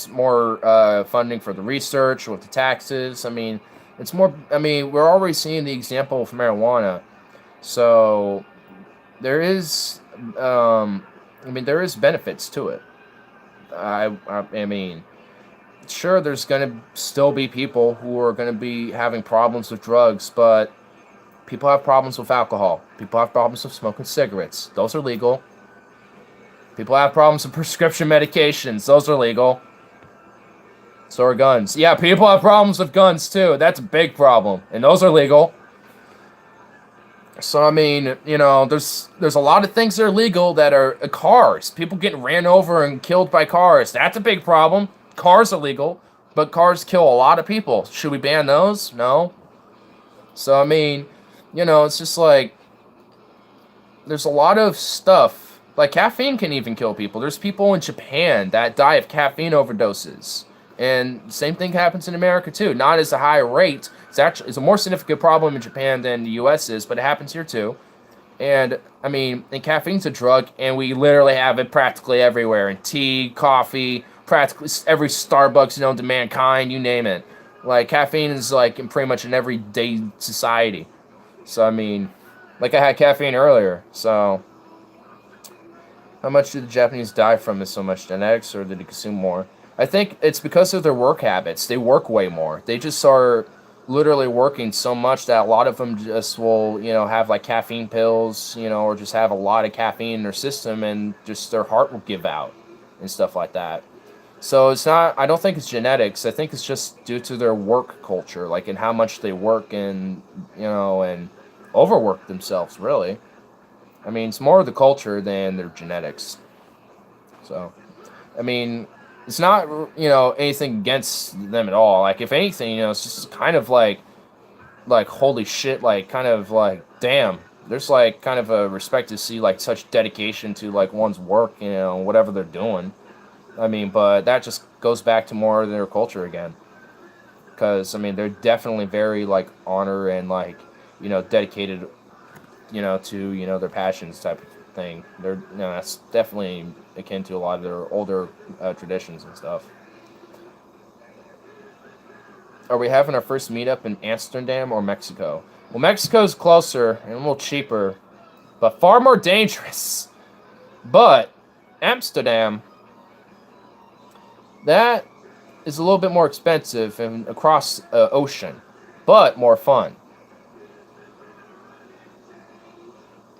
more funding for the research with the taxes. I mean, it's more, we're already seeing the example of marijuana. So there is, there is benefits to it. I mean, sure, there's going to still be people who are going to be having problems with drugs, but people have problems with alcohol. People have problems with smoking cigarettes. Those are legal. People have problems with prescription medications. Those are legal. So are guns. Yeah, people have problems with guns too. That's a big problem. And those are legal. So, there's a lot of things that are legal that are cars. People getting ran over and killed by cars. That's a big problem. Cars are legal, but cars kill a lot of people. Should we ban those? No. So, it's just like, there's a lot of stuff. Like, caffeine can even kill people. There's people in Japan that die of caffeine overdoses. And same thing happens in America too. Not as a high rate. It's a more significant problem in Japan than the U.S. is, but it happens here too. And and caffeine's a drug, and we literally have it practically everywhere in tea, coffee, practically every Starbucks known to mankind, you name it. Like, caffeine is like in pretty much in everyday society. So like I had caffeine earlier. So how much do the Japanese die from? Is so much genetics, or did they consume more? I think it's because of their work habits. They work way more. They just are literally working so much that a lot of them just will, have like caffeine pills, or just have a lot of caffeine in their system, and just their heart will give out and stuff like that. So I don't think it's genetics. I think it's just due to their work culture, like, and how much they work and, and overwork themselves, really. It's more of the culture than their genetics. So, it's not, anything against them at all. Like, if anything, it's just kind of like, holy shit, like, kind of like, damn. There's, like, kind of a respect to see, like, such dedication to, like, one's work, whatever they're doing. But that just goes back to more of their culture again. Because, they're definitely very, like, honor and, like, dedicated, to, their passions type of thing. They're, that's definitely akin to a lot of their older traditions and stuff. Are we having our first meetup in Amsterdam or Mexico? Well, Mexico's closer and a little cheaper, but far more dangerous. But Amsterdam, that is a little bit more expensive and across ocean, but more fun.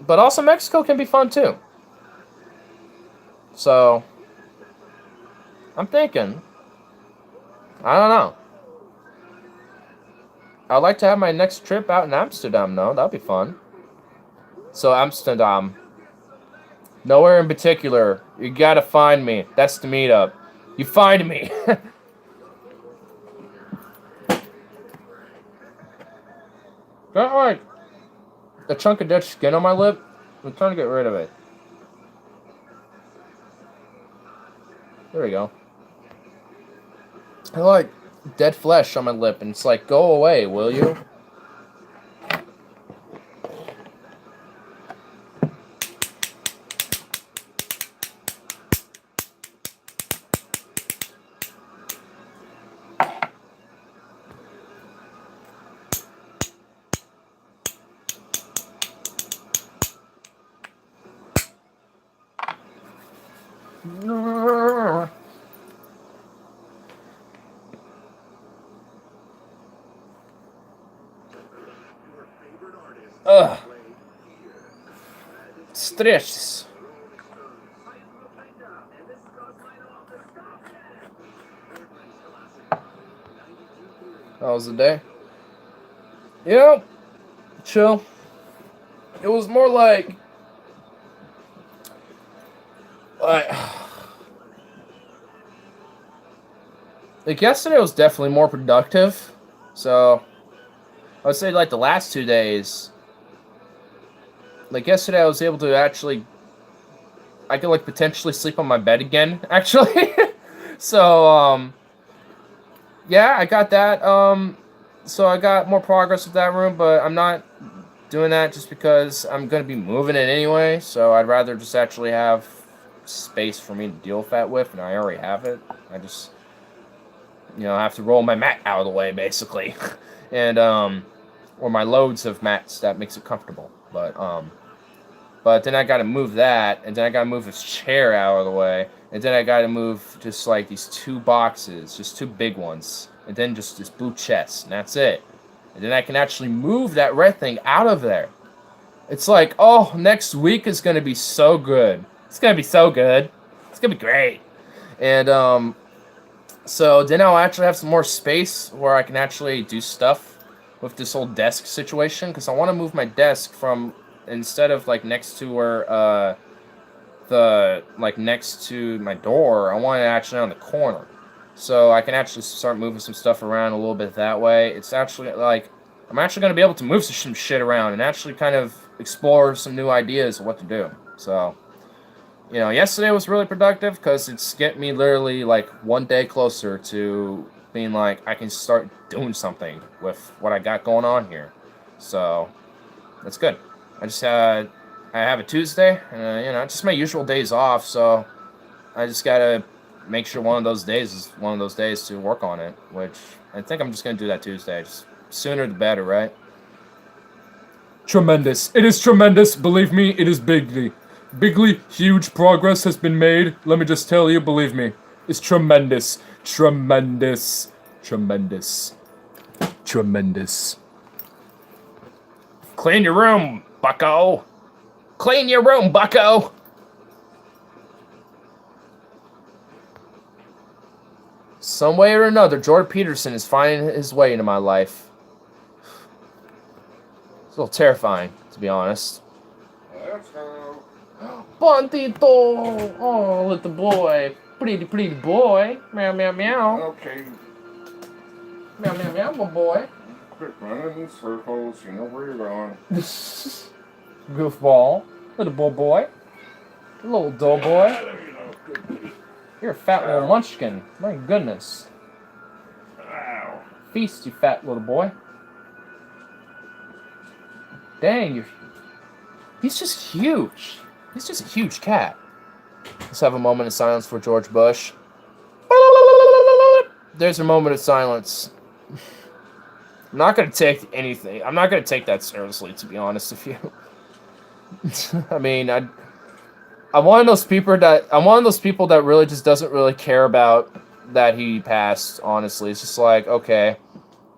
But also Mexico can be fun too. So, I'm thinking, I don't know. I'd like to have my next trip out in Amsterdam, though. That'd be fun. So, Amsterdam. Nowhere in particular. You gotta find me. That's the meetup. You find me. Got like a chunk of dead skin on my lip. I'm trying to get rid of it. There we go. I like dead flesh on my lip, and it's like, go away, will you? Ugh. Stress. How was the day? Yep. Chill. It was more like yesterday was definitely more productive. So I would say like the last 2 days, like yesterday I was able to actually, I could like potentially sleep on my bed again, actually. So yeah, I got that. So I got more progress with that room, but I'm not doing that just because I'm gonna be moving it anyway. So I'd rather just actually have space for me to deal with that with, and I already have it. I just, I have to roll my mat out of the way, basically. And, or my loads of mats that makes it comfortable. But then I gotta move that, and then I gotta move this chair out of the way, and then I gotta move just like these 2 boxes, just 2 big ones, and then just this blue chest, and that's it. And then I can actually move that red thing out of there. It's like, oh, next week is gonna be so good. It's gonna be so good. It's gonna be great. And, so then I'll actually have some more space where I can actually do stuff with this whole desk situation, because I want to move my desk from, instead of like next to where next to my door, I want it actually on the corner, so I can actually start moving some stuff around a little bit that way. It's actually like I'm actually going to be able to move some shit around and actually kind of explore some new ideas of what to do. So, yesterday was really productive because it's getting me literally like 1 day closer to being like I can start doing something with what I got going on here. So that's good. I have a Tuesday, and just my usual days off. So I just gotta make sure one of those days is one of those days to work on it. Which I think I'm just gonna do that Tuesday. Just sooner the better, right? Tremendous. It is tremendous. Believe me, it is bigly. Bigly, huge progress has been made. Let me just tell you, believe me. It's tremendous. Tremendous. Tremendous. Tremendous. Clean your room, bucko. Clean your room, bucko. Some way or another, Jordan Peterson is finding his way into my life. It's a little terrifying, to be honest. Let's go. Buntito! Oh, little boy. Pretty boy. Meow, meow, meow. Okay. Meow, meow, meow, my boy. Quit running in circles. You know where you're going. Goofball. Little boy. Little dull boy. You're a fat little munchkin. My goodness. Ow. Feast, you fat little boy. Dang, he's just huge. He's just a huge cat. Let's have a moment of silence for George Bush. There's a moment of silence. I'm not gonna take anything. I'm not gonna take that seriously, to be honest with you. I mean, I'm one of those people that really just doesn't really care about that he passed, honestly. It's just like, okay.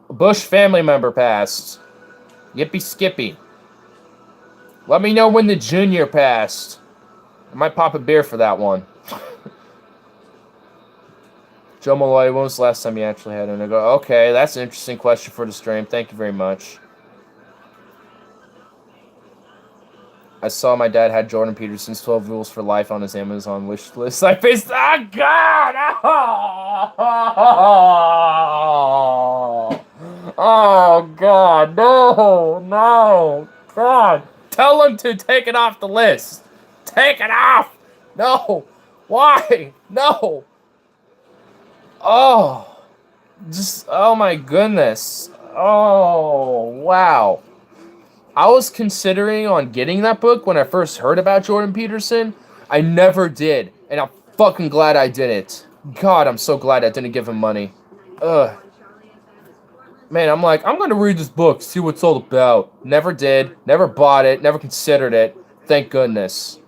A Bush family member passed. Yippee skippy. Let me know when the junior passed. I might pop a beer for that one. Joe Malloy, when was the last time you actually had it? And I go, okay, that's an interesting question for the stream. Thank you very much. I saw my dad had Jordan Peterson's 12 Rules for Life on his Amazon wish list. I faced, oh God! Oh God, no, God. Tell him to take it off the list. Take it off! No! Why? No! Oh! Just, oh my goodness. Oh, wow. I was considering on getting that book when I first heard about Jordan Peterson. I never did, and I'm fucking glad I didn't. God, I'm so glad I didn't give him money. Ugh. Man, I'm like, I'm gonna read this book, see what it's all about. Never did, never bought it, never considered it. Thank goodness.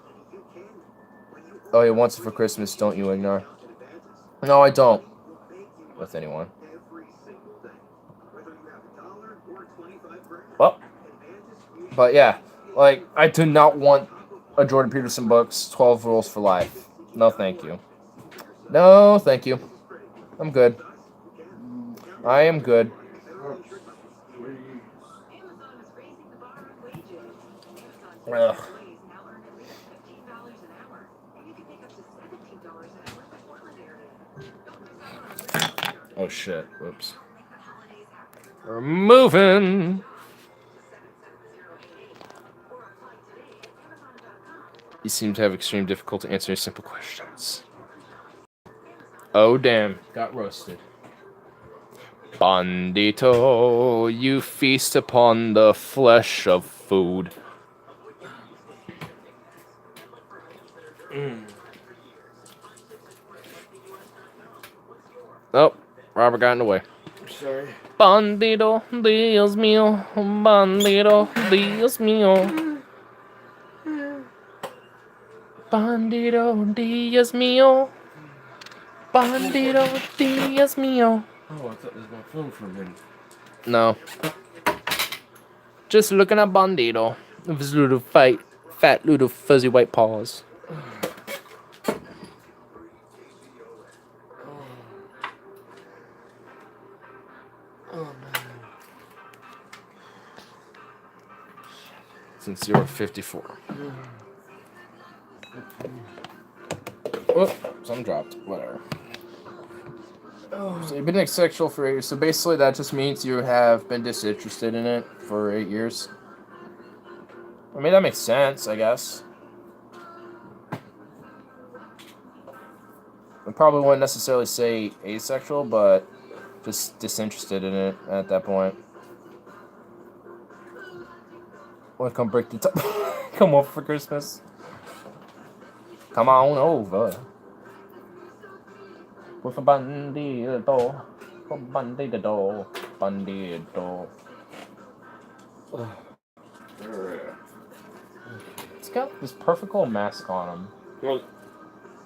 Oh, he wants it for Christmas, don't you, Ignar? No, I don't. With anyone. Well. But yeah, like, I do not want a Jordan Peterson book's 12 Rules for Life. No, thank you. No, thank you. I'm good. I am good. Ugh. Oh shit, whoops. We're moving! You seem to have extreme difficulty answering simple questions. Oh damn, got roasted. Bandito, you feast upon the flesh of food. Oh, Robert got in the way. Sorry. Bandito, Dios mío, bandito, Dios mío. Bandito, Dios mío. Bandito, Dios mío. Oh, I thought this was my phone for a minute. No. Just looking at Bandito with his little fat little fuzzy white paws. Since you were 54. Whoop, some dropped. Whatever. So you've been asexual for 8 years. So basically that just means you have been disinterested in it for 8 years. I mean, that makes sense, I guess. I probably wouldn't necessarily say asexual, but just disinterested in it at that point. Wanna come break the top? Come over for Christmas. Come on over. With a bandito. Bandito. It's got this perfect little mask on him. Well,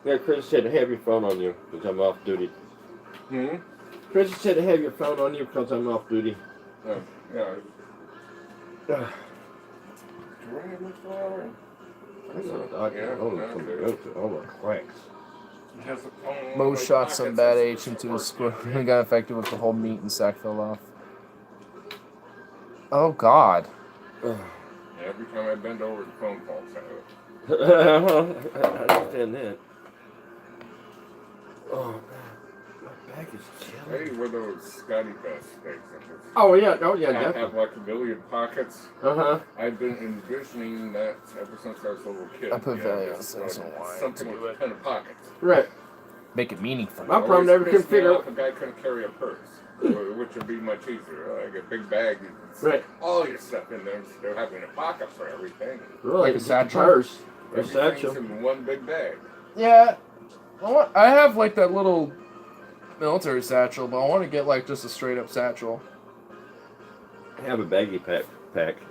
yeah, Chris said to have your phone on you because I'm off duty. Chris said to have your phone on you because I'm off duty. Yeah. Mo shot some bad H into his square and got infected with the whole meat and sack fell off. Oh God. Every time I bend over, the phone falls out. I understand that. Oh man, my back is chilly. Hey, were those Scotty Best steaks? Oh yeah, Have definitely. like a million pockets. I've been envisioning that ever since I was a little kid. I put value on just sense and wine something to do with a ton of pockets. Right. Make it meaningful. My problem never Always can pissed me figure. off a guy couldn't carry a purse, which would be much easier. Like a big bag, you Right. all your stuff in there instead of having a pocket for everything. Really, Like a it's satchel? purse. A Everything's satchel. in one big bag. Yeah, I have like that little military satchel, but I want to get like just a straight up satchel. Have a baggy pack.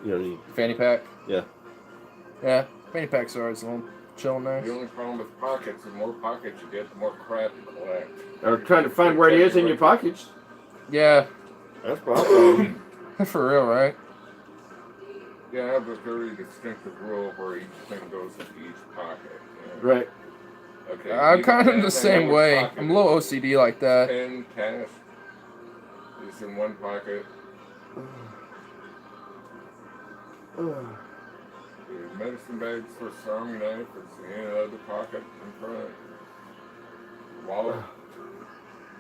You know, Fanny pack. Yeah. Yeah, fanny packs are always long. chilling The there. only problem with pockets, the more pockets you get, the more crap you collect. Or trying to find where it is in your pockets. Yeah, That's problem. for real, right? Yeah, I have a very distinctive rule where each thing goes into each pocket. You know? Right. Okay. I'm even kind of then, I the know same which way. pocket I'm a little it is. OCD like that. Pen, cash is in one pocket. The medicine bags for sewing knife is in the other pocket in front. Wallet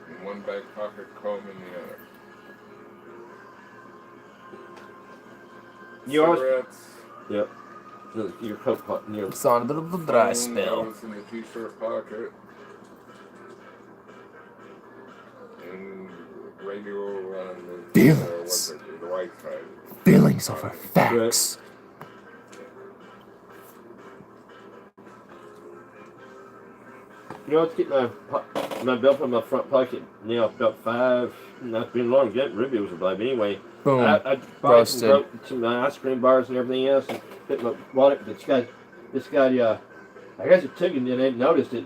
in one back pocket, comb in the other. You always. Cigarettes. Yep. Your coat pocket. Your It's on a bit of a dry phone spell. goes in the t-shirt pocket. And radio on the Feelings. the white side. Feelings over facts. You know, let's keep my belt in my front pocket now about 5. Not been long yet. Ruby was alive anyway. Boom. I bought Roasted. some, some ice cream bars and everything else, and put my wallet. This guy, I guess it took him. Then they noticed it.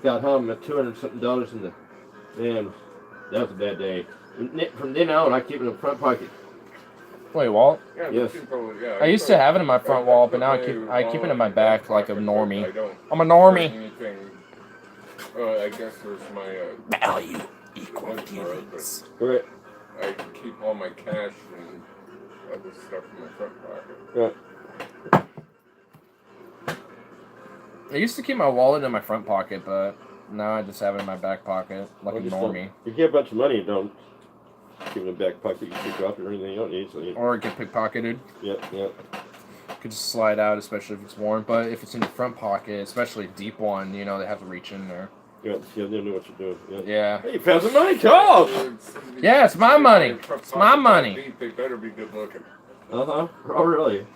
Got home with $200 something in the. Man, that was a bad day. From then on, I keep it in the front pocket. Wait, Walt? Yeah, Yes. people, yeah, I used to have it in my front wall, but now I keep it in my back like a normie. I don't I'm a normie. anything. I guess there's my Value equal one drawer, but feelings. Correct. I keep all my cash and other stuff in my front pocket. Right. I used to keep my wallet in my front pocket, but now I just have it in my back pocket like a normie. You get a bunch of money, don't keep it in the back pocket. You can drop it or anything you don't need. So Or get pickpocketed. Yep. Could just slide out, especially if it's warm. But if it's in the front pocket, especially a deep one, you know, they have to reach in there. Yeah, they know what you're doing. Yeah. Yeah. Hey, you found some money, Charles! Yeah, it's my money. It's my money. They better be good looking. Oh, really?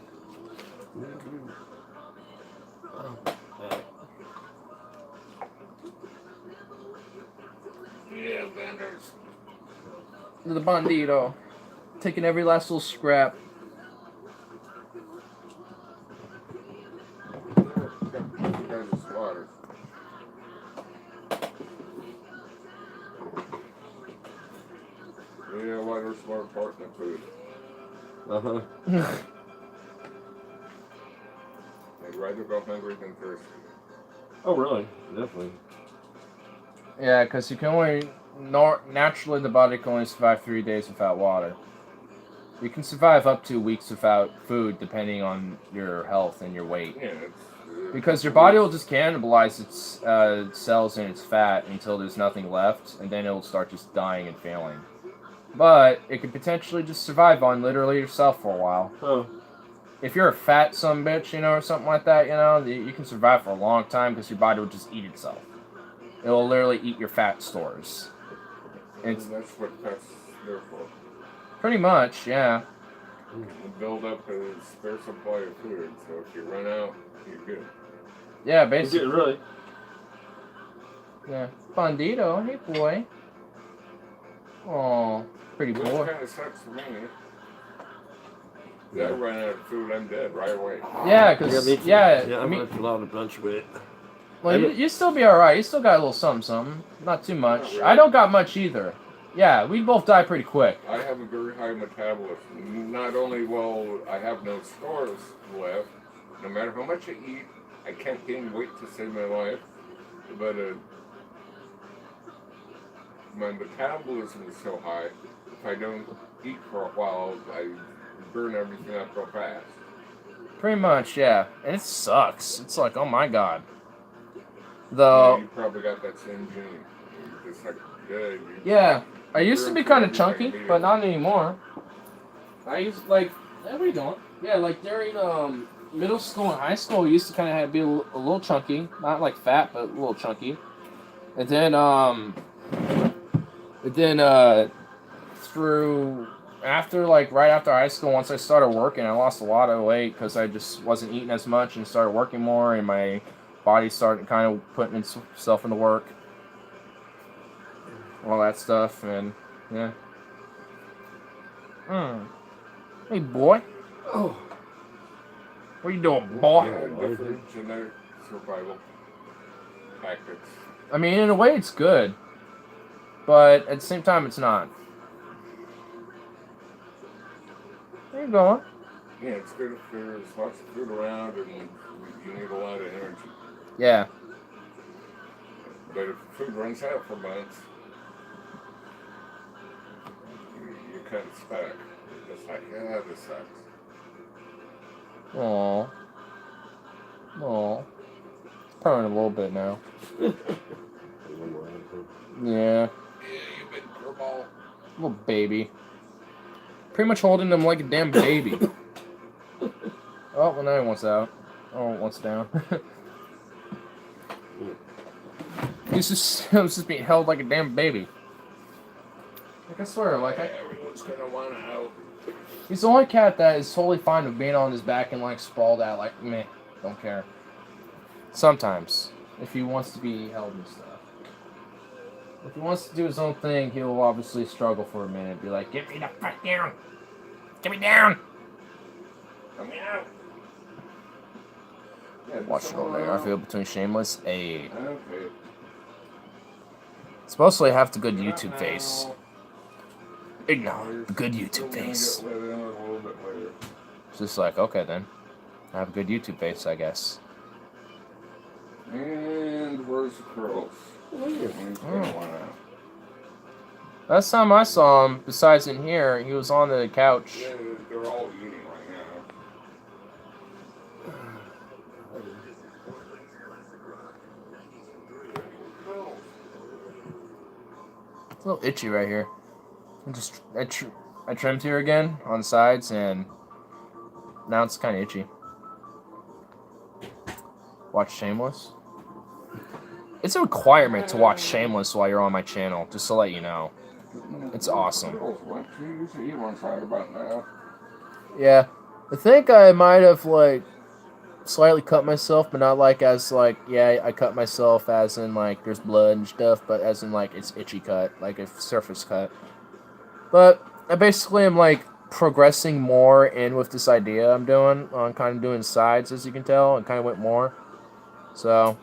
Yeah, vendors. The bandito. Taking every last little scrap. Guys, water. Yeah, water's more important than food. I'd rather go hungry than thirsty. Oh, really? Definitely. Yeah, because you can only naturally the body can only survive 3 days without water. You can survive up to weeks without food, depending on your health and your weight. Yeah, Because your body will just cannibalize its cells and its fat until there's nothing left, and then it'll start just dying and failing. But it could potentially just survive on literally yourself for a while. Oh. If you're a fat sumbitch, you know, or something like that, you know, you can survive for a long time because your body will just eat itself. It will literally eat your fat stores. It's that's what that's there for. pretty much, yeah. To build up a spare supply of food, so if you run out, you're good. Yeah, Is it basically. really? Yeah. Bandito, hey boy. Oh, pretty Which boy. kind of sucks for me. If I run out of food, I'm dead right away. Yeah, because, me too. yeah, Yeah, I I'm mean, a lot of bunch with it. well, you still be alright. You still got a little something. Not too much. I don't got much either. Yeah, we both die pretty quick. I have a very high metabolism. Not only will I have no stores left, no matter how much I eat, I can't gain weight to save my life. But my metabolism is so high, if I don't eat for a while, I burn everything up real fast. Pretty much, yeah. And it sucks. It's like, oh my god. You probably got that same gene. You're just like, Yeah, I used to be kind of chunky, but not anymore. I used like, what are you doing? Yeah, like during middle school and high school, I used to kind of be a little chunky, not like fat, but a little chunky. And then through after like right after high school, once I started working, I lost a lot of weight because I just wasn't eating as much and started working more, and my body started kind of putting itself into work. All that stuff, and yeah. Hey, boy. Oh. What you doing, boy? Yeah, different genetic survival tactics. I mean, in a way, it's good, but at the same time, it's not. Where you going? Yeah, it's good if there's lots of food around and you need a lot of energy. Yeah. But if food runs out for months, you cut its back. It's like, yeah, this sucks. Aww. Aww. Purring a little bit now. Yeah. Yeah, you big furball. Little baby. Pretty much holding him like a damn baby. Oh, well, now he wants out. Oh, it wants down. He was just being held like a damn baby. Like, I swear, like, Everyone's gonna want out. he's the only cat that is totally fine with being on his back and, like, sprawled out, like, meh, don't care. Sometimes, if he wants to be held and stuff. If he wants to do his own thing, he'll obviously struggle for a minute. Be like, get me the fuck down! Get me down! Let me out. Yeah, Watch it over there. I feel between Shameless. Hey. Okay. It's mostly have the good YouTube face. Ignore the good YouTube face. Get let in a little bit later. It's just like, okay then. I have a good YouTube face, I guess. And where's the curls? He's gonna want out. Last time I saw him, besides in here, he was on the couch. Yeah, they're all eating right now. It's a little itchy right here. I trimmed here again on the sides, and now it's kind of itchy. Watch Shameless. It's a requirement to watch Shameless while you're on my channel, just to let you know. It's awesome. What you usually eat one side about now? Yeah, I think I might have like slightly cut myself, but not like as like I cut myself as in like there's blood and stuff, but as in like it's itchy cut, like a surface cut. But I basically am like progressing more in with this idea I'm doing on kind of doing sides, as you can tell, and kind of went more. So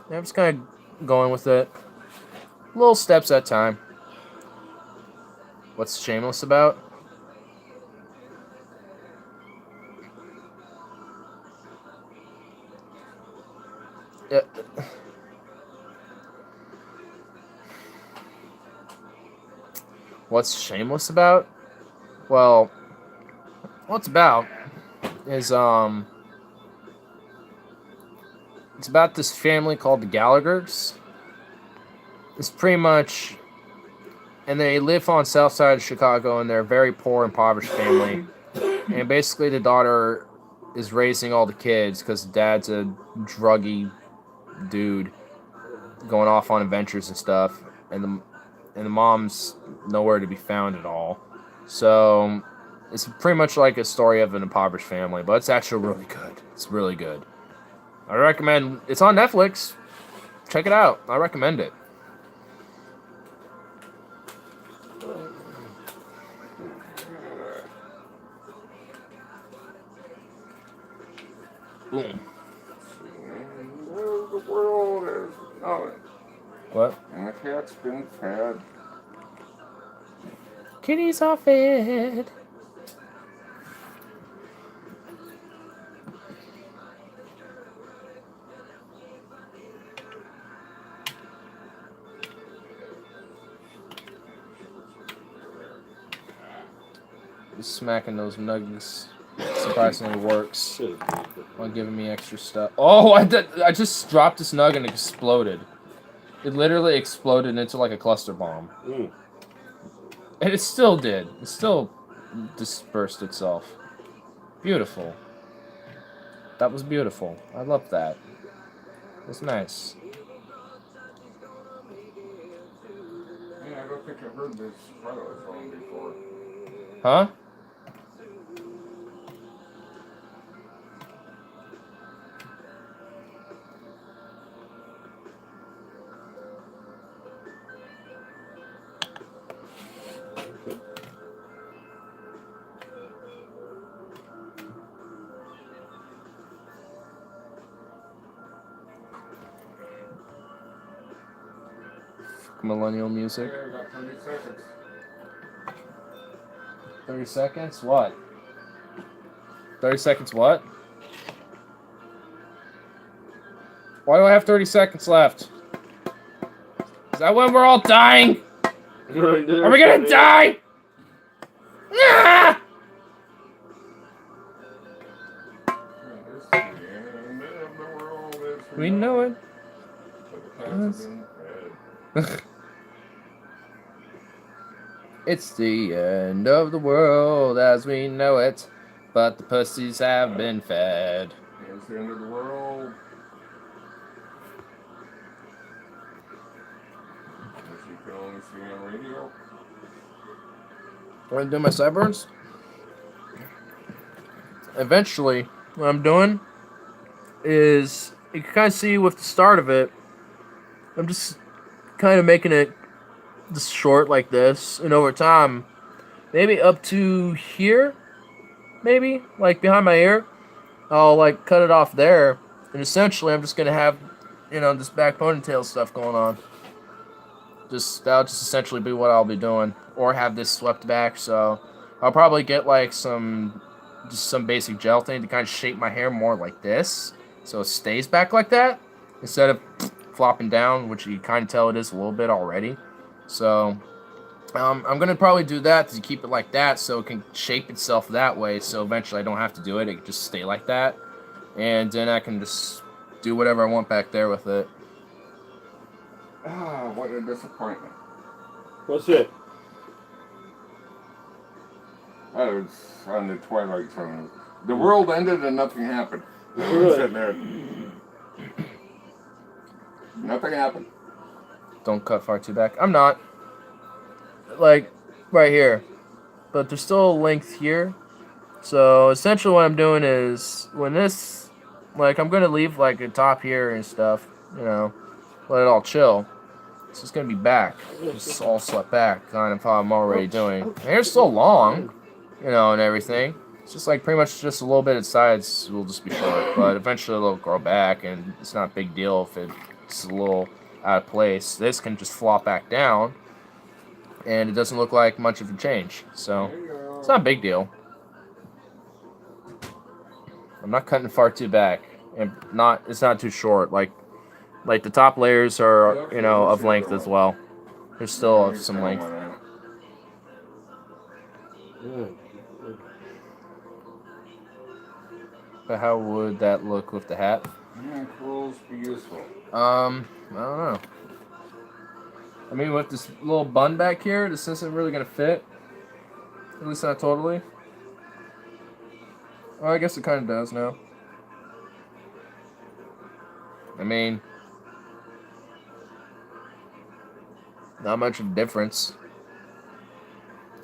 yeah, I'm just kind of going with it, little steps at a time. What's Shameless about? Yeah. What's Shameless about? Well, what it's about is it's about this family called the Gallaghers. It's pretty much, and they live on south side of Chicago, and they're a very poor, impoverished family. And basically, the daughter is raising all the kids because the dad's a druggy dude going off on adventures and stuff, and the mom's nowhere to be found at all. So it's pretty much like a story of an impoverished family, but it's actually really good. It's really good. I recommend. It's on Netflix. Check it out. I recommend it. Boom. The world is not. What? And the cat's been fed. Kitties are fed. Just smacking those nuggets surprisingly works while giving me extra stuff. Oh, I just dropped this nug and it exploded. It literally exploded into like a cluster bomb. And it still did. It still dispersed itself. Beautiful. That was beautiful. I love that. It was nice. Yeah, I don't think I've heard this Twilight song before. Huh? millennial music. Yeah, I got 30 seconds. 30 seconds? What? 30 seconds what? Why do I have 30 seconds left? Is that when we're all dying? Are we gonna die? Ah! There's the end of the world as We know it. But the cats have been fed. It's the end of the world as we know it, but the pussies have been fed. It's the end of the world. As you can only see on radio. Want to do my sideburns? Eventually, what I'm doing is, you can kind of see with the start of it, I'm just kind of making it just short like this, and over time, maybe up to here, maybe, like behind my ear, I'll like cut it off there, and essentially I'm just gonna have, you know, this back ponytail stuff going on. That'll just essentially be what I'll be doing, or have this swept back. So I'll probably get like some basic gel thing to kind of shape my hair more like this, so it stays back like that instead of flopping down, which you kind of tell it is a little bit already. So I'm going to probably do that to keep it like that so it can shape itself that way, so eventually I don't have to do it. It can just stay like that. And then I can just do whatever I want back there with it. Ah, what a disappointment. What's it? I was on the Twilight Zone. The world ended and nothing happened. Really? Sitting there. Nothing happened. Don't cut far too back. I'm not. Like, right here. But there's still a length here. So, essentially what I'm doing is, when this, like, I'm going to leave, like, a top here and stuff, you know, let it all chill. So it's going to be back. Just all swept back, kind of how I'm already doing. My hair's still long, you know, and everything. It's just, like, pretty much just a little bit of sides will just be short. But eventually it'll grow back, and it's not a big deal if it's a little out of place. This can just flop back down, and it doesn't look like much of a change. So it's not a big deal. I'm not cutting far too back, and it's not too short. Like the top layers are, you know, of length as well. There's still some length. But how would that look with the hat? Yeah, curls be useful. I don't know. I mean, with this little bun back here, this isn't really gonna fit. At least not totally. Well, I guess it kind of does now. I mean, not much of a difference.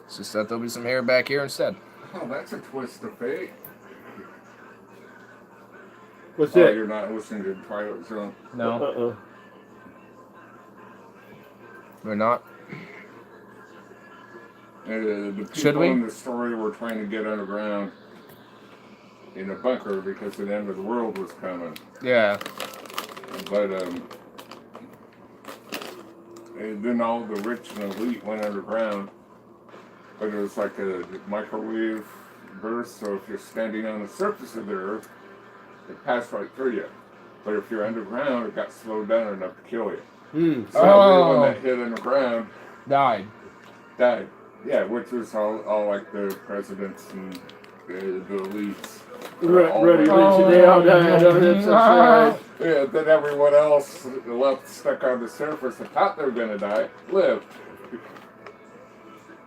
It's just that there'll be some hair back here instead. Oh, that's a twist of fate. What's Oh, it? you're not listening to Twilight Zone. No, we're not. The people Should we? in the story were trying to get underground in a bunker because the end of the world was coming. Yeah. But and then all the rich and elite went underground. But it was like a microwave burst, so if you're standing on the surface of the earth, it passed right through you. But if you're underground, it got slowed down enough to kill you. So everyone that hit underground Died. died. Yeah, which was all like the presidents and the elites. Ready, they all died. That's right. Yeah, then everyone else left stuck on the surface and thought they were gonna die, lived.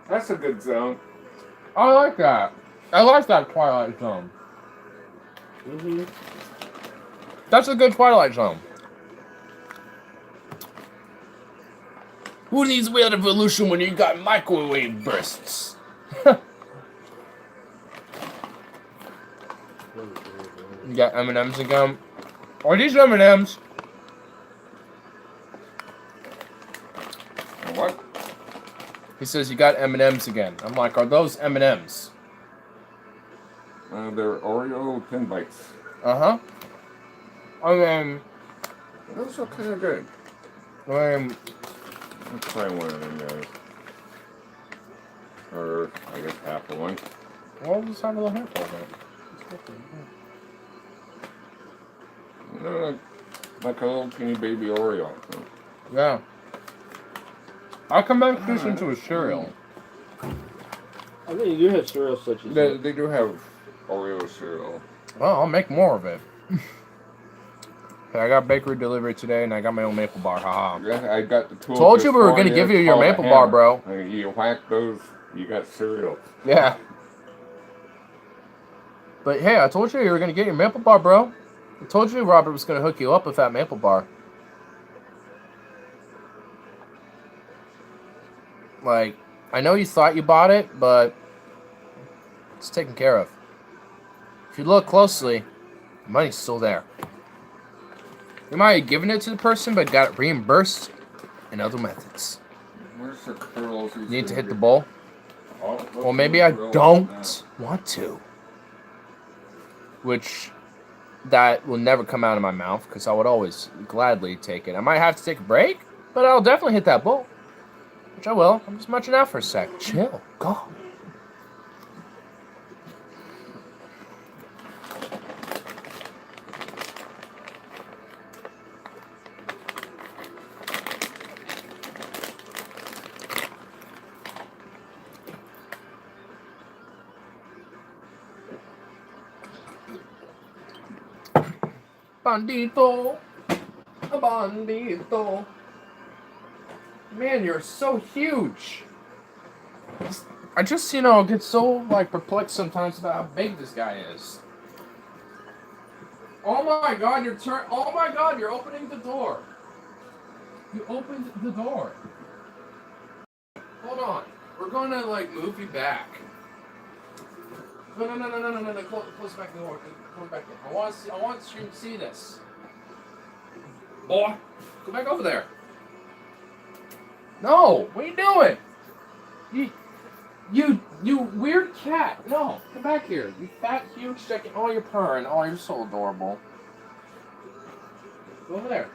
That's a good zone. I like that. I like that Twilight Zone. Mm-hmm. That's a good Twilight Zone. Who needs weird evolution when you got microwave bursts? You got M&M's again. Are these M&M's? What? He says you got M&M's again. I'm like, are those M&M's? They're Oreo Thin Bites. Uh-huh. I mean, Those are kind of good. I mean, Let's try one of them guys. Or, I guess half of one. Well, just have a little handful of it. Like a little teeny baby Oreo. Yeah. I'll come back to this into a cereal. I think you do have cereals such as that. They do have Oreo cereal. Well, I'll make more of it. I got bakery delivery today, and I got my own maple bar. Haha. Yeah, I got the tool. Told you we were gonna give you your maple bar, bro. You whack those, you got cereal. Yeah. But hey, I told you were gonna get your maple bar, bro. I told you Robert was gonna hook you up with that maple bar. Like, I know you thought you bought it, but it's taken care of. If you look closely, the money's still there. You might have given it to the person, but got it reimbursed in other methods. Where's the curls? You need to hit the bowl? Oh, Well, maybe I don't want to. Which, that will never come out of my mouth, because I would always gladly take it. I might have to take a break, but I'll definitely hit that bowl. Which I will. I'm just munching out for a sec. Chill. Go. Bandito. A bandito. Man, you're so huge. I just, get so, perplexed sometimes about how big this guy is. Oh my god, oh my god, you're opening the door. You opened the door. Hold on. We're gonna, move you back. No. Close back the door. Close back in. I want you to see this. Boy, go back over there. No, what are you doing? You weird cat. No, come back here. You fat, huge chicken. Oh, you're purring. Oh, you're so adorable. Go over there.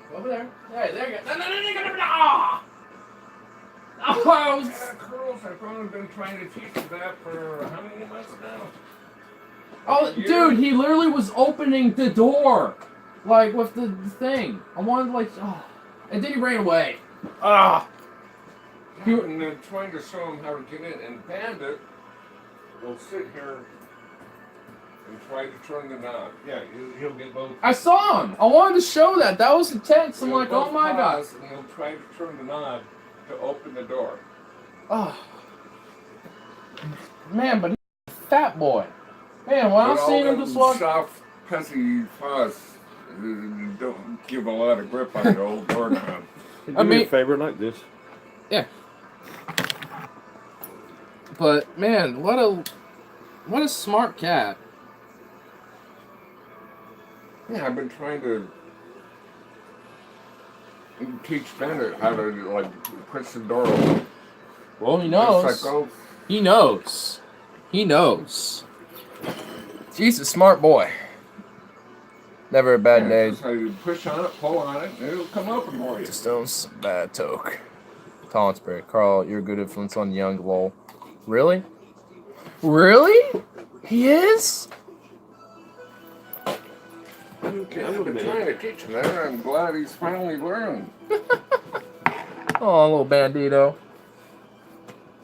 Go over there. Hey, there you go. No. Ah! Oh, Curls, I've only been trying to teach you that for how many months now? oh, dude, he literally was opening the door. With the thing. I wanted, and then he ran away. Ah! I've been trying to show him how to get in, and Bandit will sit here and try to turn the knob. Yeah, he'll get both. I saw him. I wanted to show that. That was intense. I'm like, oh my god. And he'll try to turn the knob to open the door. Oh. Man, but he's a fat boy. Man, when I'm seeing him just walk. Soft, pussy paws don't give a lot of grip on the old doorknob. Do me a favor like this. Yeah. But man, what a smart cat. Yeah, I've been trying to teach Bandit how to push the door open. Well, he knows. Just He knows. He knows. He's a smart boy. Never a bad day. So you push on it, pull on it, and it'll come open for you. Just don't bad toke. Tonsbury. Carl, you're a good influence on young lol. Really? Really? He is? Okay, I've been trying to teach him that. I'm glad he's finally learned. Oh, little bandito.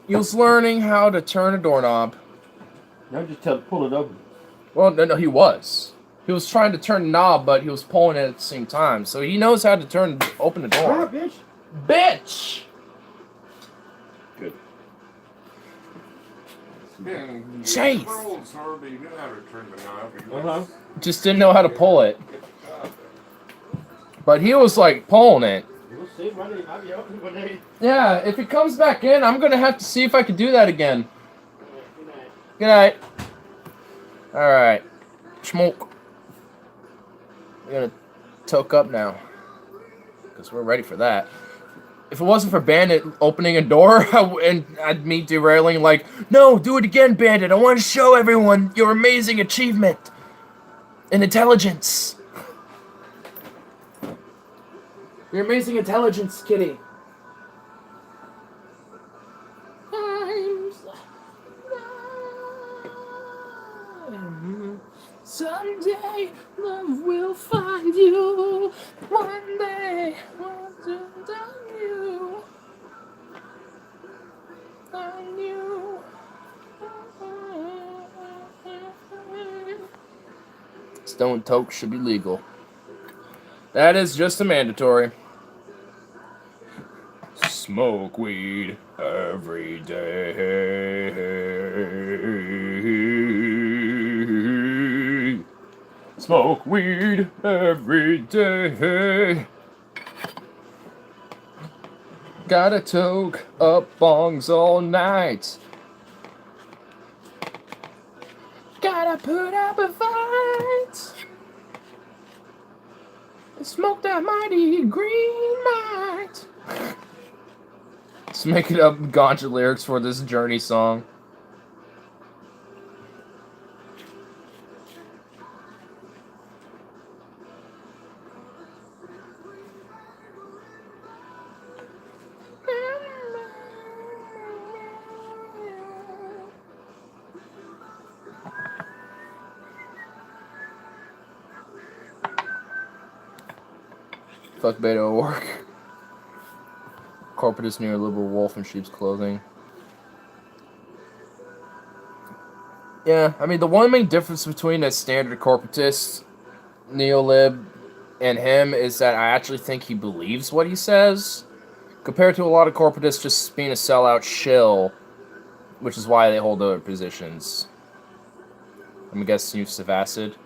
He was learning how to turn a doorknob. Now just pull it open. Well, no, he was. He was trying to turn the knob, but he was pulling it at the same time. So he knows how to open the door. Ah, bitch. Bitch! Good. Chase! Girls already knew how to turn the knob. Uh-huh. Just didn't know how to pull it. But he was pulling it. We'll see. I'll be open one day. Yeah, if he comes back in, I'm gonna have to see if I can do that again. Good night. Good night. Alright. Smoke. We're gonna toke up now. Because we're ready for that. If it wasn't for Bandit opening a door and me derailing no, do it again, Bandit. I want to show everyone your amazing achievement and intelligence. Your amazing intelligence, Kitty. Someday love will find you. One day what's done you. Find you. Stone toke should be legal. That is just a mandatory. Smoke weed every day. Smoke weed every day. Gotta toke up bongs all night. Gotta put up a fight. Smoke that mighty green might. Just making up ganja lyrics for this Journey song. Fuck Beto O'Rourke. Corporatist neoliberal wolf in sheep's clothing. Yeah, I mean, the one main difference between a standard corporatist neolib and him is that I actually think he believes what he says, compared to a lot of corporatists just being a sellout shill, which is why they hold other positions. I'm guessing use of acid.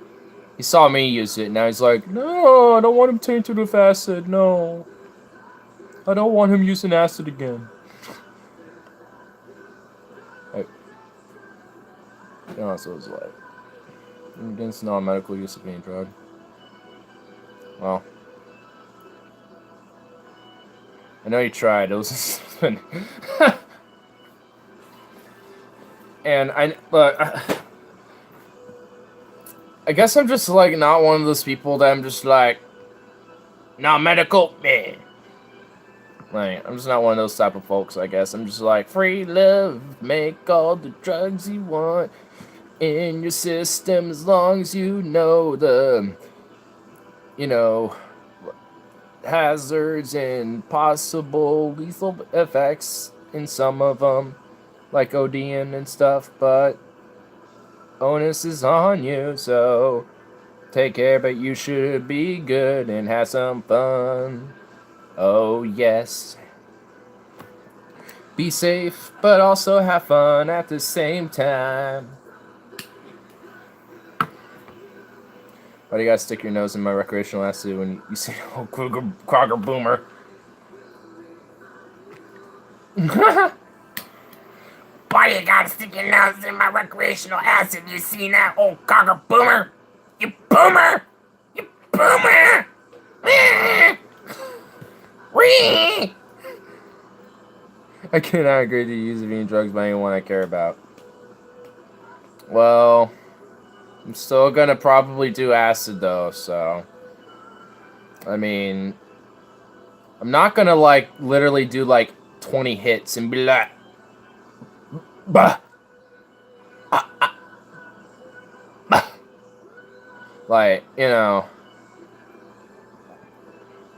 He saw me use it, now he's like, no, I don't want him tainted with acid, no. I don't want him using acid again. Hey. No, so it's like, against non-medical use of any drug. Well, I know you tried. It was, and I guess I'm just like not one of those people that I'm just like, non-medical, man. Like, I'm just not one of those type of folks, I guess. I'm just like, free love, make all the drugs you want in your system as long as you know the, hazards and possible lethal effects in some of them, like ODing and stuff, but onus is on you, so take care, but you should be good and have some fun. Oh, yes. Be safe, but also have fun at the same time. Why do you gotta stick your nose in my recreational acid when you see old Kroger Boomer? Why do you gotta stick your nose in my recreational acid? You see that old Kroger Boomer? You boomer! You boomer! I cannot agree to use of any drugs by anyone I care about. Well, I'm still gonna probably do acid though, so. I mean, I'm not gonna literally do 20 hits and be like, bah! Like,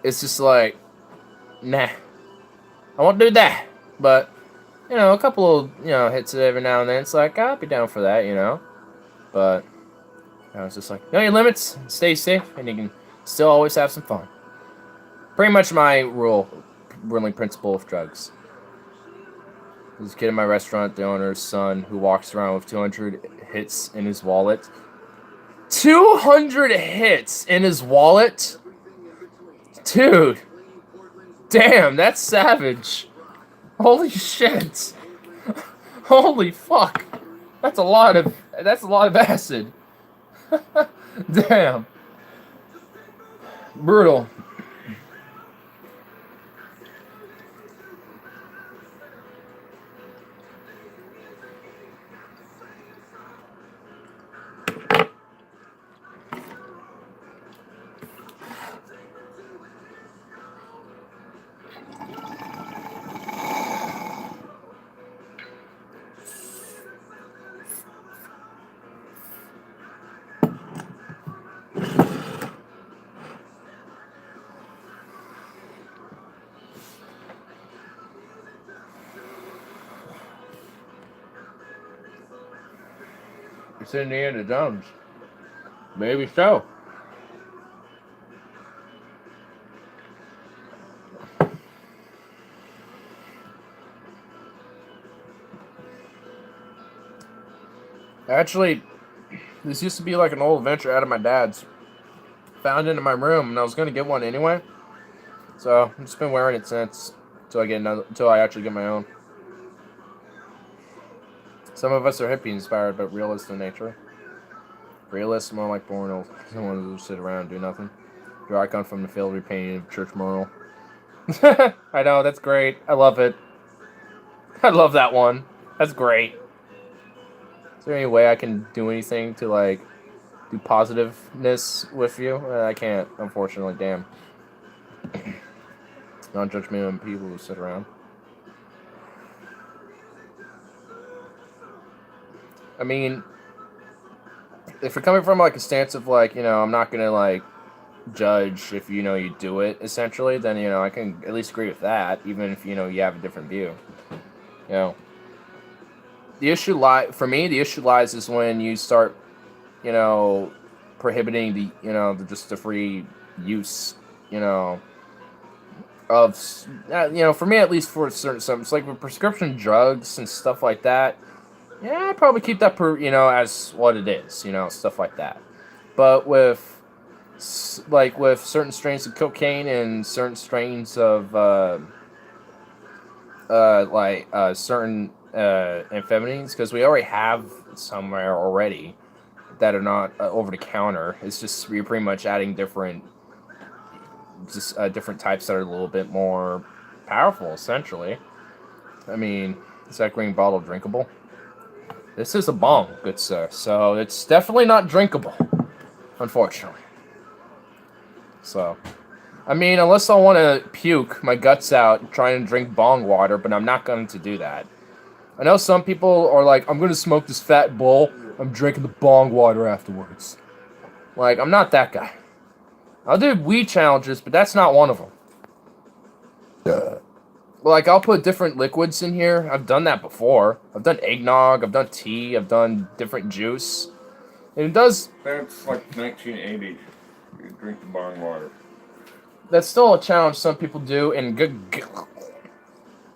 it's just like, nah, I won't do that. But, a couple of, hits every now and then, it's like, I'll be down for that, But, it's just like, know your limits, stay safe, and you can still always have some fun. Pretty much my ruling principle of drugs. There's a kid in my restaurant, the owner's son, who walks around with 200 hits in his wallet. 200 hits in his wallet? Dude. Damn, that's savage. Holy shit. Holy fuck. That's a lot of acid. Damn. Brutal. It's Indiana Jones. Maybe so. Actually, this used to be like an old adventure out of my dad's. Found it in my room, and I was gonna get one anyway. So I've just been wearing it since until I actually get my own. Some of us are hippie inspired, but realist in nature. Realist, more like boring someone who sit around and do nothing. Your icon from the field repainting of church mural. I know, that's great. I love it. I love that one. That's great. Is there any way I can do anything to like do positiveness with you? I can't, unfortunately. Damn. Non-judgmental people who sit around. I mean, if you're coming from like a stance of like, I'm not gonna like judge if you do it essentially, then I can at least agree with that, even if you have a different view. The issue the issue lies is when you start prohibiting the free use of for me, at least, for certain it's like with prescription drugs and stuff like that. Yeah, I'd probably keep that as what it is, stuff like that. But with certain strains of cocaine and certain strains of certain amphetamines, because we already have somewhere already that are not over the counter. It's just you're pretty much adding different types that are a little bit more powerful, essentially. I mean, is that green bottle drinkable? This is a bong, good sir, so it's definitely not drinkable, unfortunately. So, I mean, unless I want to puke my guts out trying to drink bong water, but I'm not going to do that. I know some people are like, I'm going to smoke this fat bowl, I'm drinking the bong water afterwards. Like, I'm not that guy. I'll do weed challenges, but that's not one of them. Like, I'll put different liquids in here. I've done that before. I've done eggnog, I've done tea, I've done different juice. And it does... That's like 1980. You drink the bong water. That's still a challenge some people do, and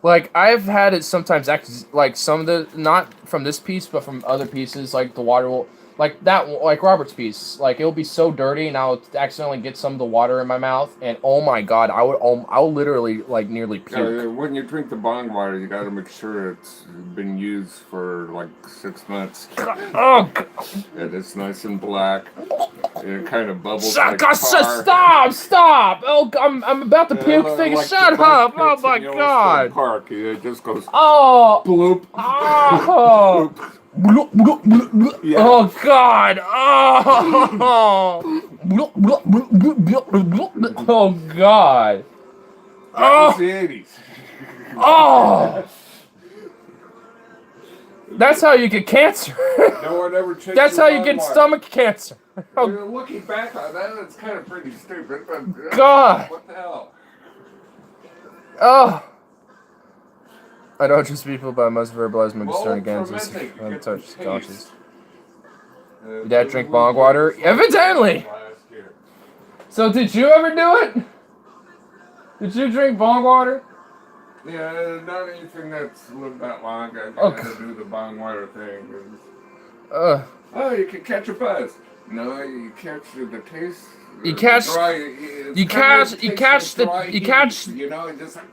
like, I've had it sometimes like some of the, not from this piece, but from other pieces, like the water will, like Robert's piece, like it'll be so dirty, and I'll accidentally get some of the water in my mouth, and oh my god, I'll literally like nearly puke. Yeah, when you drink the bong water, you gotta make sure it's been used for like 6 months. Oh, and it's nice and black. And it kind of bubbles stop! like tar. Stop! Oh, I'm about to puke. Like Shut up! Oh my god! Park, it just goes. Oh! Bloop. Oh! Yeah. Oh god! Oh! Oh god! That was the 80s. Oh! That's how you get cancer. No one ever checked. That's how you get stomach cancer. Oh Looking back on that, it's kind of pretty stupid. But, god! What the hell? Oh! I don't trust people, but I must verbalize my concern against this fermenting, untouched get the conscious. taste. Your dad drink bong water? Evidently! Last year. So did you ever do it? Did you drink bong water? Yeah, not anything that's lived that long. I Okay. gotta do the bong water thing. Uh, Oh, you can catch a buzz. No, you catch the taste. You catch- dry, you catch- you catch the- you catch- You know, and just like.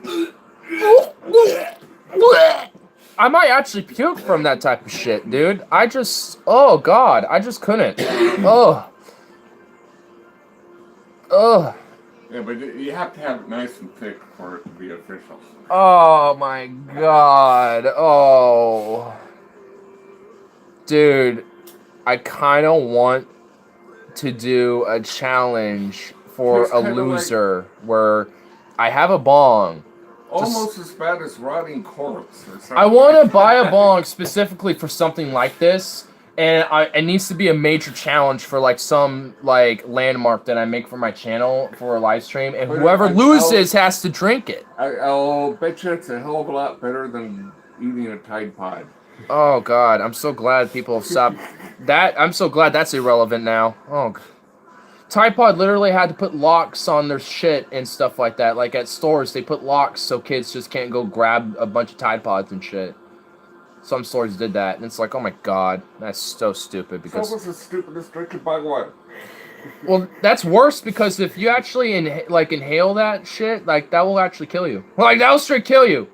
I might actually puke from that type of shit, dude. Oh god, I just couldn't. Oh. Oh. Yeah, but you have to have it nice and thick for it to be official. Oh my god. Oh. Dude, I kind of want to do a challenge for It's a kinda loser where I have a bong, almost as bad as rotting corpse or something. I want to buy a bong specifically for something like this, and it needs to be a major challenge for like some like landmark that I make for my channel for a live stream, and But whoever I'll- loses has to drink it. I'll bet you it's a hell of a lot better than eating a Tide Pod. Oh God, I'm so glad people have stopped that. I'm so glad that's irrelevant now. Oh, Tide Pod literally had to put locks on their shit and stuff like that. Like at stores, they put locks so kids just can't go grab a bunch of Tide Pods and shit. Some stores did that, and it's like, oh my God, that's so stupid. So Because what's the stupidest drinking bog water? well, that's worse because if you actually inhale that shit, like that will actually kill you. Like that will straight kill you.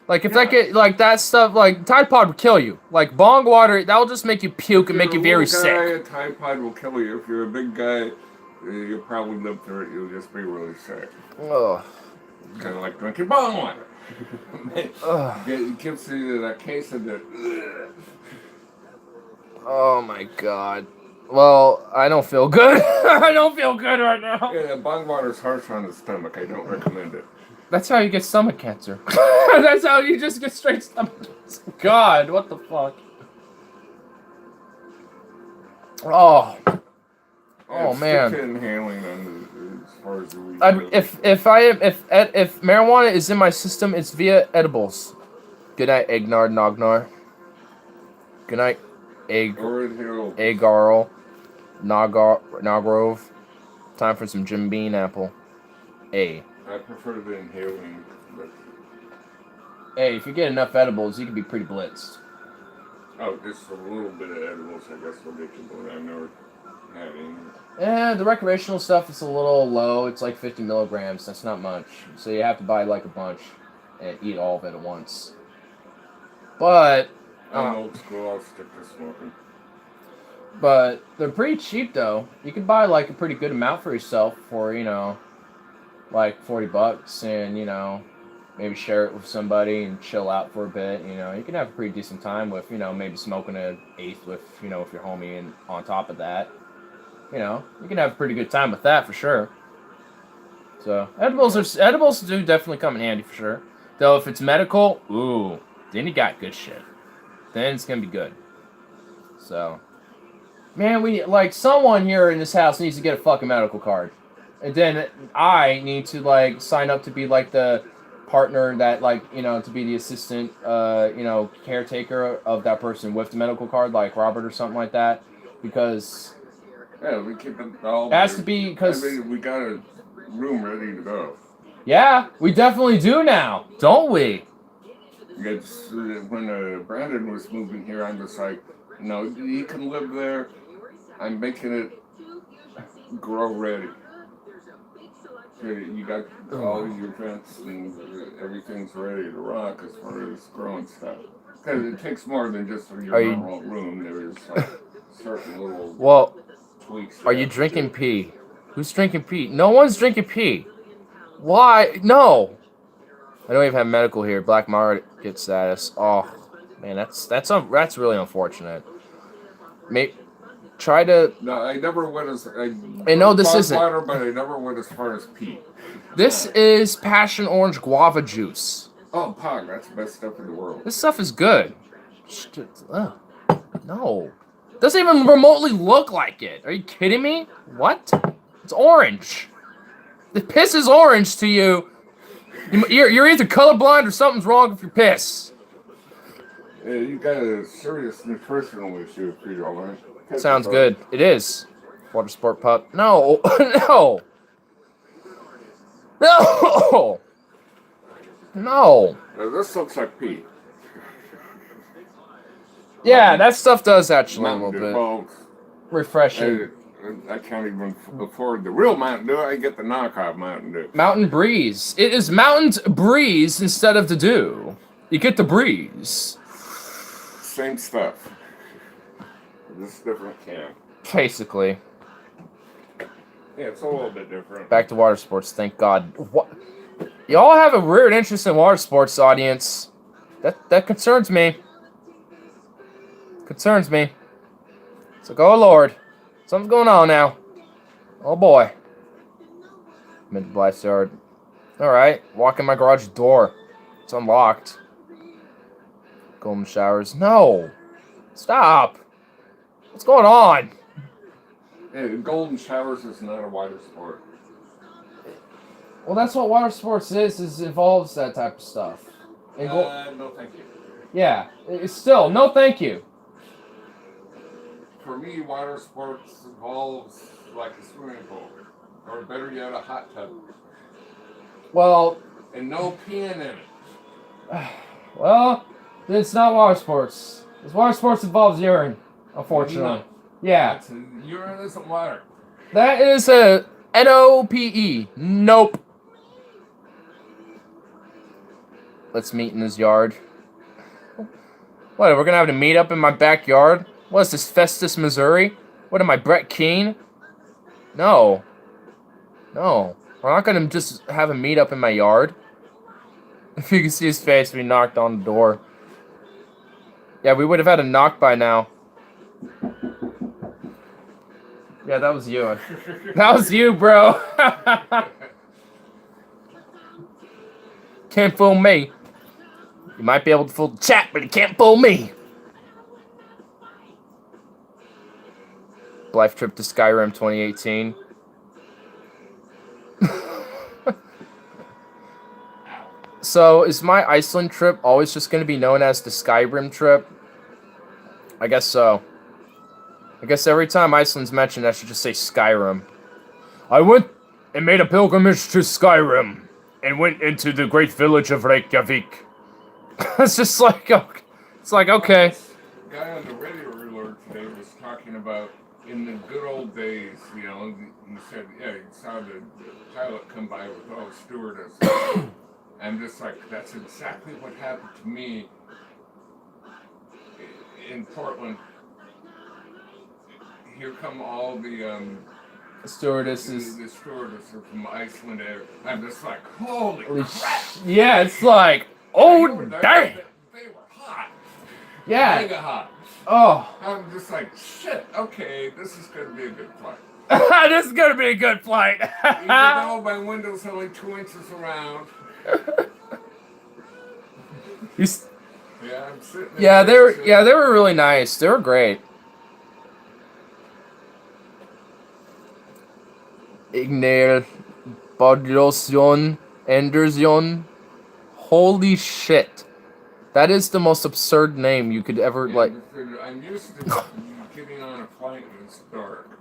Like if that get like that stuff, like Tide Pod would kill you. Like bong water, that will just make you puke and make you very If you're a little sick. guy, a Tide Pod will kill you. If you're a big guy, you'll probably live through it. You'll just be really sick. Ugh. Kind of like drinking bong water. Ugh. It gives you that case of the. Oh my God. Well, I don't feel good. I don't feel good right now. Yeah, bong water's harsh on the stomach. I don't recommend it. That's how you get stomach cancer. That's how you just get straight stomach cancer. God, what the fuck? Oh. Oh Stick man. to inhaling as far as the weed I, goes. if marijuana is in my system, it's via edibles. Good night, Egnar Nognar. Good night, Or inhale. Agarl, Nagrove. Time for some Jim Bean apple. A. I prefer the inhaling, but Hey, if you get enough edibles, you can be pretty blitzed. just a little bit of edibles, I guess, will get you, but I've never had any. The recreational stuff is a little low. It's like 50 milligrams. That's not much. So you have to buy like a bunch and eat all of it at once. But I'm old school, I'll stick to smoking. But they're pretty cheap though. You can buy like a pretty good amount for yourself for, like $40 and, maybe share it with somebody and chill out for a bit. You can have a pretty decent time with, maybe smoking an eighth with, with your homie, and on top of that, you can have a pretty good time with that for sure. So edibles do definitely come in handy for sure. Though if it's medical, ooh, then you got good shit. Then it's gonna be good. So, man, someone here in this house needs to get a fucking medical card. And then I need to, sign up to be, the partner that, to be the assistant, caretaker of that person with the medical card, like Robert or something like that. Because Yeah, we keep it all. it has to be, because, we got a room ready to go. yeah, we definitely do now, don't we? It's, when Brandon was moving here, I'm just like, no, you can live there. I'm making it grow ready. You got all your vents and everything's ready to rock as far as growing stuff. Because it takes more than just your Are you- normal room. There's certain little Well, tweaks. are you drinking pee? Who's drinking pee? No one's drinking pee. Why? No. I don't even have medical here. Black market status. Oh, man, that's really unfortunate. Try to. No, I never went as. I know this bought isn't. water, but I never went as far as pee. This is passion orange guava juice. Oh, Pog, that's the best stuff in the world. This stuff is good. Ugh. No. Doesn't even remotely look like it. Are you kidding me? What? It's orange. The piss is orange to you. You're either colorblind or something's wrong with your piss. You got a serious nutritional issue if you don't learn. Sounds good. It is. Water sport pup. No. No. No. No. This looks like pee. Yeah, that stuff does actually a Mountain little Dew, bit well, refreshing. I can't even afford the real Mountain Dew. I get the knockoff Mountain Dew. Mountain Breeze. It is Mountain Breeze instead of the Dew. You get the breeze. Same stuff. This different can. Basically. Yeah, it's a little bit different. Back to water sports, thank God. What? Y'all have a weird interest in water sports, audience. That concerns me. Concerns me. It's like, oh Lord. Something's going on now. Oh boy. Mid blast yard. Alright, walk in my garage door. It's unlocked. Golden showers. No! Stop! What's going on? Hey, golden showers is not a water sport. Well, that's what water sports is involves that type of stuff. And No, thank you. yeah, it's still, no thank you. For me, water sports involves like a swimming pool, or better yet, a hot tub, Well, and no peeing in it. well, it's not water sports. This water sports involves urine, unfortunately. No. Yeah, That's urine isn't water. that is a NOPE. Nope. Let's meet in his yard. What, we're gonna have to meet up in my backyard? What is this, Festus, Missouri? What am I, Brett Keane? No. No. We're not gonna just have a meet up in my yard. If you can see his face, we knocked on the door. Yeah, we would have had a knock by now. Yeah, that was you. That was you, bro. Can't fool me. You might be able to fool the chat, but you can't fool me. Life trip to Skyrim 2018. So, is my Iceland trip always just going to be known as the Skyrim trip? I guess so. I guess every time Iceland's mentioned, I should just say Skyrim. I went and made a pilgrimage to Skyrim and went into the great village of Reykjavik. It's just like, it's like, okay. This guy on the radio alert today was talking about in the good old days, you know, he said, yeah, he saw the pilot come by with all the stewardess. I'm just like, that's exactly what happened to me in Portland. Here come all the Stewardesses. The stewardesses are from Iceland Air. I'm just like, holy crap! Yeah, it's like, oh, They were there, dang. They were hot. Yeah. Mega hot. Oh. I'm just like, shit, okay, this is going to be a good flight. This is going to be a good flight. Even though my window's only 2 inches around. Yeah, I'm sitting Yeah, there. they were really nice. They were great. Ignale Bodrosjon Andersjon. Holy shit. That is the most absurd name you could ever, Yeah, like... I'm used to getting on a flight when it's dark.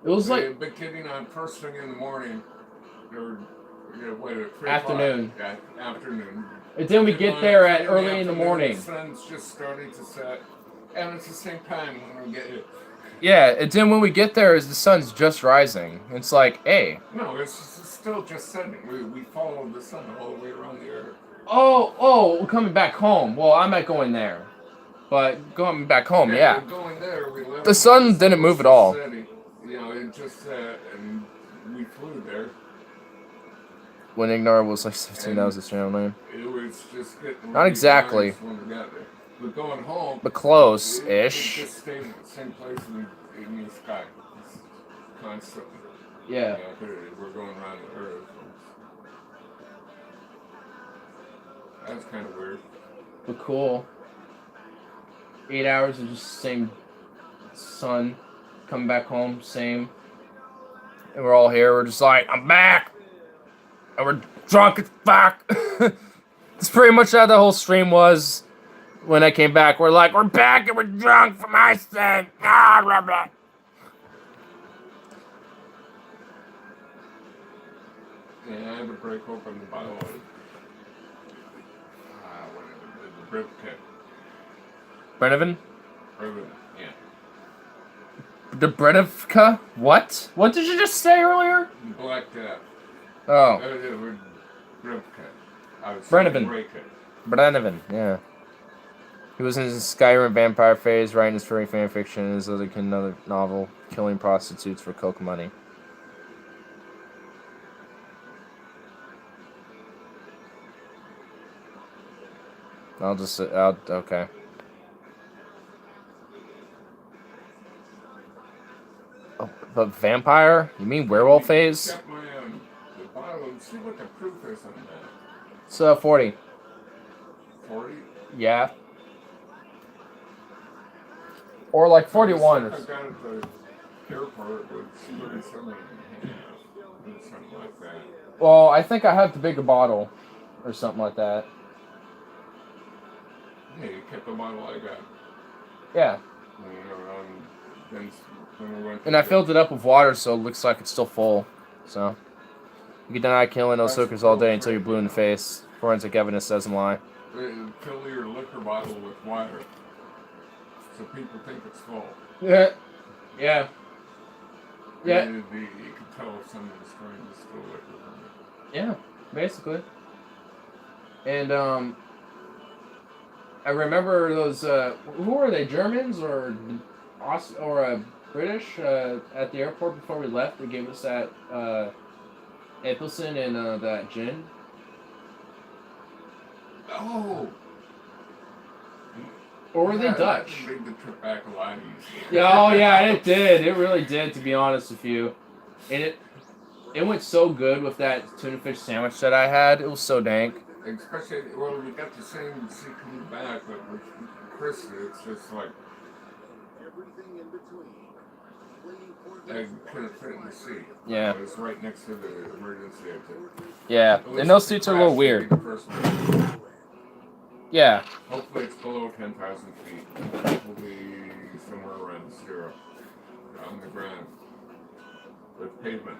It was like... But getting on first thing in the morning, or what, at 3 Afternoon. o'clock? Yeah, afternoon. And then we Getting get on there at at 3 in the early in the afternoon, morning. The sun's just starting to set, and it's the same time when we get here. Yeah, and then when we get there, the sun's just rising. It's like, hey. No, it's still just setting. We follow the sun all the way around the earth. Oh, we're coming back home. Well, I'm not going there. But going back home, yeah. We're going there, we left The sun didn't move at all. setting. You know, it just set, and we flew there. When Ignar was like 16, that was his channel name. It was just getting Not exactly. nice when we got there. But going home, But it close-ish. just stayed in the same place in the sky. It's constantly. Yeah. You know, we're going around the earth. That's kind of weird. But cool. 8 hours of just the same sun. Coming back home, same. And we're all here. We're just like, I'm back! And we're drunk as fuck. That's pretty much how the whole stream was when I came back. We're like, we're back and we're drunk from Iceland. Ah, blah, blah. Yeah, I had to break open the bottle of the Brevka. Brennivin? Yeah. The Brennivka? What? What did you just say earlier? Black Death. Oh. Brevka. I was Brennivin. break it. Brennivin, yeah. He was in his Skyrim vampire phase, writing his furry fanfiction and his another novel, killing prostitutes for coke money. Okay. Oh, but vampire? You mean werewolf phase? Check my the bottle and see what the proof is on that. It's 40. 40? Yeah. Or like 41. I got at the airport with somebody something like that. Well, I think I have the bigger bottle, or something like that. Hey, you kept the bottle I got. Yeah. Then when we went And I filled it up with water, so it looks like it's still full. So you can deny killing those hookers all day until you're blue in the face. Forensic evidence doesn't lie. Fill your liquor bottle with water, so people think it's full. Yeah. Yeah. Yeah. And you can tell if some of the strain is still liquor from it. Yeah, basically. And I remember those. Who were they? Germans or British at the airport before we left? They gave us that Epilson and that gin. Oh. Or were they Yeah, Dutch? that made the trip back a lot easier. Yeah, oh yeah, it did. It really did, to be honest with you. And it went so good with that tuna fish sandwich that I had. It was so dank. Especially, well, we got the same seat coming back, but with Chris, it's just like Everything in between. Waiting for I couldn't fit in the seat. Yeah. It was right next to the emergency exit. Yeah, and those seats are a little weird. The first one. Yeah. Hopefully it's below 10,000 feet. We'll be somewhere around 0 on the ground with pavement.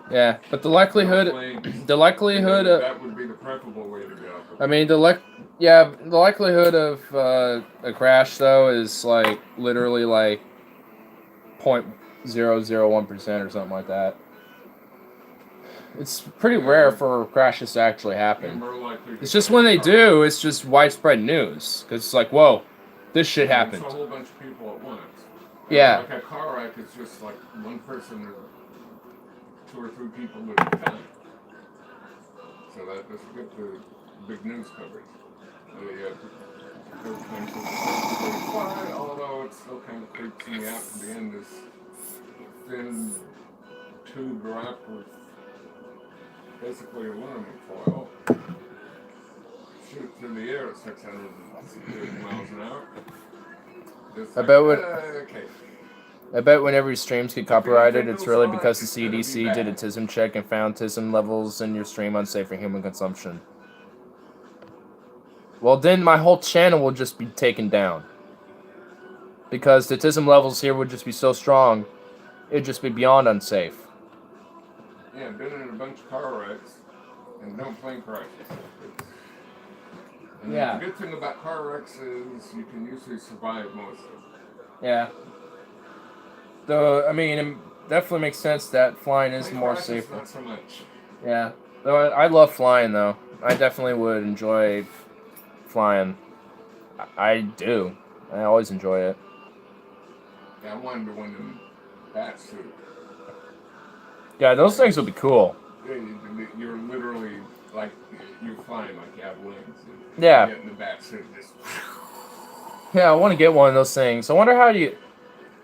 Yeah, but the likelihood of that would be the preferable way to go. I mean, the likelihood of a crash though is like literally like 0.001% or something like that. It's pretty rare for crashes to actually happen. It's just when they do, it's just widespread news because it's like, whoa, this shit happened. It's a whole bunch of people at once. Yeah. Like a car wreck, it's just like one person or 2 or 3 people at a time. So that doesn't get the big news coverage. Fine, although it still kind of creeps me out to the end, this thin tube wrapped with basically aluminum foil. Shoot through the air at 600 miles an hour. Just I bet what- okay. I bet whenever your streams get copyrighted, it's really because the CDC did a TISM check and found TISM levels in your stream unsafe for human consumption. Well, then my whole channel will just be taken down. Because the TISM levels here would just be so strong, it'd just be beyond unsafe. Yeah, been in a bunch of car wrecks and no plane crashes. And Yeah. the good thing about car wrecks is you can usually survive most of them. Yeah. Though, I mean, it definitely makes sense that flying is Plane more crashes, safe. not so much. Yeah. Though I love flying, though. I definitely would enjoy flying. I do. I always enjoy it. Yeah, I wanted to win in bat suit. Yeah, those things would be cool. You're literally like you're flying like you have wings. And Yeah. You get in the bat suit and just. Yeah, I want to get one of those things. I wonder how you.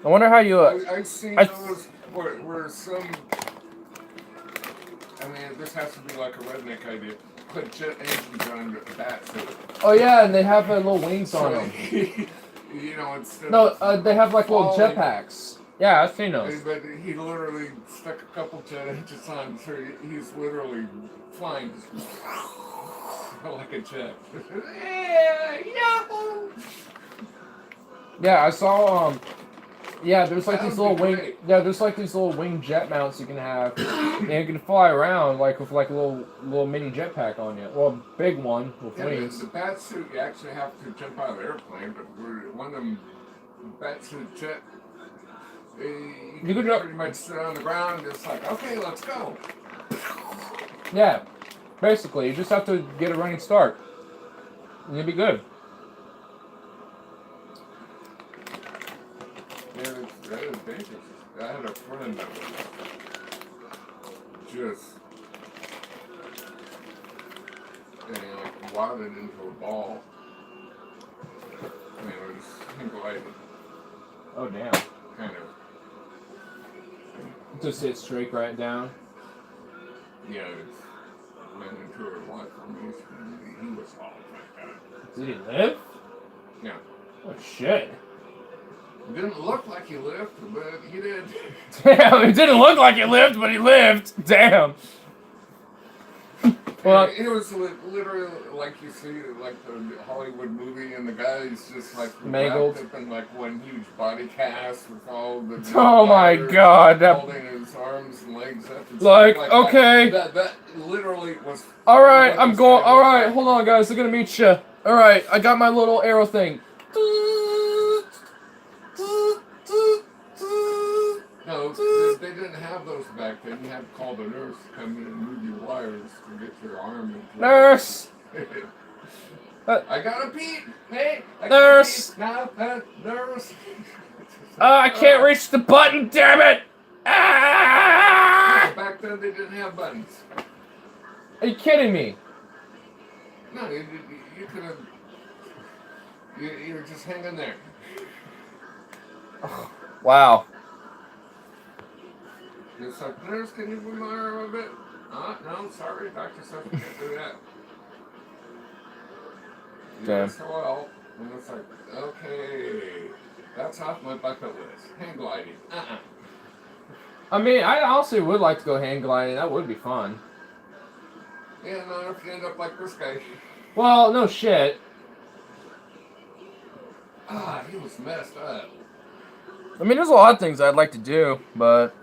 I've seen I- those where some. I mean, this has to be like a redneck idea. Put jet engines on the bat suit. Oh yeah, and they have little wings on them. You know, instead No, of they have like little falling, jetpacks. Yeah, I've seen those. But he literally stuck a couple jet engines on, so he's literally flying just like a jet. Yeah, I saw. Yeah, there's like That these would little be wing. great. Yeah, there's like these little wing jet mounts you can have, and you can fly around like with like a little mini jetpack on you. Well, a big one with Yeah, wings. the bat suit, you actually have to jump out of the airplane, but one of them bat suit jet, you You can could pretty much sit on the ground and just like, okay, let's go. Yeah, basically, you just have to get a running start, and you'll be good. Yeah, that is dangerous. I had a friend that was just, like wadded into a ball. I mean, it was gliding, Oh damn! kind of. Just hit straight right down. Yeah, it's went into to a life formation. He was all like that. Did he live? Yeah. Oh shit. It didn't look like he lived, but he did. Damn, it didn't look like he lived, but he lived. Damn. Well, it was literally like you see, like the Hollywood movie, and the guy's just like mangled wrapped up in like one huge body cast with all the. Oh my god! Holding his arms and legs up. And Like, stuff okay. That literally was. All right, I'm going. All right, hold on, guys. I'm gonna meet you. All right, I got my little arrow thing. No, they didn't have those back then. You had to call the nurse to come in and move your wires to get your arm into Nurse. I gotta pee. Hey, I Nurse. gotta pee. Now, nurse. I can't reach the button. Damn it! Ah! Back then they didn't have buttons. Are you kidding me? No, you could have. You were just hanging there. Wow. It's like, nurse, can you move my arm a bit? No, sorry, doctor said you can't do that. Damn. Yes, well, and it's like, okay, that's off my bucket list. Hang gliding. I mean, I honestly would like to go hang gliding. That would be fun. Yeah, no, if you end up like this guy. Well, no shit. He was messed up. I mean, there's a lot of things I'd like to do, but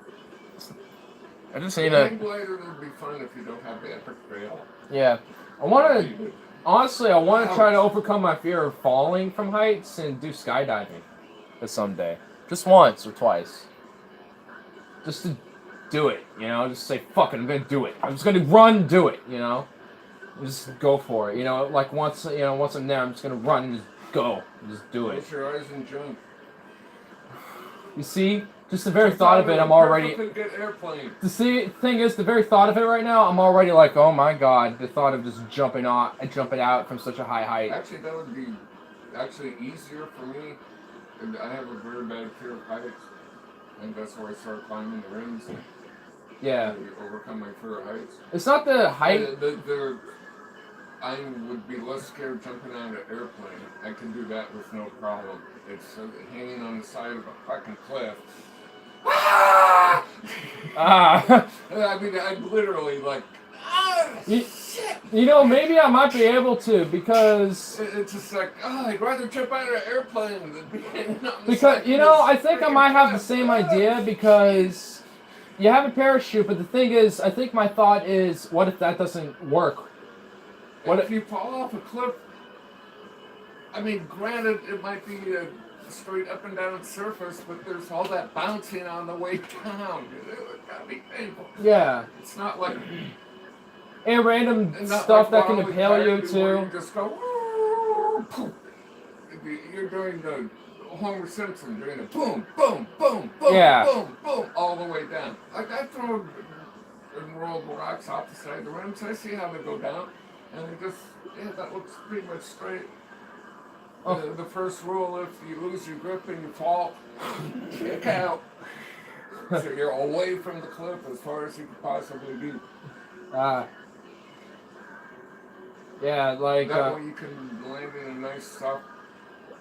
I just need Hang to. glider would be fun if you don't have the epic fail. Yeah, I want to. Honestly, I want to try to overcome my fear of falling from heights and do skydiving someday. Just once or twice. Just to do it, you know? Just say, fuck it, I'm gonna do it. I'm just gonna run, do it, you know? Just go for it, you know? Like once I'm there, I'm just gonna run and just go. Just do it. Close your eyes and jump. You see? Just the very thought of it, I'm already... Good airplane. The thing is, the very thought of it right now, I'm already like, oh my god, the thought of just jumping out from such a high height. Actually, that would be easier for me. And I have a very bad fear of heights, and that's why I started climbing the rims. Yeah. To overcome my fear of heights. It's not the height. I would be less scared jumping out of an airplane. I can do that with no problem. It's hanging on the side of a fucking cliff. Ah! I mean, I'm literally like, shit! You know, maybe I might be able to, because... It's just like, I'd rather jump out of an airplane than be hanging on the Because, side you of know, this I think I freaking might have the cliff. same idea, because you have a parachute, but the thing is, I think my thought is, what if that doesn't work? What if you fall off a cliff, I mean, granted, it might be a straight up and down surface, but there's all that bouncing on the way down. It gotta be painful. Yeah. It's not like And random not stuff like that can Wall-E impale you, Coyote where too. You just go. Poof. You're doing the Homer Simpson doing the boom, boom, boom, boom, Yeah. boom, boom, all the way down. Like I throw and roll the rocks off the side of the rims. I see how they go down. And it just, that looks pretty much straight. Oh. The first rule, if you lose your grip and you fall, kick out. So you're away from the cliff as far as you could possibly be. Yeah, like... That way you can land in a nice soft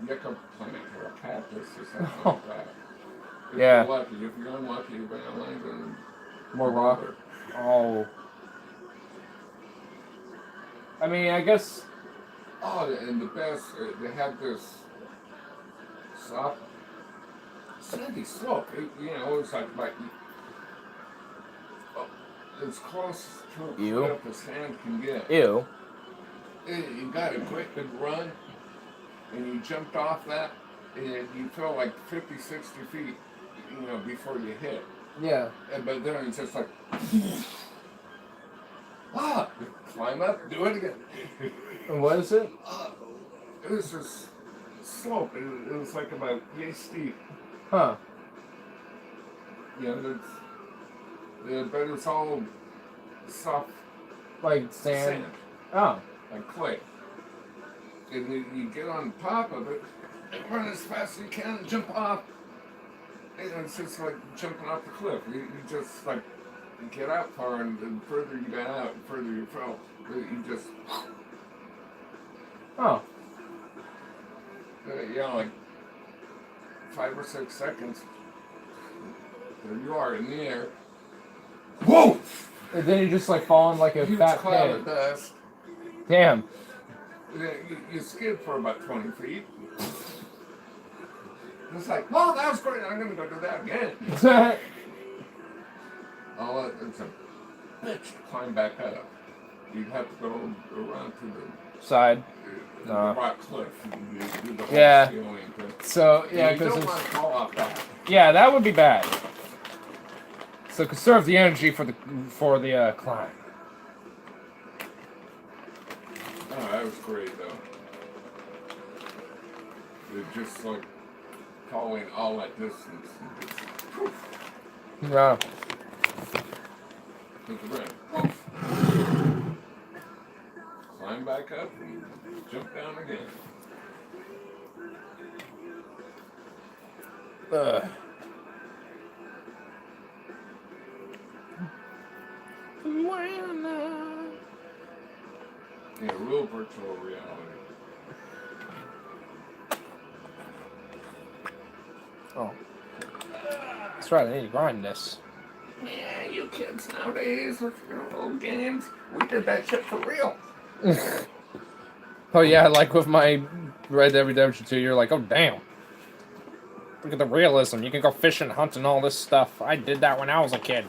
yucca plant or a cactus or something like that. If Yeah. you're lucky. If you're unlucky, you're going to land in More rock. Oh. I mean, I guess... Oh, and the best, they had this soft, sandy slope. It's like as close to a cliff as sand can get. Ew. You got a great big run, and you jumped off that, and you feel like 50, 60 feet, before you hit. Yeah. But then it's just like... climb up, do it again. And what is it? It was this slope. It was like about yay steep. Huh. But it's all soft Like sand? Oh. like clay. And you get on top of it, and run as fast as you can, and jump off. And it's just like jumping off the cliff. You just like get out far, and the further you got out, the further you fell. You just, Oh. like 5 or 6 seconds. There you are in the air. Whoa! And then you just like fall in like a Huge fat cloud pit. of dust. Damn. You skid for about 20 feet. It's like, oh, that was great. I'm going to go do that again. Oh, it's a bitch to climb back up. You have to go around to Side. the rock cliff. And do the whole Yeah. scaling thing. So And yeah, you don't because want to fall off that. yeah, that would be bad. So conserve the energy for the climb. Oh, that was great, though. It's just like falling all that distance. And just, poof, Yeah. to the ground. Poof. Climb back up and jump down again. Yeah, real virtual reality. Oh. That's right. I need to grind this. Yeah, you kids nowadays with your old games, we did that shit for real. Oh yeah, like with my Red Dead Redemption 2, you're like, oh damn. Look at the realism. You can go fishing, hunting, all this stuff. I did that when I was a kid.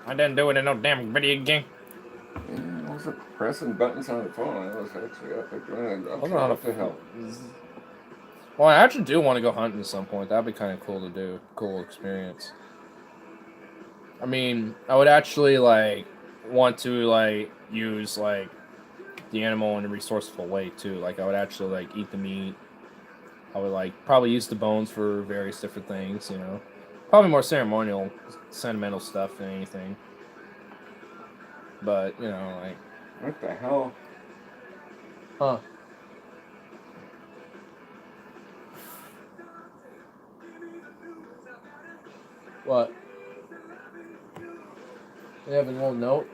I didn't do it in no damn video game. Yeah, I was pressing buttons on the phone. I was actually up there doing it. Wasn't on a What the hell? Well, I actually do want to go hunting at some point. That'd be kind of cool to do. Cool experience. I mean, I would actually like want to like use like the animal in a resourceful way too. Like I would actually like eat the meat. I would like probably use the bones for various different things. You know, probably more ceremonial, sentimental stuff than anything. But you know, like, What the hell? huh? What? You have a little note?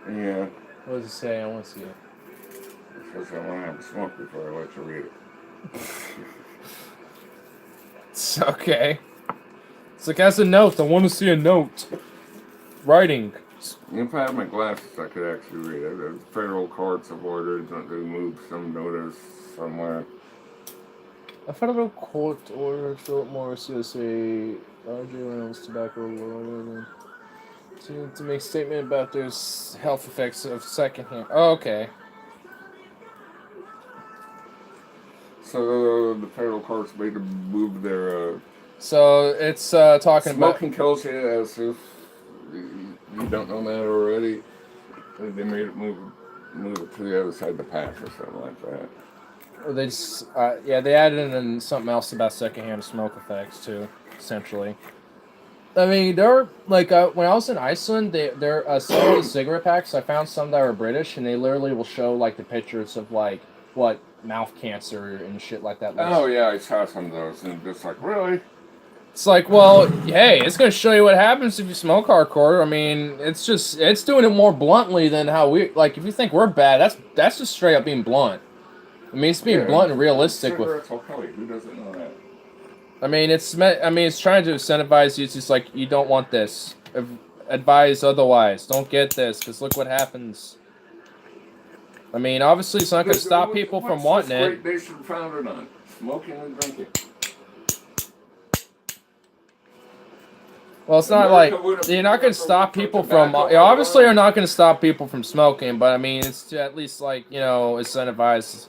Yeah, What does it say? I want to see it. it says I want to have a smoke before I let you read it. It's okay. It's like, as a note, I want to see a note. Writing. If I had my glasses, I could actually read it. The federal courts have ordered that they move some notice somewhere. A federal court ordered Philip Morris USA, R.J. Reynolds Tobacco Lord, to make statement about their health effects of secondhand. Oh, okay. So the federal courts made to move their So it's talking about. smoking kills you, as if you don't know that already. They made it move it to the other side of the path or something like that. They just, yeah, they added in something else about secondhand smoke effects too, essentially. I mean, they're like when I was in Iceland, they're some of the cigarette packs. I found some that were British, and they literally will show like the pictures of like what mouth cancer and shit like that. Looks. Oh yeah, I saw some of those, and just like, really? It's like, well, hey, it's gonna show you what happens if you smoke hardcore. I mean, it's doing it more bluntly than how we like. If you think we're bad, that's just straight up being blunt. I mean, it's being blunt and realistic with. Cigarettes will kill you. Who doesn't know that? I mean, it's trying to incentivize you. It's just like, you don't want this. Advise otherwise. Don't get this, because look what happens. I mean, obviously, it's not going to stop people from wanting it. What's this great nation founded on? Smoking and drinking. Well, it's not America like would've you're not going to never stop put people tobacco from. on You obviously the are not going to stop people from smoking, but I mean, it's to at least like, you know, incentivize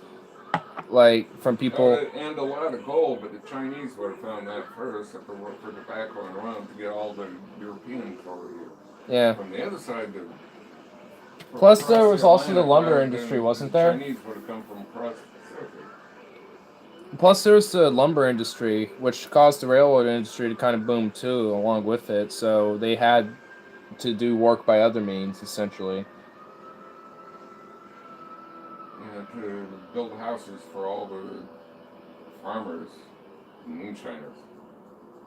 like from people. And a lot of gold, but the Chinese would have found that first if they worked for tobacco and rum to get all the Europeans over here. Yeah. From the other side, Plus, there was also the lumber industry, wasn't there? Chinese would have come from across the Pacific. Plus, there's the lumber industry, which caused the railroad industry to kind of boom too, along with it. So they had to do work by other means, essentially. To build houses for all the farmers and moonshiners,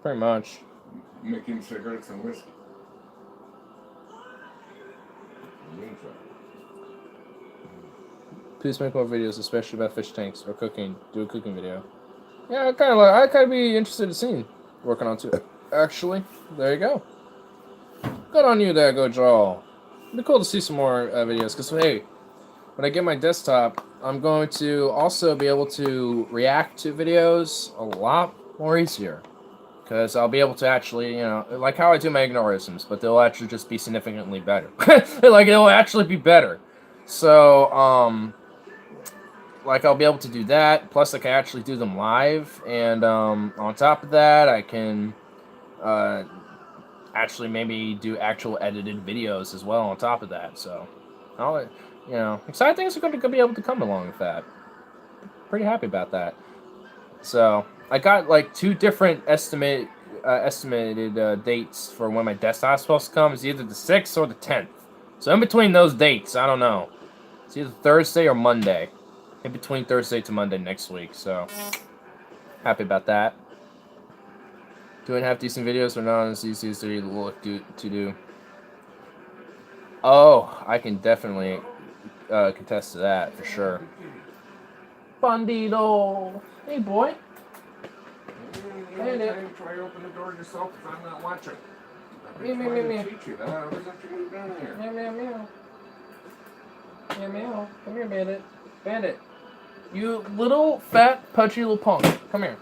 Pretty much. making cigarettes and whiskey. Moonshine. Please make more videos, especially about fish tanks or cooking. Do a cooking video. Yeah, I kind of be interested in seeing working on too. Actually, there you go. Good on you there, Gojo. It'd be cool to see some more videos, because, hey, when I get my desktop, I'm going to also be able to react to videos a lot more easier. Because I'll be able to actually, you know, like how I do my ignorisms, but they'll actually just be significantly better. Like, it'll actually be better. So, like, I'll be able to do that, plus I can actually do them live, and, on top of that, I can, actually maybe do actual edited videos as well on top of that, so, you know, exciting things are going to be able to come along with that. Pretty happy about that. So, I got, like, 2 different estimated dates for when my desktop's supposed to come. It's either the 6th or the 10th. So, in between those dates, I don't know. It's either Thursday or Monday. In between Thursday to Monday next week, so happy about that. Doing half decent videos or not as easy as they look to do. Oh, I can definitely contest to that for sure. Bandido, hey boy. Try to open the door yourself if I'm not watching. Meow. Teach you that. I was actually down here. Meow. Come here, Bandit. Bandit. You little, fat, pudgy little punk. Come here.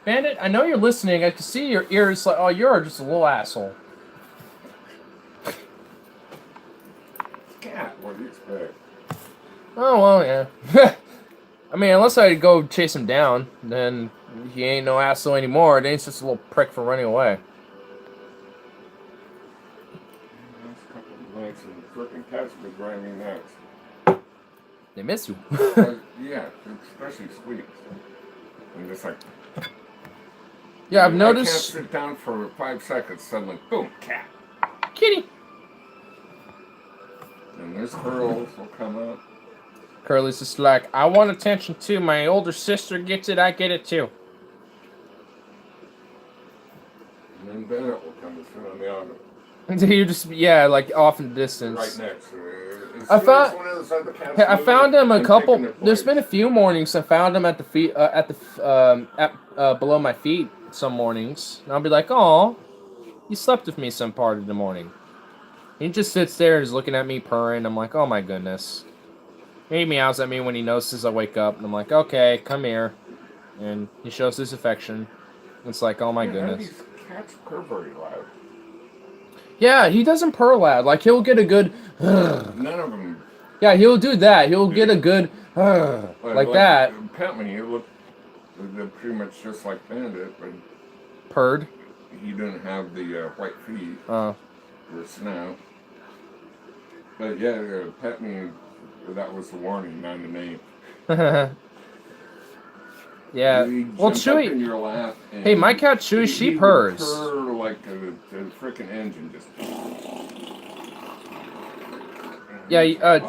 Bandit, I know you're listening. I can see your ears like, oh, you're just a little asshole. Cat, what do you expect? Oh, well, yeah. I mean, unless I go chase him down, then he ain't no asshole anymore. Then he's just a little prick for running away. Last couple of nights and frickin' cats have been driving me nuts. They miss you. Yeah, especially squeaks. I'm just like, Yeah, I've I noticed. can't sit down for 5 seconds, suddenly, boom, cat. Kitty. And there's curls will come up. Curly's just like, I want attention too. My older sister gets it, I get it too. And then Bennett will come and sit on the auto. You just, yeah, like off in the distance. Right next to it. I found him a couple. There's been a few mornings I found him at the feet, below my feet. Some mornings, and I'll be like, "Oh, you slept with me some part of the morning." He just sits there, and is looking at me, purring. I'm like, "Oh my goodness." He meows at me when he notices I wake up, and I'm like, "Okay, come here," and he shows his affection. It's like, "Oh my goodness." These cats purr very loud. Yeah, he doesn't purr loud. Like he'll get a good. None of them. Yeah, he'll do that. He'll get a good like that. Pentman, he looked pretty much just like Bandit, but Purred. he didn't have the white feet Oh. or snout. But yeah, pet me. That was the warning, not the name. Yeah. He Well, jumped up in Chewy. your lap and Hey, my cat Chewy, she he purrs. would purr like a freaking engine, just. Yeah.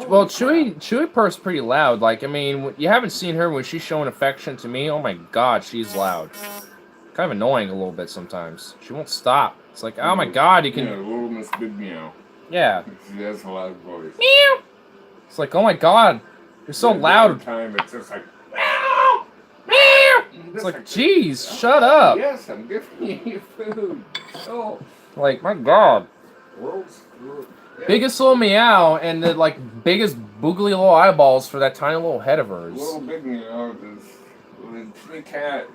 Well, Chewy purrs pretty loud. Like, I mean, you haven't seen her when she's showing affection to me. Oh my God, she's loud. Kind of annoying a little bit sometimes. She won't stop. It's like, oh my God, you can. Yeah, little Miss Big Meow. Yeah. She has a loud voice. Meow. It's like, oh my God, you're so And loud. every time it's just like. It's like, geez, shut up. Yes, I'm giving you food. Oh, Like, my God. world's yeah. Biggest little meow and the like biggest boogly little eyeballs for that tiny little head of hers. Little Big Meow is the cat.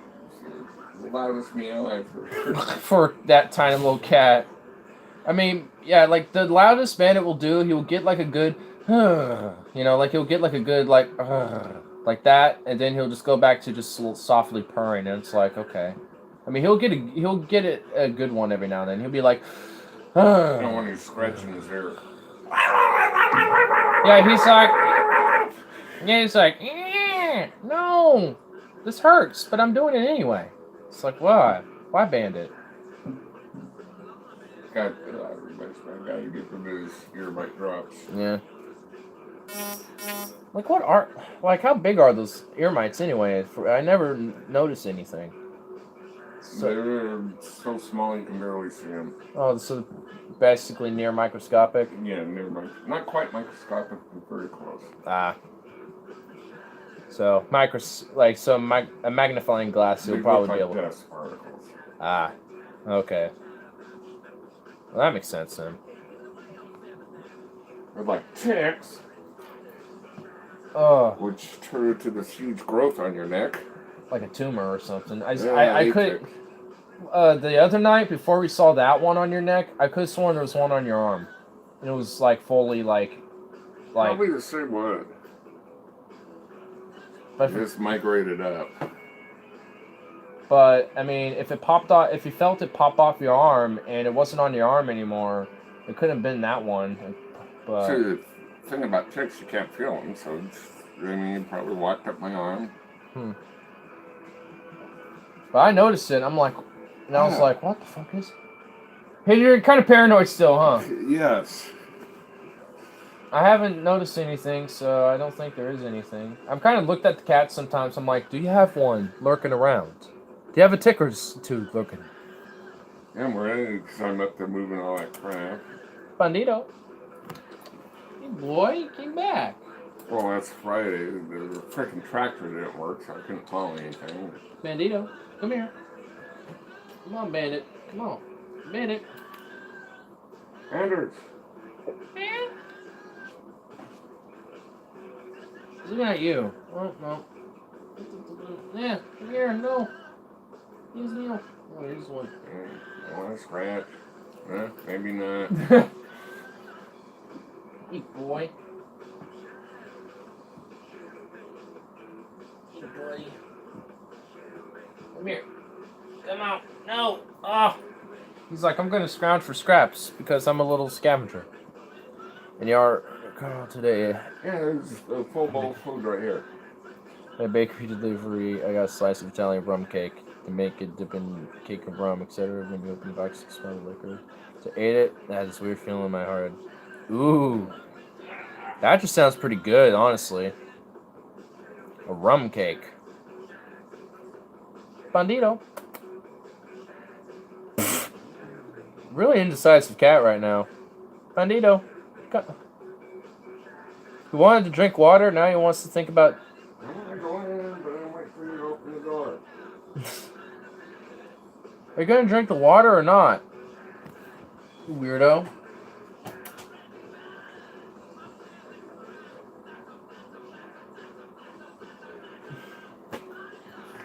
The loudest meow I've heard. For that tiny little cat. I mean, yeah, like the loudest Bandit will do, he'll get like a good, you know, like he'll get like a good like that, and then he'll just go back to just softly purring, and it's like, okay. I mean, he'll get a good one every now and then. He'll be like, I don't want you scratching his hair. yeah, he's like, no, this hurts, but I'm doing it anyway. It's like, why? Why Bandit? God, everybody's gotta get rid of his earbite drops. Yeah. Like how big are those ear mites anyway? I never noticed anything. They're so small you can barely see them. Oh, so basically near microscopic. Yeah, near not quite microscopic, but very close. Ah. So a magnifying glass They you'll look probably like be able. dust particles. Ah. Okay. Well, that makes sense then. They're like ticks, Oh, which turn to this huge growth on your neck. like a tumor or something. I Yeah, could. tick. The other night before we saw that one on your neck, I could have sworn there was one on your arm, and it was like fully like. Probably the same one. But Just migrated up. But I mean, if it popped off, if you felt it pop off your arm and it wasn't on your arm anymore, it couldn't have been that one. But See, the thing about ticks, you can't feel them, so it probably walked up my arm. but I noticed it. I'm like, and I was like, what the fuck is? Hey, you're kind of paranoid still, huh? Yes. I haven't noticed anything, so I don't think there is anything. I'm kind of looked at the cat sometimes. I'm like, do you have one lurking around? Do you have a tick or two lurking? Yeah, I'm ready because I'm up there moving all that crap. Bandito. Hey, boy, you came back. Well, that's Friday. The freaking tractor didn't work, so I couldn't plow anything. Bandito, come here. Come on, Bandit. Come on. Bandit. Anders. Man. He's looking at you. Oh, no. Yeah, come here. No. Here's Neil. Oh, here's one. I want to scratch. Maybe not. Hey, boy. Hey, buddy. Come here. Come out. No. Ah. He's like, I'm going to scrounge for scraps because I'm a little scavenger. And you are today. Yeah, there's a full bowl of food right here. A bakery delivery. I got a slice of Italian rum cake to make it dip in cake of rum, etc. When you open the box, you smell the liquor. To ate it, I had this weird feeling in my heart. Ooh, that just sounds pretty good, honestly. A rum cake. Bandito. Really indecisive cat right now. Bandito. He wanted to drink water, now he wants to think about. I'm going to go in, but I'm waiting for you to open the door. Are you gonna drink the water or not? You weirdo.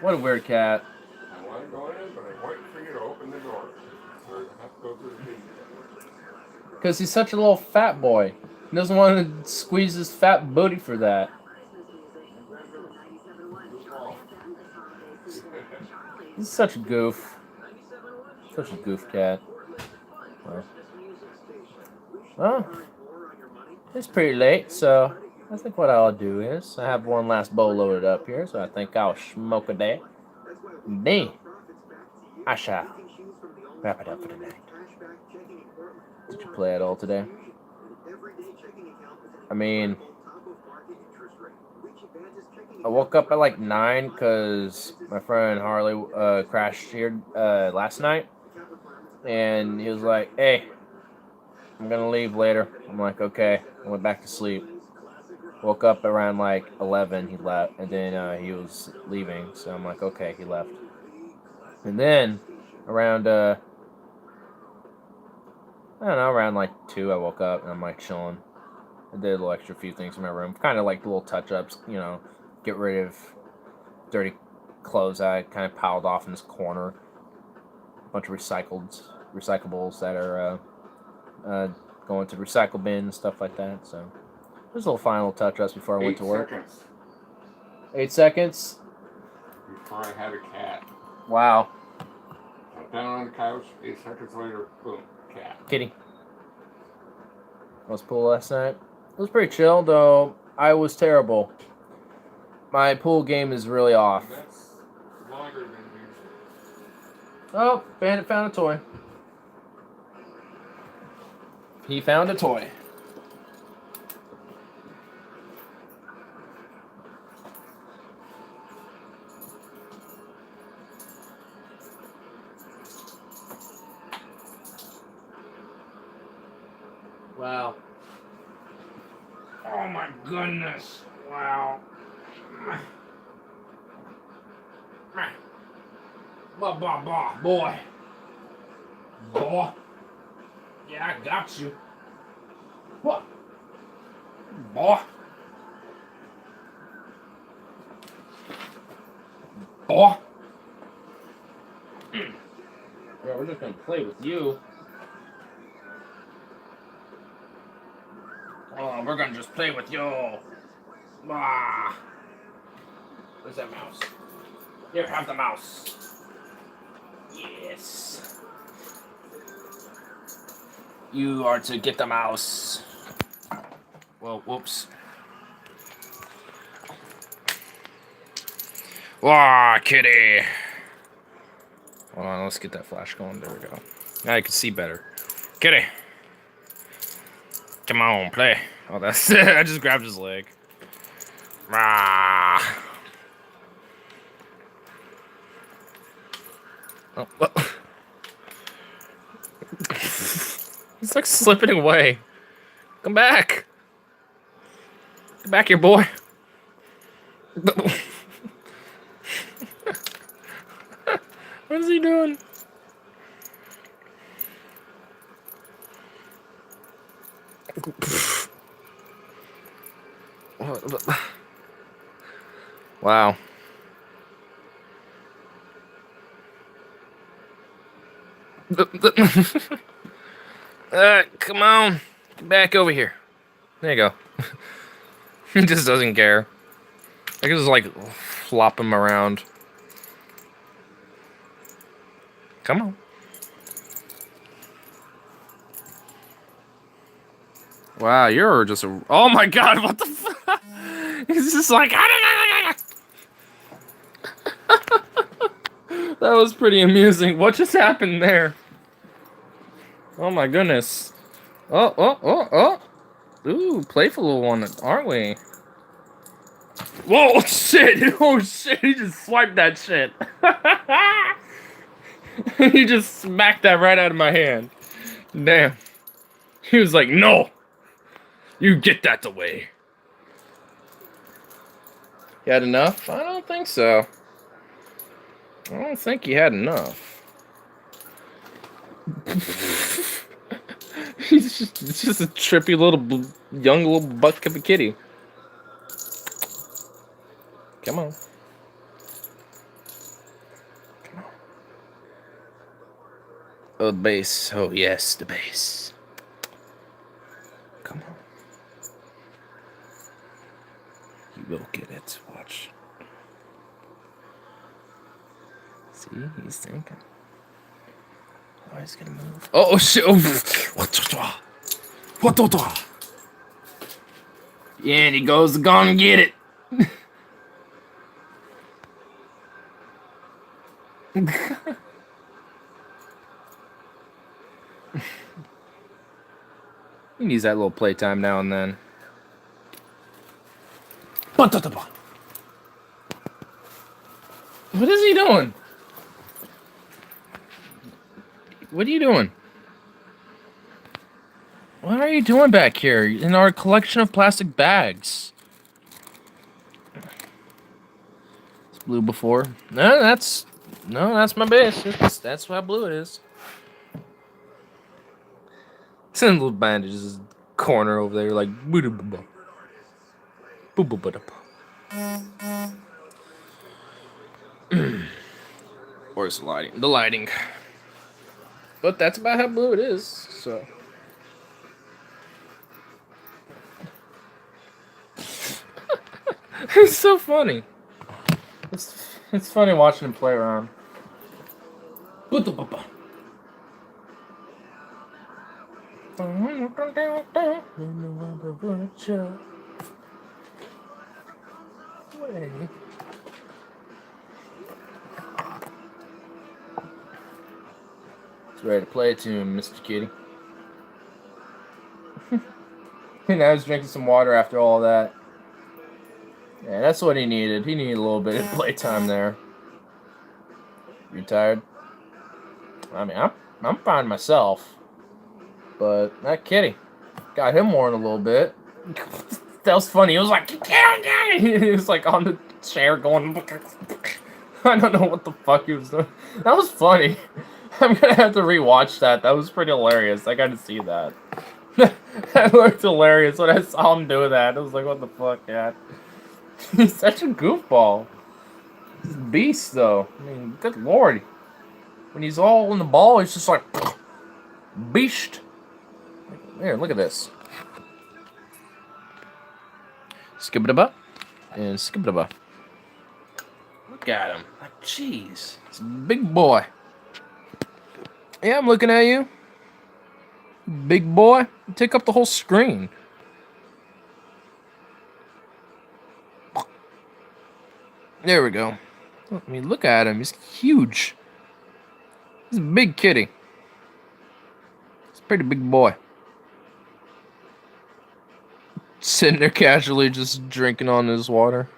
What a weird cat. I want to go in, but I'm waiting for you to open the door. So I have to go through the gate. Because he's such a little fat boy. He doesn't want to squeeze his fat booty for that. He's such a goof. Such a goof cat. Well, it's pretty late, so I think what I'll do is I have one last bowl loaded up here, so I think I'll smoke a day. Then I shall wrap it up for tonight. Did you play at all today? I mean, I woke up at like 9 because my friend Harley crashed here last night, and he was like, "Hey, I'm gonna leave later." I'm like, "Okay." I went back to sleep. Woke up around like 11. He left, and then he was leaving, so I'm like, "Okay." He left, and then around I don't know, around like 2, I woke up and I'm like chilling. I did a little extra few things in my room, kind of like little touch-ups, you know, get rid of dirty clothes I kind of piled off in this corner. A bunch of recyclables that are going to the recycle bin and stuff like that. So there's a little final touch-ups before I went to work. 8 seconds 8 seconds. before I had a cat. Wow. Sat down on the couch. 8 seconds later, boom, cat. Kitty. I was pool last night. It was pretty chill, though I was terrible. My pool game is really off. That's longer than usual. Oh, Bandit found a toy. He found a toy. Wow. Oh my goodness. Wow. Boy. Boy. Yeah, I got you. What? Boy. Boy. Yeah, we're just gonna play with you. Oh, we're gonna just play with you. Ah. Where's that mouse? Here, have the mouse. Yes. You are to get the mouse. Well, whoops. Wah, kitty. Hold on, let's get that flash going. There we go. Now I can see better. Kitty. Come on, play. Oh, that's it. I just grabbed his leg. Rah. Oh, well. He's like slipping away. Come back. Come back here, boy. What is he doing? Wow. Come on. Get back over here. There you go. He just doesn't care. I can just like flop him around. Come on. Wow, you're just a... Oh my god, what the fuck? He's just like... That was pretty amusing. What just happened there? Oh my goodness. Oh. Ooh, playful little one, aren't we? Whoa, shit! Oh shit, he just swiped that shit. He just smacked that right out of my hand. Damn. He was like, no! You get that away. You had enough? I don't think so. I don't think you had enough. It's just a trippy little, young little buck of a kitty. Come on. Come on. Oh, the bass. Oh, yes, the bass. Come on. You will get it. Watch. See, he's thinking. Oh, he's gonna move. Oh, shit. Oh. What? Yeah, and he goes to go and get it. He needs that little playtime now and then. What is he doing? What are you doing? What are you doing back here in our collection of plastic bags? It's blue before. No, that's my base. That's how blue it is. Some little bandages corner over there, like Where's the lighting? The lighting. But that's about how blue it is. So. It's so funny. It's funny watching him play around. It's ready to play to him, Mr. Kitty. And I was drinking some water after all that. Yeah, that's what he needed. He needed a little bit of playtime there. You tired? I mean, I'm fine myself. But that kitty. Got him more in a little bit. That was funny. He was like, he was like on the chair going. I don't know what the fuck he was doing. That was funny. I'm gonna have to rewatch that. That was pretty hilarious. I got to see that. That looked hilarious when I saw him do that. I was like, what the fuck, yeah. He's such a goofball. He's a beast, though. I mean, good lord. When he's all in the ball, he's just like, beast. Here, look at this. Skip-a-da-ba. And skip-a-da-ba. Look at him. Like, jeez. He's a big boy. Yeah, I'm looking at you. Big boy. Take up the whole screen. There we go. I mean, look at him. He's huge. He's a big kitty. He's a pretty big boy. Sitting there casually just drinking on his water.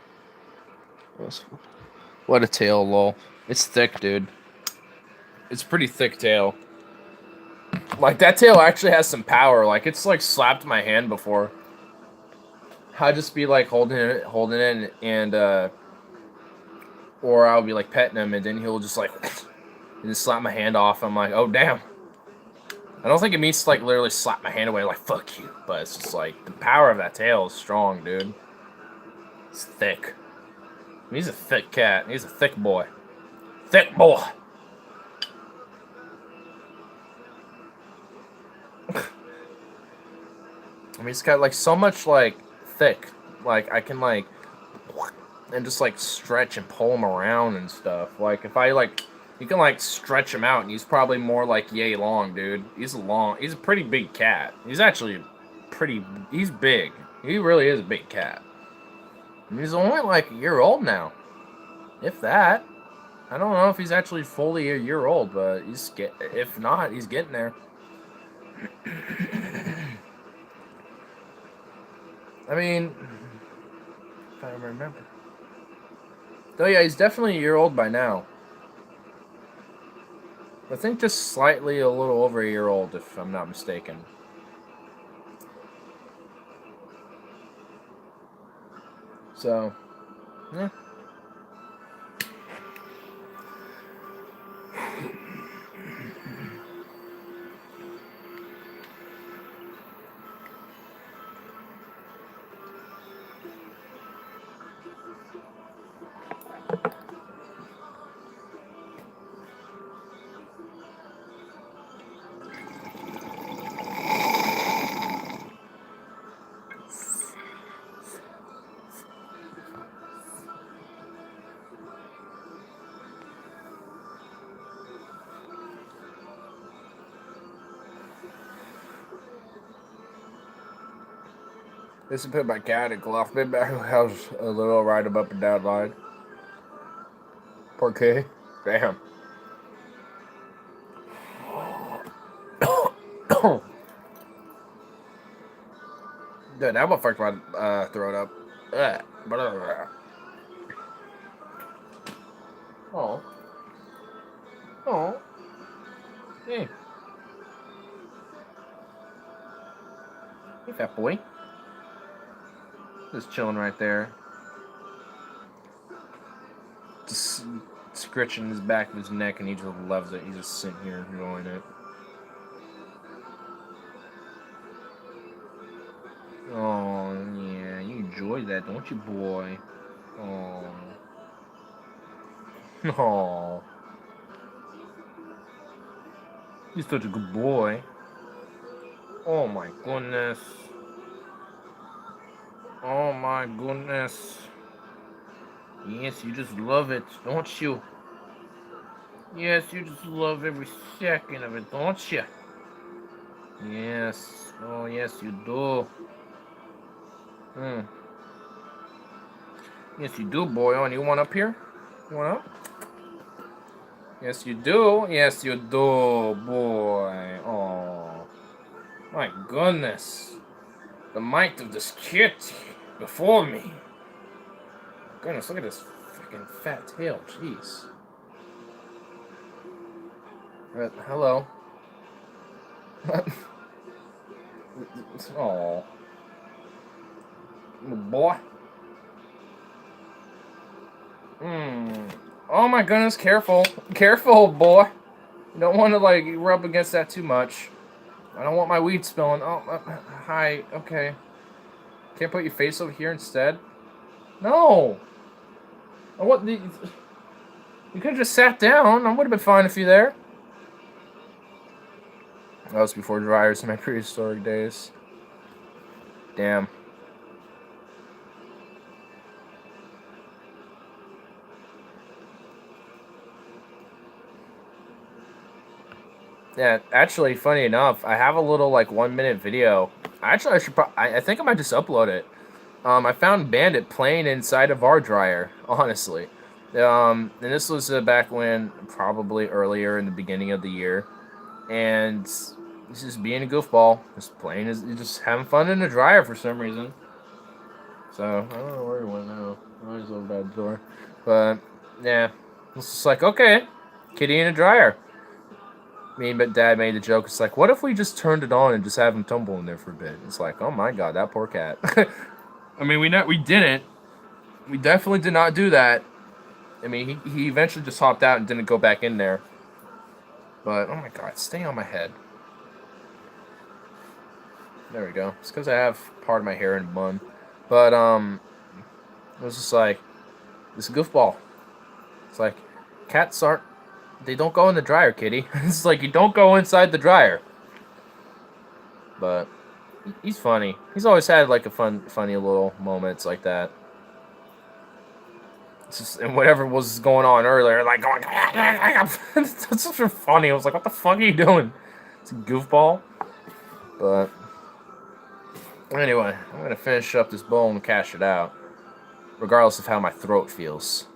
What a tail, lol. It's thick, dude. It's pretty thick tail. Like, that tail actually has some power. Like, it's, like, slapped my hand before. I'd just be, like, holding it, and, or I'll be, like, petting him, and then he'll just, like, and just slap my hand off. I'm like, oh, damn. I don't think it means to, like, literally slap my hand away, like, fuck you. But it's just, like, the power of that tail is strong, dude. It's thick. He's a thick cat. He's a thick boy. Thick boy. I mean, it's got, like, so much, like, thick. Like, I can, like, and just, like, stretch and pull him around and stuff. Like, if I, like, you can, like, stretch him out, and he's probably more, like, yay long, dude. He's a pretty big cat. He's actually he's big. He really is a big cat. And he's only, like, a year old now. If that. I don't know if he's actually fully a year old, but if not, he's getting there. I mean, if I remember. Oh yeah, he's definitely a year old by now. I think just slightly a little over a year old, if I'm not mistaken. So, yeah. This is put my cat at Glove Bit back house a little right up and down line. Poor kitty. Damn. Dude, that one fucked my throat up. Oh. Oh. Hey. Hey, fat boy. Just chilling right there. Just scratching his back of his neck, and he just loves it. He's just sitting here enjoying it. Oh, yeah, you enjoy that, don't you, boy? Oh. Oh. He's such a good boy. Oh my goodness. Oh my goodness. Yes, you just love it, don't you? Yes, you just love every second of it, don't you? Yes. Oh, yes, you do. Yes, you do, boy. Oh, and you want up here? You want up? Yes, you do. Yes, you do, boy. Oh. My goodness. The might of this kit before me. Goodness, look at this freaking fat tail. Jeez. Hello. Oh. Boy. Oh my goodness, careful. Careful, boy. You don't want to, like, rub against that too much. I don't want my weed spilling. Oh, hi. Okay. Can't put your face over here instead? No! I want the... You could have just sat down. I would have been fine if you there. That was before dryers in my prehistoric days. Damn. Yeah, actually, funny enough, I have a little, like, 1-minute video. Actually, I should I think I might just upload it. I found Bandit playing inside of our dryer, honestly. And this was back when, probably earlier in the beginning of the year. And he's just being a goofball. Just playing, just having fun in the dryer for some reason. So, I don't know where he went now. Oh, he's over by the door. But, yeah. It's just like, okay, kitty in a dryer. Me and Dad made the joke. It's like, what if we just turned it on and just have him tumble in there for a bit? It's like, oh my god, that poor cat. I mean, we didn't. We definitely did not do that. I mean, he eventually just hopped out and didn't go back in there. But, oh my god, stay on my head. There we go. It's because I have part of my hair in a bun. But, it was just like, this goofball. It's like, cats aren't, they don't go in the dryer, kitty. It's like, you don't go inside the dryer. But, he's funny. He's always had, like, a funny little moments like that. It's just, and whatever was going on earlier, like, going, that's so funny. I was like, what the fuck are you doing? It's a goofball. But, anyway, I'm going to finish up this bowl and cash it out. Regardless of how my throat feels.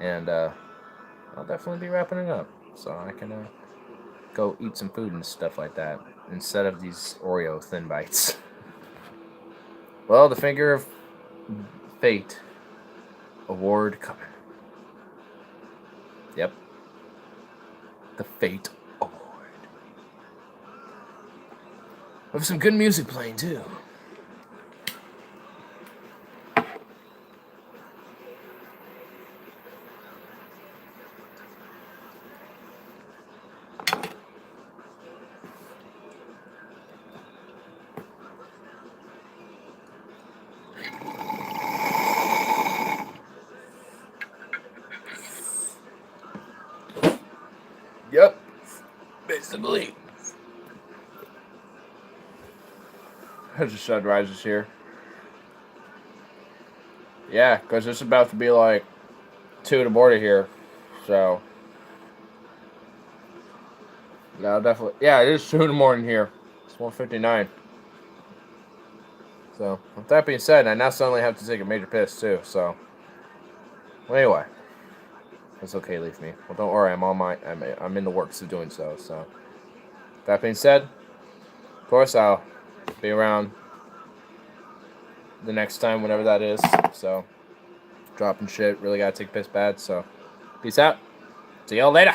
And, I'll definitely be wrapping it up. So I can, go eat some food and stuff like that. Instead of these Oreo Thin Bites. Well, the Finger of Fate award coming. Yep. The Fate Award. With some good music playing, too. Yep. Basically. There's a sunrises here. Yeah, because it's about to be like 2 in the morning here. So. No, definitely. Yeah, it is 2 in the morning here. It's 1:59. So, with that being said, I now suddenly have to take a major piss too, so. Well, anyway. It's okay, leave me. Well, don't worry, I'm in the works of doing so, so. That being said, of course, I'll be around the next time, whenever that is, so. Dropping shit, really gotta take a piss bad, so. Peace out. See y'all later.